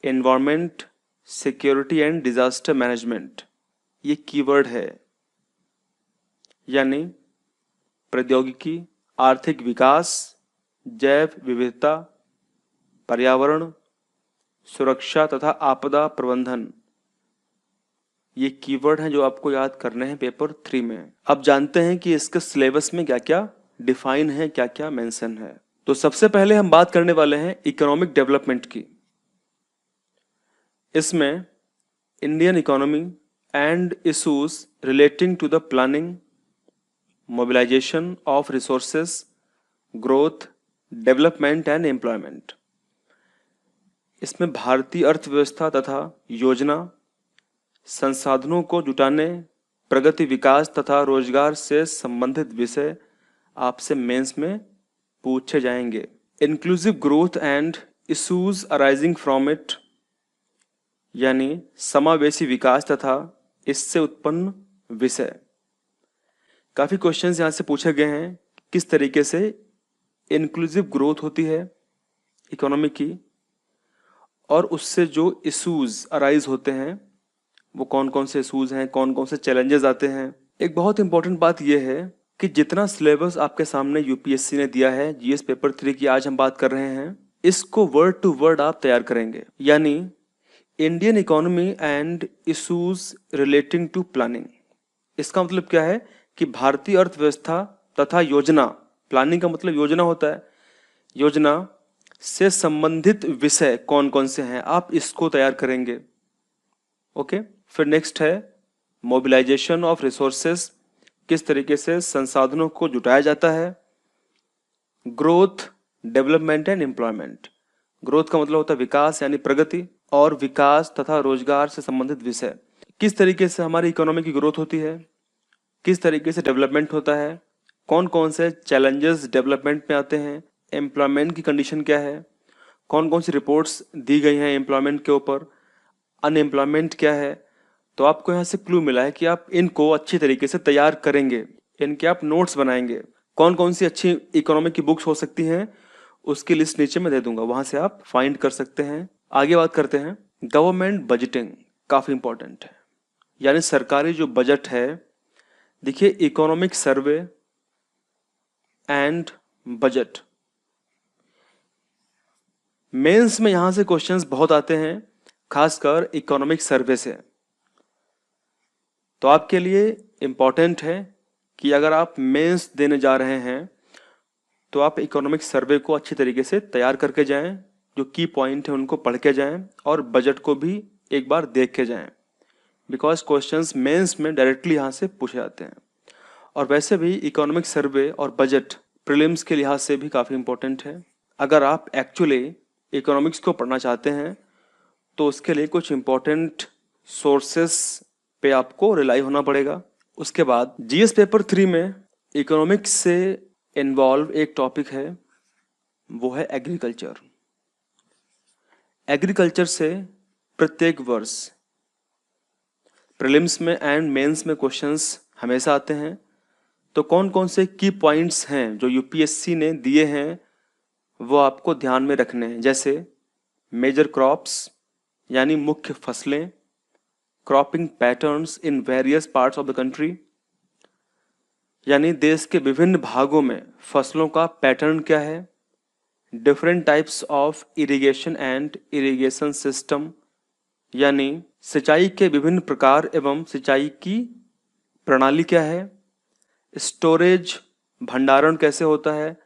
environment, security and disaster management, ये कीवर्ड है। यानी प्रौद्योगिकी, आर्थिक विकास, जैव विविधता, पर्यावरण, सुरक्षा तथा आपदा प्रबंधन, ये कीवर्ड हैं जो आपको याद करने हैं पेपर 3 में। अब जानते हैं कि इसके सिलेबस में क्या क्या डिफाइन है, क्या क्या मेंशन है। तो सबसे पहले हम बात करने वाले हैं इकोनॉमिक डेवलपमेंट की। इसमें Indian economy and issues relating to the planning, mobilisation of resources, growth, development and employment, इसमें भारतीय अर्थव्यवस्था तथा योजना, संसाधनों को जुटाने, प्रगति, विकास तथा रोजगार से संबंधित विषय आपसे मेंस में पूछे जाएंगे। Inclusive growth and issues arising from it, यानी समावेशी विकास तथा इससे उत्पन्न विषय। काफी क्वेश्चंस यहाँ से पूछे गए हैं, किस तरीके से इंक्लूसिव ग्रोथ होती है इकोनॉमी की, और उससे जो इश्यूज अराइज होते हैं वो कौन कौन से इश्यूज हैं, कौन कौन से चैलेंजेस आते हैं। एक बहुत इंपॉर्टेंट बात यह है कि जितना सिलेबस आपके सामने यूपीएससी ने दिया है जीएस पेपर 3 की आज हम बात कर रहे हैं, इसको वर्ड टू वर्ड आप तैयार करेंगे। यानी Indian economy and issues relating to planning, इसका मतलब क्या है कि भारतीय अर्थव्यवस्था तथा योजना, प्लानिंग का मतलब योजना होता है, योजना से संबंधित विषय कौन कौन से हैं, आप इसको तैयार करेंगे। ओके, फिर नेक्स्ट है मोबिलाइजेशन ऑफ रिसोर्सेस, किस तरीके से संसाधनों को जुटाया जाता है। Growth, development and employment, growth का मतलब होता है विकास यानी प्रगति, और विकास तथा रोजगार से संबंधित विषय, किस तरीके से हमारी इकोनॉमी की ग्रोथ होती है, किस तरीके से डेवलपमेंट होता है, कौन कौन से चैलेंजेस डेवलपमेंट में आते हैं, एम्प्लॉयमेंट की कंडीशन क्या है, कौन कौन सी रिपोर्ट्स दी गई हैं एम्प्लॉयमेंट के ऊपर, अनएम्प्लॉयमेंट क्या है। तो आपको यहाँ से क्लू मिला है कि आप इनको अच्छी तरीके से तैयार करेंगे, इनके आप नोट्स बनाएंगे। कौन कौन सी अच्छी इकोनॉमिक की बुक्स हो सकती हैं उसकी लिस्ट नीचे में दे दूंगा, वहां से आप फाइंड कर सकते हैं। आगे बात करते हैं गवर्नमेंट बजटिंग, काफी इंपॉर्टेंट है। यानी सरकारी जो बजट है, देखिए economic survey and budget, Mains में यहां से क्वेश्चंस बहुत आते हैं, खासकर इकोनॉमिक सर्वे से। तो आपके लिए इंपॉर्टेंट है कि अगर आप मेंस देने जा रहे हैं तो आप इकोनॉमिक सर्वे को अच्छी तरीके से तैयार करके जाएं, जो की पॉइंट है उनको पढ़ के जाएं, और बजट को भी एक बार देख के जाएं, बिकॉज क्वेश्चंस मेंस में डायरेक्टली यहाँ से पूछे जाते हैं। और वैसे भी इकोनॉमिक सर्वे और बजट प्रीलिम्स के लिहाज से भी काफ़ी इंपॉर्टेंट है। अगर आप एक्चुअली इकोनॉमिक्स को पढ़ना चाहते हैं तो उसके लिए कुछ इंपॉर्टेंट सोर्सेस पे आपको रिलाई होना पड़ेगा। उसके बाद जीएस पेपर 3 में इकोनॉमिक्स से इन्वॉल्व एक टॉपिक है, वो है एग्रीकल्चर। एग्रीकल्चर से प्रत्येक वर्ष प्रीलिम्स में एंड मेंस में क्वेश्चंस हमेशा आते हैं। तो कौन कौन से की पॉइंट्स हैं जो यूपीएससी ने दिए हैं वो आपको ध्यान में रखने हैं, जैसे मेजर क्रॉप्स यानी मुख्य फसलें, cropping patterns in various parts of the country, यानी देश के विभिन्न भागों में फसलों का पैटर्न क्या है, different types of irrigation and irrigation system, यानी सिंचाई के विभिन्न प्रकार एवं सिंचाई की प्रणाली क्या है, स्टोरेज भंडारण कैसे होता है,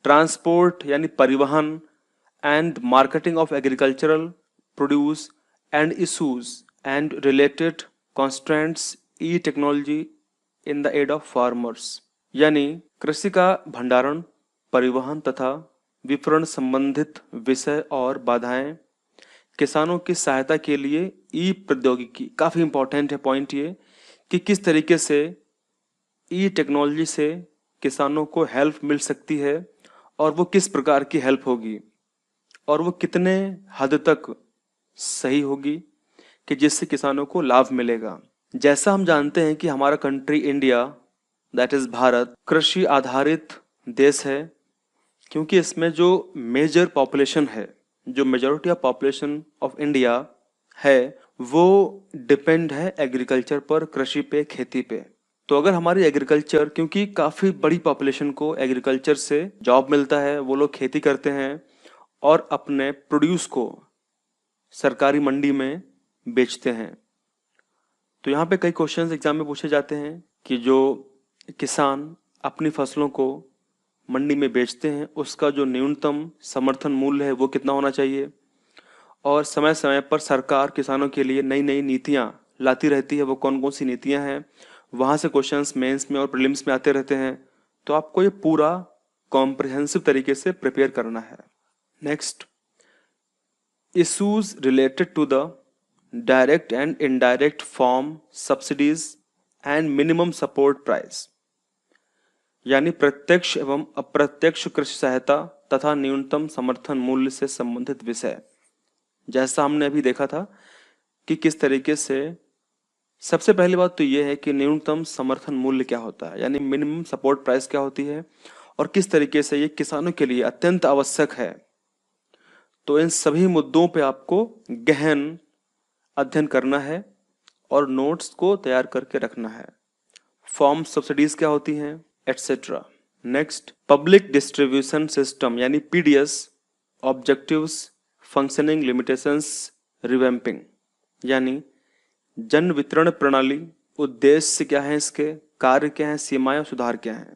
ट्रांसपोर्ट यानी परिवहन, and marketing of agricultural produce and issues and related constraints, e technology in the aid of farmers, यानी कृषि का भंडारण, परिवहन तथा विपणन संबंधित विषय और बाधाएं, किसानों की सहायता के लिए ई प्रौद्योगिकी, काफी इंपॉर्टेंट है पॉइंट ये कि किस तरीके से ई टेक्नोलॉजी से किसानों को हेल्प मिल सकती है और वो किस प्रकार की हेल्प होगी और वो कितने हद तक सही होगी कि जिससे किसानों को लाभ मिलेगा। जैसा हम जानते हैं कि हमारा country India, that is Bharat, कृषि आधारित देश है, क्योंकि इसमें जो मेजर पॉपुलेशन है जो majority of population of India है वो डिपेंड है एग्रीकल्चर पर, कृषि पे, खेती पे। तो अगर हमारी एग्रीकल्चर, क्योंकि काफ़ी बड़ी पॉपुलेशन को एग्रीकल्चर से जॉब मिलता है, वो लोग खेती करते हैं और अपने प्रोड्यूस को सरकारी मंडी में बेचते हैं। तो यहाँ पे कई क्वेश्चंस एग्जाम में पूछे जाते हैं कि जो किसान अपनी फसलों को मंडी में बेचते हैं उसका जो न्यूनतम समर्थन मूल्य है वो कितना होना चाहिए, और समय समय पर सरकार किसानों के लिए नई नई नीतियां लाती रहती है, वो कौन कौन सी नीतियां हैं। वहां से क्वेश्चंस मेंस में और प्रीलिम्स में आते रहते हैं। तो आपको ये पूरा कॉम्प्रिहेंसिव तरीके से प्रिपेयर करना है। Next, issues related to the direct and indirect farm subsidies and minimum support price, यानी प्रत्यक्ष एवं अप्रत्यक्ष कृषि सहायता तथा न्यूनतम समर्थन मूल्य से संबंधित विषय। जैसा हमने अभी देखा था कि किस तरीके से, सबसे पहली बात तो यह है कि न्यूनतम समर्थन मूल्य क्या होता है, यानी मिनिमम सपोर्ट प्राइस क्या होती है, और किस तरीके से ये किसानों के लिए अत्यंत आवश्यक है। तो इन सभी मुद्दों पे आपको गहन अध्ययन करना है और नोट्स को तैयार करके रखना है। फॉर्म सब्सिडीज क्या होती हैं, etcetera. Next, public distribution system यानी PDS, objectives, functioning, limitations, revamping, यानी जन वितरण प्रणाली, उद्देश्य क्या है इसके, कार्य क्या है, सीमाएं और सुधार क्या है।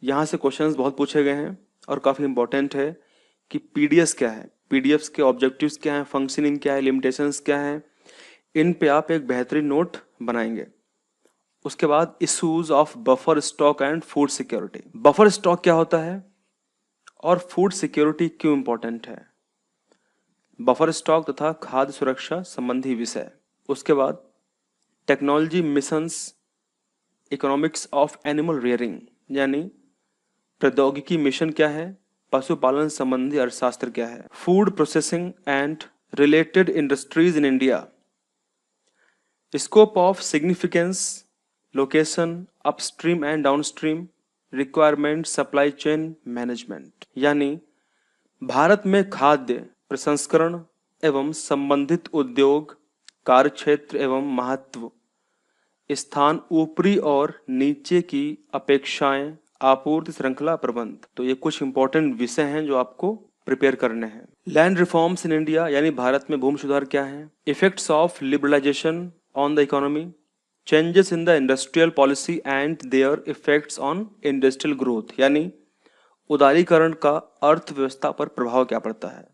यहाँ से क्वेश्चंस बहुत पूछे गए हैं और काफ़ी इंपॉर्टेंट है कि पीडीएस क्या है, पीडीएफ के ऑब्जेक्टिव्स क्या है, फंक्शनिंग क्या है, लिमिटेशंस क्या है। इन पे आप एक बेहतरीन नोट बनाएंगे। उसके बाद issues of buffer stock and food security. Buffer stock क्या होता है और फूड सिक्योरिटी क्यों इंपॉर्टेंट है, बफर स्टॉक तथा खाद्य सुरक्षा संबंधी विषय। उसके बाद technology missions, economics of animal rearing, यानी प्रौद्योगिकी मिशन क्या है, पशुपालन संबंधी अर्थशास्त्र क्या है। Food processing and related industries in India, scope of significance, location, upstream and downstream, requirement, supply chain management, यानी भारत में खाद्य प्रसंस्करण एवं संबंधित उद्योग, कार्यक्षेत्र एवं महत्व, स्थान, ऊपरी और नीचे की अपेक्षाएं, आपूर्ति श्रृंखला प्रबंध। तो ये कुछ इंपॉर्टेंट विषय हैं जो आपको प्रिपेयर करने हैं। लैंड रिफॉर्म्स इन इंडिया, यानी भारत में भूमि सुधार क्या है। Effects of liberalisation on the economy, changes in the industrial policy and their effects on industrial growth, यानी उदारीकरण का अर्थव्यवस्था पर प्रभाव क्या पड़ता है।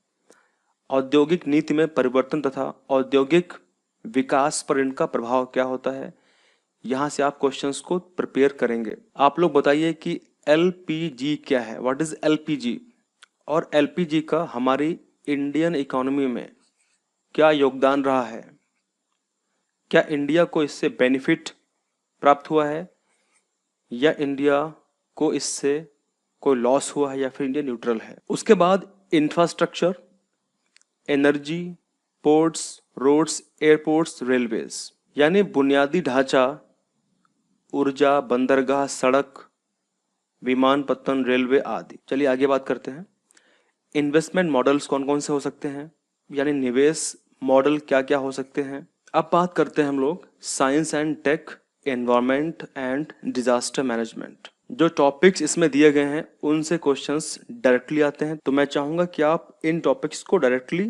औद्योगिक नीति में परिवर्तन तथा औद्योगिक विकास पर इनका प्रभाव क्या होता है। यहाँ से आप क्वेश्चंस को प्रिपेयर करेंगे। आप लोग बताइए कि एलपीजी क्या है, व्हाट इज एलपीजी, और एलपीजी का हमारी इंडियन इकोनॉमी में क्या योगदान रहा है, क्या इंडिया को इससे बेनिफिट प्राप्त हुआ है या इंडिया को इससे कोई लॉस हुआ है या फिर इंडिया न्यूट्रल है। उसके बाद infrastructure, energy, ports, roads, airports, railways, यानी बुनियादी ढांचा, ऊर्जा, बंदरगाह, सड़क, विमानपत्तन, रेलवे आदि। चलिए आगे बात करते हैं। इन्वेस्टमेंट मॉडल्स कौन कौन से हो सकते हैं, यानी निवेश मॉडल क्या क्या हो सकते हैं। अब बात करते हैं हम लोग science and tech, environment and disaster management. जो टॉपिक्स इसमें दिए गए हैं उनसे क्वेश्चंस डायरेक्टली आते हैं, तो मैं चाहूंगा कि आप इन टॉपिक्स को डायरेक्टली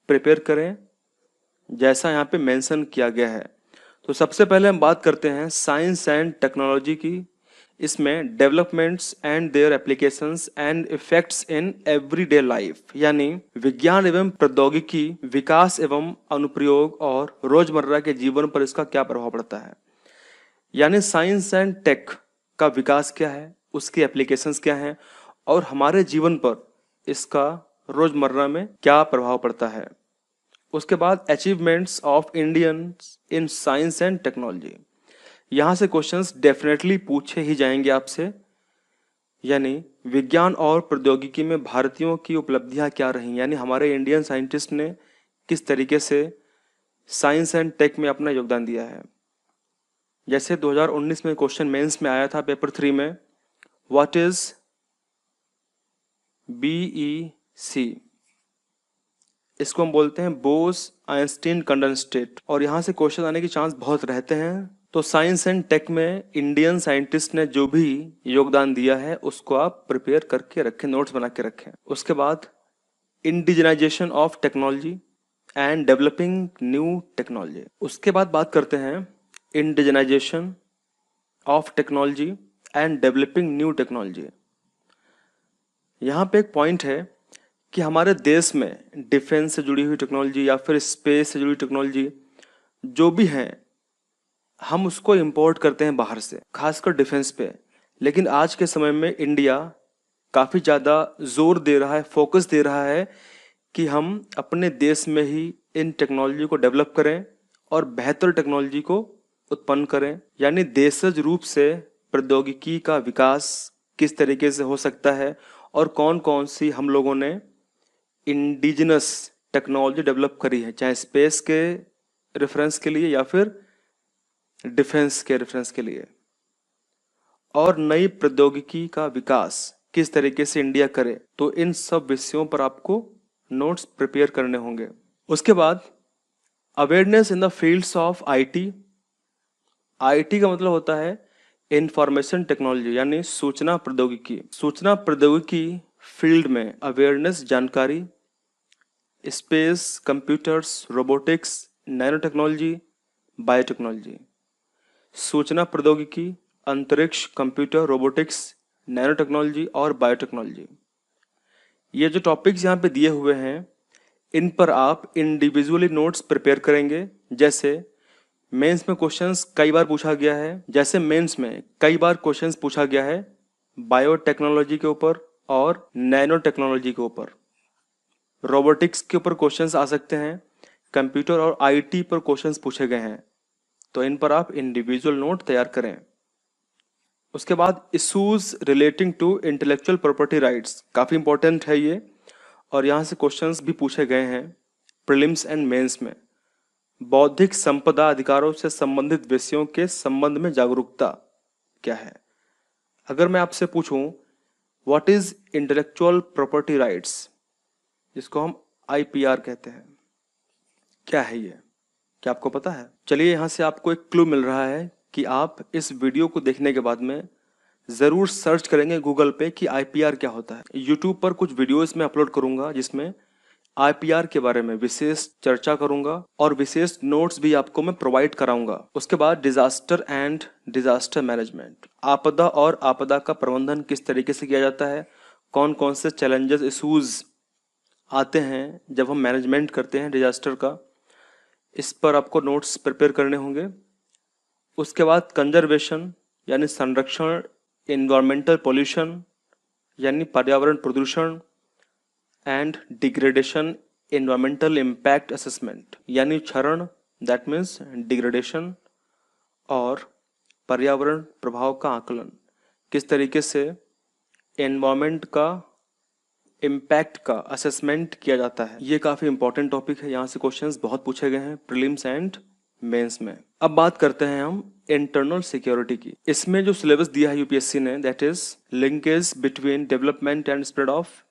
प्रिपेयर करें जैसा यहाँ पे मेंशन किया गया है। तो सबसे पहले हम बात करते हैं साइंस एंड टेक्नोलॉजी की। इसमें developments and their applications and effects in everyday life, यानी विज्ञान एवं प्रौद्योगिकी विकास एवं अनुप्रयोग और रोजमर्रा के जीवन पर इसका क्या प्रभाव पड़ता है। यानी साइंस एंड टेक का विकास क्या है, उसकी एप्लीकेशंस क्या हैं और हमारे जीवन पर इसका रोजमर्रा में क्या प्रभाव पड़ता है। उसके बाद achievements of Indians in science and technology. यहाँ से क्वेश्चंस डेफिनेटली पूछे ही जाएंगे आपसे, यानी विज्ञान और प्रौद्योगिकी में भारतीयों की उपलब्धियां क्या रही, यानी हमारे इंडियन साइंटिस्ट ने किस तरीके से साइंस एंड टेक में अपना योगदान दिया है। जैसे 2019 में क्वेश्चन मेंस में आया था पेपर 3 में, व्हाट इज BEC, इसको हम बोलते हैं बोस आइंस्टीन कंडेंसेट, और यहाँ से क्वेश्चन आने के चांस बहुत रहते हैं। तो साइंस एंड टेक में इंडियन साइंटिस्ट ने जो भी योगदान दिया है उसको आप प्रिपेयर करके रखें, नोट्स बना के रखें। उसके बाद indigenisation of technology and developing new technology. उसके बाद बात करते हैं indigenisation of technology and developing new technology. यहाँ पे एक पॉइंट है कि हमारे देश में डिफेंस से जुड़ी हुई टेक्नोलॉजी या फिर स्पेस से जुड़ी टेक्नोलॉजी जो भी है, हम उसको इंपोर्ट करते हैं बाहर से, खासकर डिफेंस पे। लेकिन आज के समय में इंडिया काफ़ी ज़्यादा जोर दे रहा है, फोकस दे रहा है कि हम अपने देश में ही इन टेक्नोलॉजी को डेवलप करें और बेहतर टेक्नोलॉजी को उत्पन्न करें। यानी देशज रूप से प्रौद्योगिकी का विकास किस तरीके से हो सकता है और कौन कौन सी हम लोगों ने इंडिजिनस टेक्नोलॉजी डेवलप करी है, चाहे स्पेस के रेफरेंस के लिए या फिर डिफेंस के रेफरेंस के लिए, और नई प्रौद्योगिकी का विकास किस तरीके से इंडिया करे। तो इन सब विषयों पर आपको नोट्स प्रिपेयर करने होंगे। उसके बाद awareness in the fields of IT. IT का मतलब होता है इंफॉर्मेशन टेक्नोलॉजी, यानी सूचना प्रौद्योगिकी। सूचना प्रौद्योगिकी फील्ड में अवेयरनेस, जानकारी, space, computers, robotics, nano technology, biotechnology. सूचना प्रौद्योगिकी, अंतरिक्ष, कंप्यूटर, रोबोटिक्स, नैनो टेक्नोलॉजी और बायोटेक्नोलॉजी। ये जो टॉपिक्स यहाँ पे दिए हुए हैं, इन पर आप इंडिविजुअली नोट्स प्रिपेयर करेंगे। जैसे मेंस में क्वेश्चंस कई बार पूछा गया है, बायोटेक्नोलॉजी के ऊपर और नैनो टेक्नोलॉजी के ऊपर। रोबोटिक्स के ऊपर क्वेश्चंस आ सकते हैं, कंप्यूटर और आईटी पर क्वेश्चंस पूछे गए हैं। तो इन पर आप इंडिविजुअल नोट तैयार करें। उसके बाद issues relating to intellectual property rights, काफ़ी इंपॉर्टेंट है ये, और यहाँ से क्वेश्चंस भी पूछे गए हैं प्रीलिम्स एंड मेंस में। बौद्धिक संपदा अधिकारों से संबंधित विषयों के संबंध में जागरूकता क्या है। अगर मैं आपसे पूछूं what is intellectual property rights, जिसको हम आईपीआर कहते हैं, क्या है ये, क्या आपको पता है? चलिए, यहाँ से आपको एक क्लू मिल रहा है कि आप इस वीडियो को देखने के बाद में ज़रूर सर्च करेंगे गूगल पे कि आईपीआर क्या होता है। यूट्यूब पर कुछ वीडियोस में अपलोड करूंगा जिसमें आईपीआर के बारे में विशेष चर्चा करूंगा और विशेष नोट्स भी आपको मैं प्रोवाइड कराऊंगा। उसके बाद डिजास्टर एंड डिजास्टर मैनेजमेंट, आपदा और आपदा का प्रबंधन किस तरीके से किया जाता है, कौन कौन से चैलेंजेस, इशूज आते हैं जब हम मैनेजमेंट करते हैं डिजास्टर का, इस पर आपको नोट्स प्रिपेयर करने होंगे। उसके बाद कंजर्वेशन यानी संरक्षण, इन्वायरमेंटल पोल्यूशन यानी पर्यावरण प्रदूषण, and degradation, environmental impact assessment यानी क्षरण, दैट मीन्स डिग्रेडेशन, और पर्यावरण प्रभाव का आकलन, किस तरीके से एनवायरमेंट का इम्पैक्ट का असेसमेंट किया जाता है। ये काफ़ी इंपॉर्टेंट टॉपिक है, यहाँ से क्वेश्चंस बहुत पूछे गए हैं प्रीलिम्स एंड मेंस में। अब बात करते हैं हम इंटरनल सिक्योरिटी की। इसमें जो सिलेबस दिया है यूपीएससी ने, that is linkage between development and spread of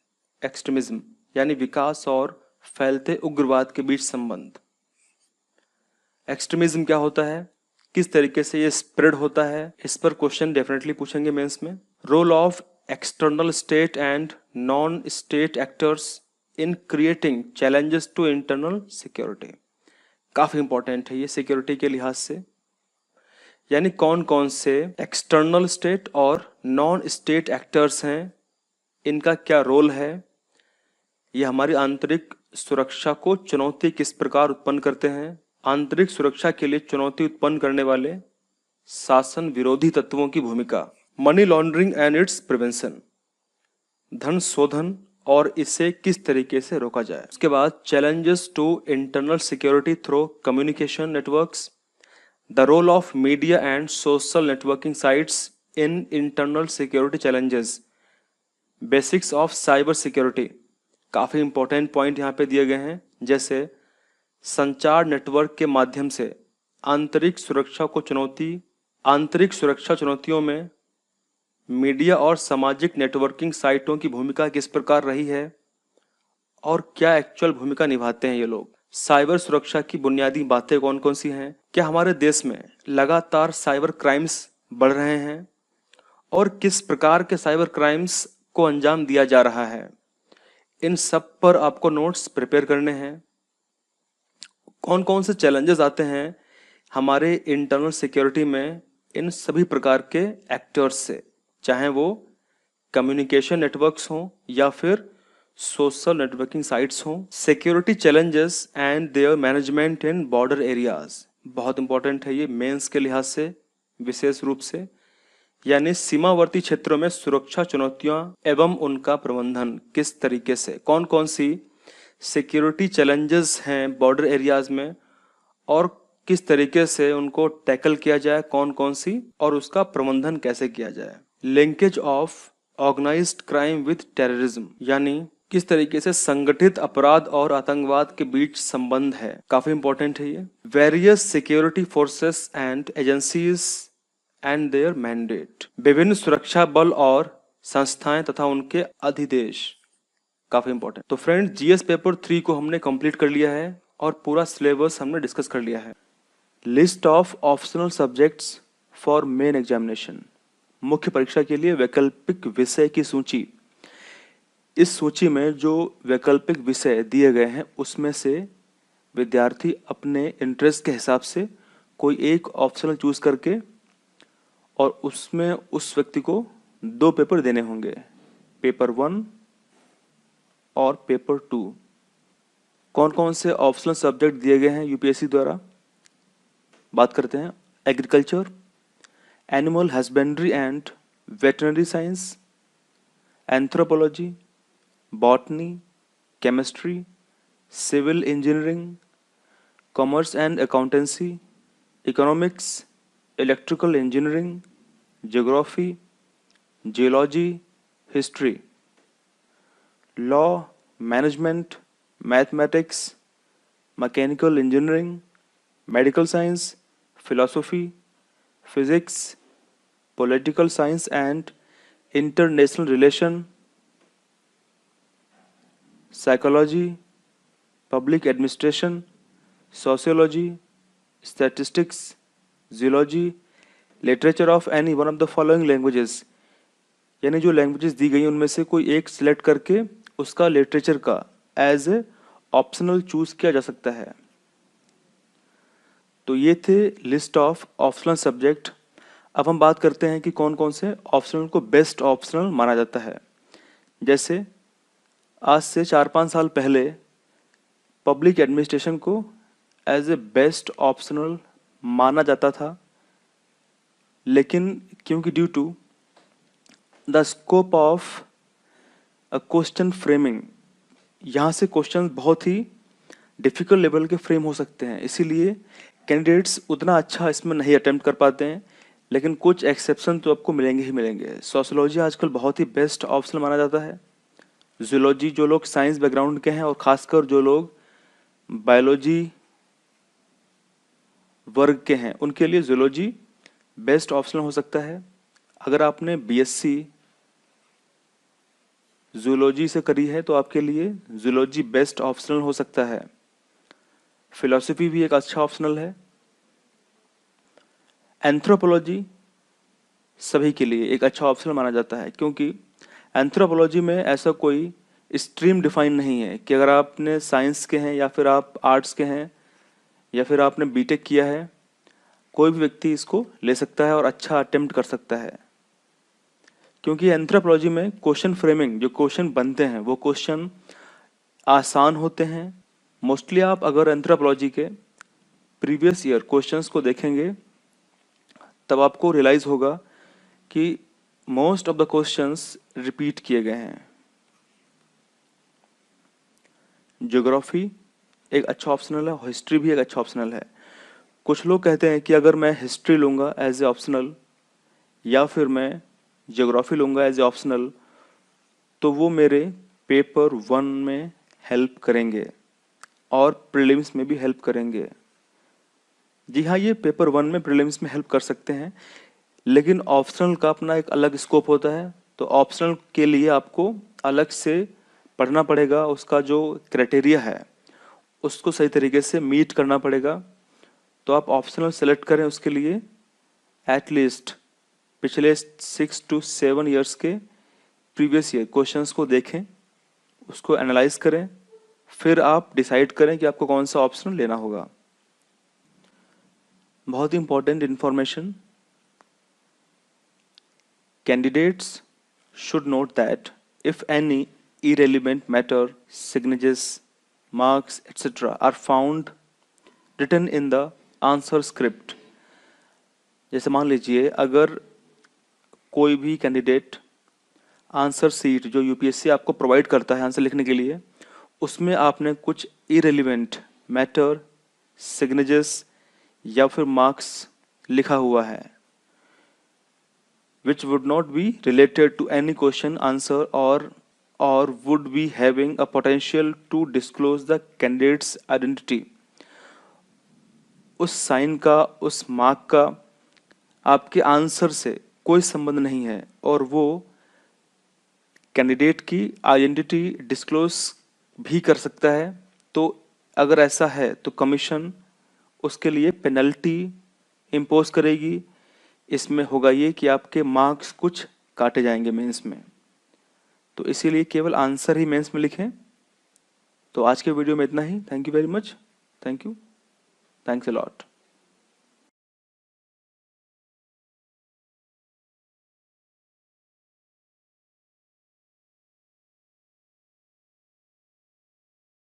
extremism, यानी विकास और फैलते उग्रवाद के बीच संबंध। एक्सट्रीमिज्म क्या होता है, किस तरीके से ये स्प्रेड होता है, इस पर क्वेश्चन डेफिनेटली पूछेंगे मेंस में। Role of external state and non state actors in creating challenges to internal security, काफी इंपॉर्टेंट है ये सिक्योरिटी के लिहाज से। यानी कौन कौन से एक्सटर्नल स्टेट और नॉन स्टेट एक्टर्स हैं, इनका क्या रोल है, ये हमारी आंतरिक सुरक्षा को चुनौती किस प्रकार उत्पन्न करते हैं। आंतरिक सुरक्षा के लिए चुनौती उत्पन्न करने वाले शासन विरोधी तत्वों की भूमिका। Money laundering and it's prevention, धन शोधन और इसे किस तरीके से रोका जाए। उसके बाद challenges to internal security through communication networks, the role of media and social networking sites in internal security challenges, basics of cyber security, काफ़ी इंपॉर्टेंट पॉइंट यहाँ पे दिए गए हैं। जैसे संचार नेटवर्क के माध्यम से आंतरिक सुरक्षा को चुनौती, आंतरिक सुरक्षा चुनौतियों में मीडिया और सामाजिक नेटवर्किंग साइटों की भूमिका किस प्रकार रही है, और क्या एक्चुअल भूमिका निभाते हैं ये लोग। साइबर सुरक्षा की बुनियादी बातें कौन कौन सी हैं, क्या हमारे देश में लगातार साइबर क्राइम्स बढ़ रहे हैं और किस प्रकार के साइबर क्राइम्स को अंजाम दिया जा रहा है, इन सब पर आपको नोट्स प्रिपेयर करने हैं। कौन कौन से चैलेंजेस आते हैं हमारे इंटरनल सिक्योरिटी में इन सभी प्रकार के एक्टर्स से, चाहे वो कम्युनिकेशन नेटवर्क्स हों या फिर सोशल नेटवर्किंग साइट्स हों। Security challenges and there management in border areas, बहुत इंपॉर्टेंट है ये मेंस के लिहाज से विशेष रूप से, यानी सीमावर्ती क्षेत्रों में सुरक्षा चुनौतियां एवं उनका प्रबंधन किस तरीके से, कौन कौन सी सिक्योरिटी चैलेंजेस हैं बॉर्डर एरियाज में और किस तरीके से उनको टैकल किया जाए, कौन कौन सी, और उसका प्रबंधन कैसे किया जाए। Linkage of organised crime with terrorism, यानी किस तरीके से संगठित अपराध और आतंकवाद के बीच संबंध है, काफी इंपॉर्टेंट है ये। Various security forces and agencies and there mandate, विभिन्न सुरक्षा बल और संस्थाएं तथा उनके अधिदेश, काफी इंपॉर्टेंट। तो फ्रेंड, जीएस पेपर 3 को हमने कंप्लीट कर लिया है और पूरा सिलेबस हमने डिस्कस कर लिया है। List of optional subjects for main examination, मुख्य परीक्षा के लिए वैकल्पिक विषय की सूची। इस सूची में जो वैकल्पिक विषय दिए गए हैं उसमें से विद्यार्थी अपने इंटरेस्ट के हिसाब से कोई एक ऑप्शनल चूज करके और उसमें उस व्यक्ति को 2 पेपर देने होंगे, पेपर 1 और पेपर 2। कौन कौन से ऑप्शनल सब्जेक्ट दिए गए हैं यूपीएससी द्वारा, बात करते हैं। Agriculture, animal husbandry and veterinary science, anthropology, botany, chemistry, civil engineering, commerce and accountancy, economics, electrical engineering, geography, geology, history, law, management, mathematics, mechanical engineering, medical science, philosophy, physics, political science and international relation, psychology, public administration, sociology, statistics, geology, literature of any one of the following languages, यानी जो languages दी गई उनमें से कोई एक select करके उसका literature का एज ए ऑप्शनल चूज किया जा सकता है। तो ये थे लिस्ट ऑफ ऑप्शनल सब्जेक्ट। अब हम बात करते हैं कि कौन कौन से ऑप्शनल को बेस्ट ऑप्शनल माना जाता है। जैसे आज से 4-5 साल पहले पब्लिक एडमिनिस्ट्रेशन को एज ए बेस्ट ऑप्शनल माना जाता था, लेकिन क्योंकि due to the scope of a question framing, यहाँ से क्वेश्चन बहुत ही डिफिकल्ट लेवल के फ्रेम हो सकते हैं, इसीलिए कैंडिडेट्स उतना अच्छा इसमें नहीं अटेम्प्ट कर पाते हैं, लेकिन कुछ एक्सेप्शन तो आपको मिलेंगे ही मिलेंगे। सोशियोलॉजी आजकल बहुत ही बेस्ट ऑप्शन माना जाता है। जूलॉजी, जो लोग साइंस बैकग्राउंड के हैं और खासकर जो लोग बायोलॉजी वर्ग के हैं उनके लिए जूलॉजी बेस्ट ऑप्शन हो सकता है। अगर आपने बीएससी जूलॉजी से करी है तो आपके लिए जूलॉजी बेस्ट ऑप्शनल हो सकता है। फिलॉसफी भी एक अच्छा ऑप्शनल है। एंथ्रोपोलॉजी सभी के लिए एक अच्छा ऑप्शनल माना जाता है, क्योंकि एंथ्रोपोलॉजी में ऐसा कोई स्ट्रीम डिफाइन नहीं है कि अगर आपने साइंस के हैं या फिर आप आर्ट्स के हैं या फिर आपने बीटेक किया है, कोई भी व्यक्ति इसको ले सकता है और अच्छा अटेम्प्ट कर सकता है। क्योंकि एंथ्रोपोलॉजी में क्वेश्चन फ्रेमिंग, जो क्वेश्चन बनते हैं वो क्वेश्चन आसान होते हैं। मोस्टली आप अगर एंथ्रोपोलॉजी के प्रीवियस ईयर क्वेश्चंस को देखेंगे तब आपको रियलाइज होगा कि most of the questions repeat किए गए हैं। ज्योग्राफी एक अच्छा ऑप्शनल है, हिस्ट्री भी एक अच्छा ऑप्शनल है। कुछ लोग कहते हैं कि अगर मैं हिस्ट्री लूँगा एज ए ऑप्शनल या फिर मैं ज्योग्राफी लूँगा एज ए ऑप्शनल तो वो मेरे पेपर 1 में हेल्प करेंगे और प्रीलिम्स में भी हेल्प करेंगे। जी हाँ, ये पेपर 1 में प्रीलिम्स में हेल्प कर सकते हैं, लेकिन ऑप्शनल का अपना एक अलग स्कोप होता है। तो ऑप्शनल के लिए आपको अलग से पढ़ना पड़ेगा, उसका जो क्राइटेरिया है उसको सही तरीके से मीट करना पड़ेगा। तो आप ऑप्शनल सेलेक्ट करें, उसके लिए एटलीस्ट पिछले 6 to 7 ईयर्स के प्रीवियस ईयर क्वेश्चंस को देखें, उसको एनालाइज करें, फिर आप डिसाइड करें कि आपको कौन सा ऑप्शन लेना होगा। बहुत ही important information, candidates should note that if any irrelevant matter, signatures, marks, etc. are found written in the answer script, जैसे मान लीजिए अगर कोई भी कैंडिडेट आंसर सीट जो यूपीएससी आपको प्रोवाइड करता है आंसर लिखने के लिए, उसमें आपने कुछ इरेलीवेंट मैटर, सिग्नेचर्स या फिर मार्क्स लिखा हुआ है which would not be related to any question answer or would be having a potential to disclose the candidate's identity, उस साइन का, उस मार्क का आपके आंसर से कोई संबंध नहीं है और वो कैंडिडेट की आइडेंटिटी डिस्क्लोज भी कर सकता है, तो अगर ऐसा है तो कमीशन उसके लिए पेनल्टी इम्पोज करेगी। इसमें होगा ये कि आपके मार्क्स कुछ काटे जाएंगे मेंस में, तो इसीलिए केवल आंसर ही मेंस में लिखें। तो आज के वीडियो में इतना ही। Thank you very much. Thank you. Thanks a lot.